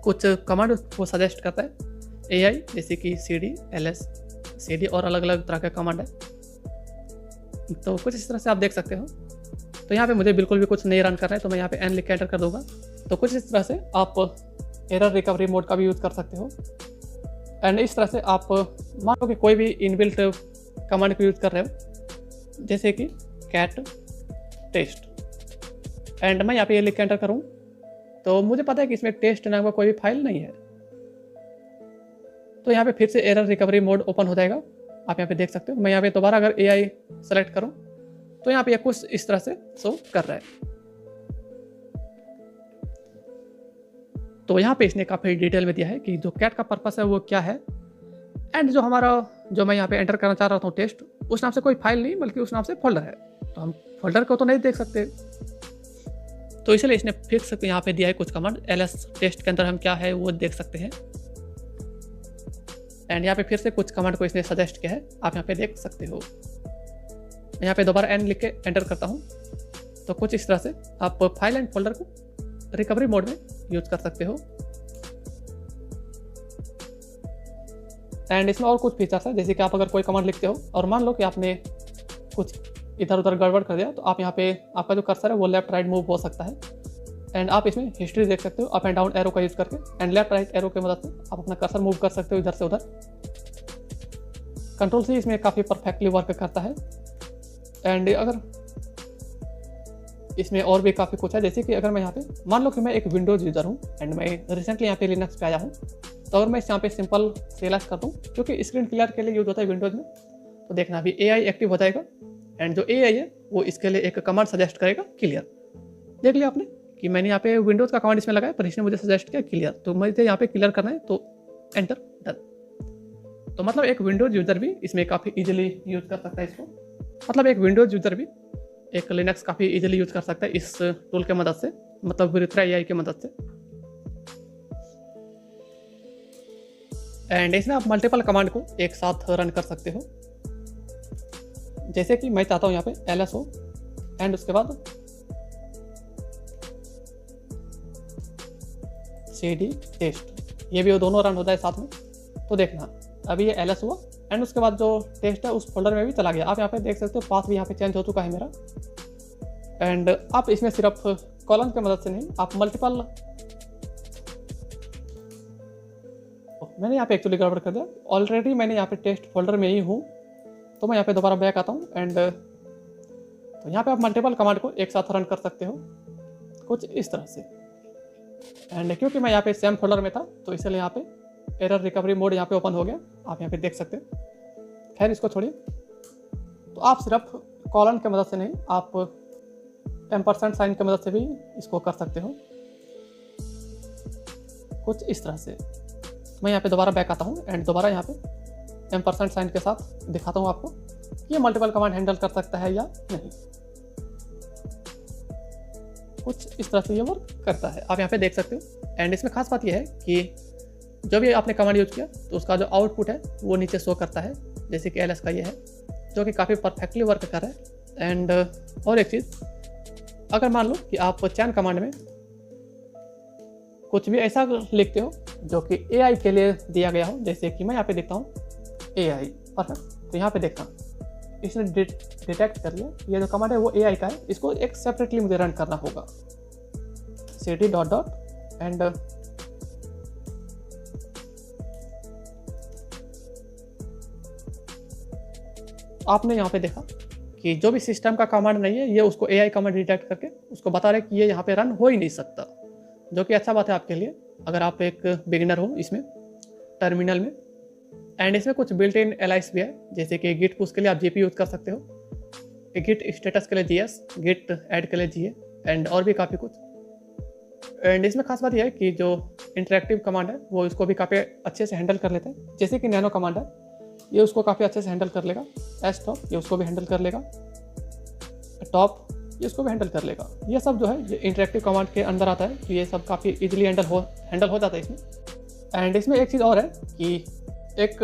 कुछ कमांड वो सजेस्ट करता है AI, जैसे कि CD, LS, CD और अलग अलग तरह का कमांड है। तो कुछ इस तरह से आप देख सकते हो। तो यहाँ पे मुझे बिल्कुल भी कुछ नहीं रन करना है, तो मैं यहाँ पे N लिख के एंटर कर दूंगा। तो कुछ इस तरह से आप एरर रिकवरी मोड का भी यूज़ कर सकते हो। एंड इस तरह से आप मान लो कि कोई भी इनबिल्ट कमांड को यूज़ कर रहे हो, जैसे कि कैट टेस्ट एंड मैं यहाँ पे ये लिख के एंटर करूँ तो मुझे पता है कि इसमें टेस्ट नाम का कोई भी फाइल नहीं है। तो यहाँ पे फिर से एरर रिकवरी मोड ओपन हो जाएगा, आप यहाँ पे देख सकते हो। मैं यहाँ पे दोबारा अगर AI सेलेक्ट करूँ तो यहाँ पे कुछ इस तरह से शो कर रहा है। तो यहाँ पे इसने काफ़ी डिटेल में दिया है कि जो कैट का पर्पस है वो क्या है। एंड जो हमारा जो मैं यहाँ पे एंटर करना चाह रहा था टेस्ट, उस नाम से कोई फाइल नहीं बल्कि उस नाम से फोल्डर है। तो हम फोल्डर को तो नहीं देख सकते, तो इसलिए इसने फिक्स यहाँ पे दिया है कुछ कमांड। LS टेस्ट के अंदर हम क्या है वो देख सकते हैं। एंड यहाँ पे फिर से कुछ कमांड को इसने सजेस्ट किया है, आप यहाँ पे देख सकते हो। मैं यहाँ पे दोबारा N लिख के एंटर करता हूँ तो कुछ इस तरह से आप फाइल एंड फोल्डर को रिकवरी मोड में यूज कर सकते हो। एंड इसमें और कुछ फीचर्स है, जैसे कि आप अगर कोई कमांड लिखते हो और मान लो कि आपने कुछ इधर उधर गड़बड़ कर दिया, तो आप यहाँ पे आपका जो कर्सर है वो लेफ्ट राइट मूव हो सकता है। एंड आप इसमें हिस्ट्री देख सकते हो अप एंड डाउन एरो का यूज़ करके। एंड लेफ्ट राइट एरो की मदद से आप अपना कर्सर मूव कर सकते हो इधर से उधर। कंट्रोल C इसमें काफ़ी परफेक्टली वर्क करता है। एंड अगर इसमें और भी काफ़ी कुछ है, जैसे कि अगर मैं यहाँ पे मान लो कि मैं एक विंडोज़ यूज़र हूँ एंड मैं रिसेंटली यहाँ पे लिनक्स पे आया हूँ, तो अगर मैं यहाँ पे सिंपल CLS कर दूँ, क्योंकि स्क्रीन क्लियर के लिए यूज़ होता है विंडोज़ में, तो देखना अभी AI एक्टिव हो जाएगा। एंड जो AI है वो इसके लिए एक कमांड सजेस्ट करेगा क्लियर। देख लिया आपने कि मैंने यहाँ पे विंडोज़ का कमांड इसमें लगाया, पर इसने मुझे सजेस्ट किया क्लियर। तो मुझे यहाँ पे क्लियर करना है तो एंटर डन। तो मतलब एक विंडोज़ यूज़र भी इसमें काफ़ी इजीली यूज़ कर सकता है इसको। मतलब एक विंडोज़ यूज़र भी एक लिनक्स काफ़ी इजीली यूज़ कर सकता है इस टूल के मदद से, मतलब विरित्रा AI की मदद से। एंड इसमें आप मल्टीपल कमांड को एक साथ रन कर सकते हो, जैसे कि मैं चाहता हूँ यहाँ पे LS हो एंड उसके बाद CD टेस्ट, ये भी वो दोनों रन होता है साथ में। तो देखना अभी ये LS हुआ एंड उसके बाद जो टेस्ट है उस फोल्डर में भी चला गया। आप यहाँ पे देख सकते हो पाथ भी यहाँ पे चेंज हो चुका है मेरा। एंड आप इसमें सिर्फ कॉलम की मदद से नहीं, आप मल्टीपल, मैंने यहाँ पे एक्चुअली गड़बड़ कर दिया। ऑलरेडी मैंने यहाँ पे टेस्ट फोल्डर में ही हूँ, तो मैं यहाँ पे दोबारा बैक आता हूँ। एंड तो यहाँ पे आप मल्टीपल कमांड को एक साथ रन कर सकते हो कुछ इस तरह से। एंड क्योंकि मैं यहाँ पे सेम फोल्डर में था तो इसलिए यहाँ पे एरर रिकवरी मोड यहाँ पे ओपन हो गया, आप यहाँ पे देख सकते हैं। खैर इसको छोड़िए। तो आप सिर्फ कॉलन की मदद से नहीं, आप % साइन की मदद से भी इसको कर सकते हो कुछ इस तरह से। मैं यहाँ पे दोबारा बैक आता हूँ एंड दोबारा यहाँ पे % साइन के साथ दिखाता हूँ आपको कि ये मल्टीपल कमांड हैंडल कर सकता है या नहीं। कुछ इस तरह से ये वर्क करता है, आप यहाँ पे देख सकते हो। एंड इसमें खास बात यह है कि जब ये आपने कमांड यूज किया तो उसका जो आउटपुट है वो नीचे शो करता है, जैसे कि ls का ये है, जो कि काफ़ी परफेक्टली वर्क कर रहा है। एंड और एक चीज़, अगर मान लो कि आप चैन कमांड में कुछ भी ऐसा लिखते हो जो कि AI के लिए दिया गया हो, जैसे कि मैं यहाँ पे देखता हूँ AI परफेक्ट, तो यहाँ पे देखता हूँ इसने डिटेक्ट कर लिया ये जो कमांड है वो AI का है, इसको एक सेपरेटली मुझे रन करना होगा। cd डॉट डॉट एंड आपने यहाँ पे देखा कि जो भी सिस्टम का कमांड नहीं है ये उसको AI कमांड डिटेक्ट करके उसको बता रहे कि ये यहाँ पे रन हो ही नहीं सकता, जो कि अच्छा बात है आपके लिए अगर आप एक बिगिनर हो इसमें टर्मिनल में। एंड इसमें कुछ बिल्ट इन एलाइस भी है, जैसे कि गिट पुश के लिए आप GP यूज कर सकते हो, गिट स्टेटस के लिए GS, गिट ऐड के लिए GA एंड और भी काफ़ी कुछ। एंड इसमें खास बात यह है कि जो इंटरेक्टिव कमांड है वो इसको भी काफ़ी अच्छे से हैंडल कर लेता है, जैसे कि नैनो कमांड है ये उसको काफ़ी अच्छे से हैंडल कर लेगा, stop ये उसको भी हैंडल कर लेगा, टॉप ये उसको भी हैंडल कर लेगा। ये सब जो है ये इंटरेक्टिव कमांड के अंदर आता है, तो ये सब काफ़ी इजीली हैंडल हो जाता है इसमें। एंड इसमें एक चीज़ और है कि एक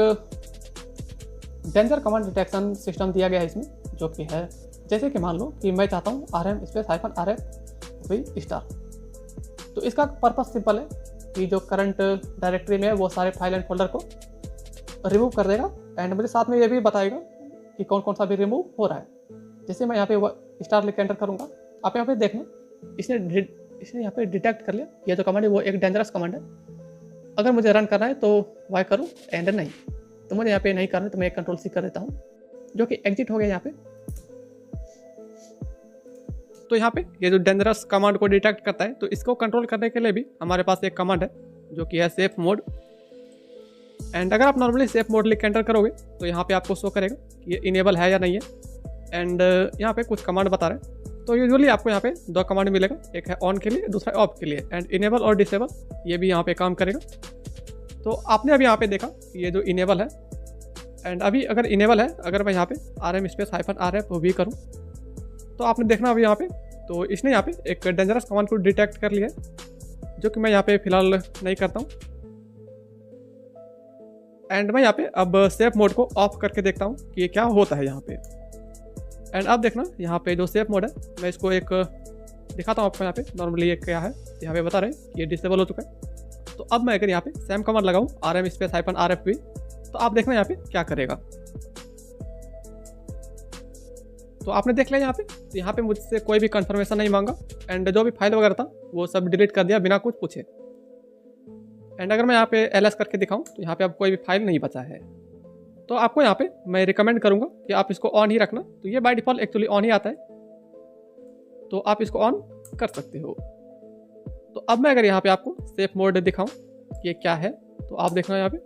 डेंजर कमांड डिटेक्शन सिस्टम दिया गया है इसमें, जो कि है जैसे कि मान लो कि मैं चाहता हूँ RM space -RF V star, तो इसका पर्पस सिंपल है कि जो करंट डायरेक्टरी में है वो सारे फाइल एंड फोल्डर को रिमूव कर देगा एंड मुझे साथ में ये भी बताएगा कि कौन कौन सा भी रिमूव हो रहा है। जैसे मैं यहाँ पे स्टार लिख के एंटर करूँगा, आप यहाँ पे देखना इसने यहाँ पे डिटेक्ट कर लिया ये जो कमांड है वो एक डेंजरस कमांड है। अगर मुझे रन करना है तो वाई करूँ एंड नहीं, तो मुझे यहाँ पे नहीं करना है तो मैं एक कंट्रोल C कर देता हूँ, जो कि एग्जिट हो गया यहाँ पे। तो यहाँ पे ये जो डेंजरस कमांड को डिटेक्ट करता है तो इसको कंट्रोल करने के लिए भी हमारे पास एक कमांड है जो कि है सेफ मोड। एंड अगर आप नॉर्मली सेफ मोड लिख के एंटर करोगे तो यहाँ पे आपको शो करेगा कि ये इनेबल है या नहीं है। एंड यहाँ पे कुछ कमांड बता रहे हैं, तो यूजुअली आपको यहाँ पे 2 कमांड मिलेगा, एक है ऑन के लिए दूसरा ऑफ के लिए। एंड इनेबल और डिसेबल ये भी यहाँ पे काम करेगा। तो आपने अभी यहाँ पे देखा ये जो इनेबल है, एंड अभी अगर इनेबल है, अगर मैं यहाँ पे RM स्पेस -RF V करूँ तो आपने देखना अभी यहाँ पे, तो इसने यहाँ पे एक डेंजरस कमांड को डिटेक्ट कर लिया है, जो कि मैं यहाँ पे फिलहाल नहीं करता हूँ। एंड मैं यहाँ पे अब सेफ मोड को ऑफ करके देखता हूँ कि ये क्या होता है यहाँ पे। एंड अब देखना यहाँ पे जो सेफ मोड है मैं इसको एक दिखाता हूँ आपको। यहाँ पे नॉर्मली ये क्या है, यहाँ पे बता रहे हैं कि ये डिसेबल हो चुका है। तो अब मैं अगर यहाँ पे सेम कमांड लगाऊँ RM स्पेस -RF V, तो आप देखना यहाँ पे क्या करेगा। तो आपने देख लिया यहाँ पे, तो यहाँ पे मुझसे कोई भी कंफर्मेशन नहीं मांगा एंड जो भी फाइल वगैरह था वो सब डिलीट कर दिया बिना कुछ पूछे। एंड अगर मैं यहाँ पे ls करके दिखाऊं तो यहाँ पे अब कोई भी फाइल नहीं बचा है। तो आपको यहाँ पे मैं रिकमेंड करूँगा कि आप इसको ऑन ही रखना, तो ये बाय डिफ़ॉल्ट एक्चुअली ऑन ही आता है, तो आप इसको ऑन कर सकते हो। तो अब मैं अगर यहाँ पे आपको सेफ मोड दिखाऊं कि ये क्या है, तो आप देखना यहाँ पे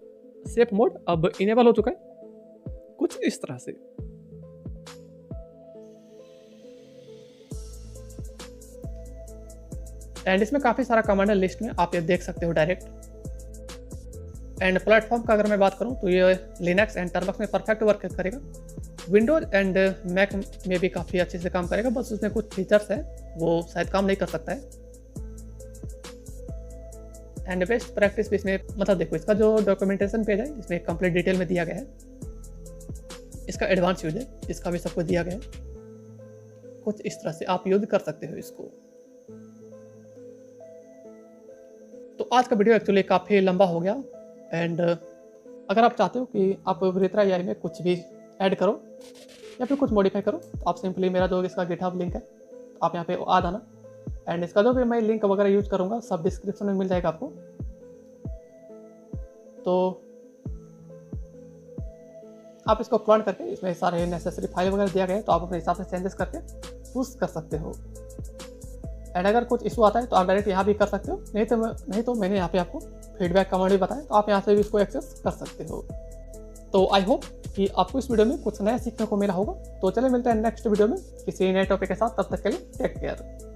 सेफ मोड अब इनेबल हो चुका है कुछ इस तरह से। एंड इसमें काफ़ी सारा कमांड है लिस्ट में, आप ये देख सकते हो डायरेक्ट। एंड प्लेटफॉर्म का अगर मैं बात करूं तो ये लिनक्स एंड टर्बक्स में परफेक्ट वर्क करेगा, विंडोज एंड मैक में भी काफ़ी अच्छे से काम करेगा, बस उसमें कुछ फीचर्स है वो शायद काम नहीं कर सकता है। एंड बेस्ट प्रैक्टिस भी इसमें, मतलब देखो इसका जो डॉक्यूमेंटेशन पेज है इसमें कंप्लीट डिटेल में दिया गया है, इसका एडवांस यूज है इसका भी सबको दिया गया है, कुछ इस तरह से आप यूज कर सकते हो इसको। तो आज का वीडियो एक्चुअली काफ़ी लंबा हो गया। एंड अगर आप चाहते हो कि आप वृत्रा AI में कुछ भी ऐड करो या फिर कुछ मॉडिफाई करो, तो आप सिंपली मेरा जो इसका गिटहब लिंक है आप यहाँ पे आ जाना। एंड इसका जो भी मैं लिंक वगैरह यूज करूँगा सब डिस्क्रिप्शन में मिल जाएगा आपको। तो आप इसको प्लान करके इसमें सारे नेसेसरी फाइल वगैरह दिया गया है, तो आप अपने हिसाब से चेंजेस करके पुश कर सकते हो। एंड अगर कुछ इशू आता है तो आप डायरेक्ट यहाँ भी कर सकते हो, नहीं तो मैंने यहाँ पे आपको फीडबैक कमांड भी बताया, तो आप यहाँ से भी इसको एक्सेस कर सकते हो। तो आई होप कि आपको इस वीडियो में कुछ नया सीखने को मिला होगा। तो चलिए मिलते हैं नेक्स्ट वीडियो में किसी नए टॉपिक के साथ, तब तक के लिए टेक केयर।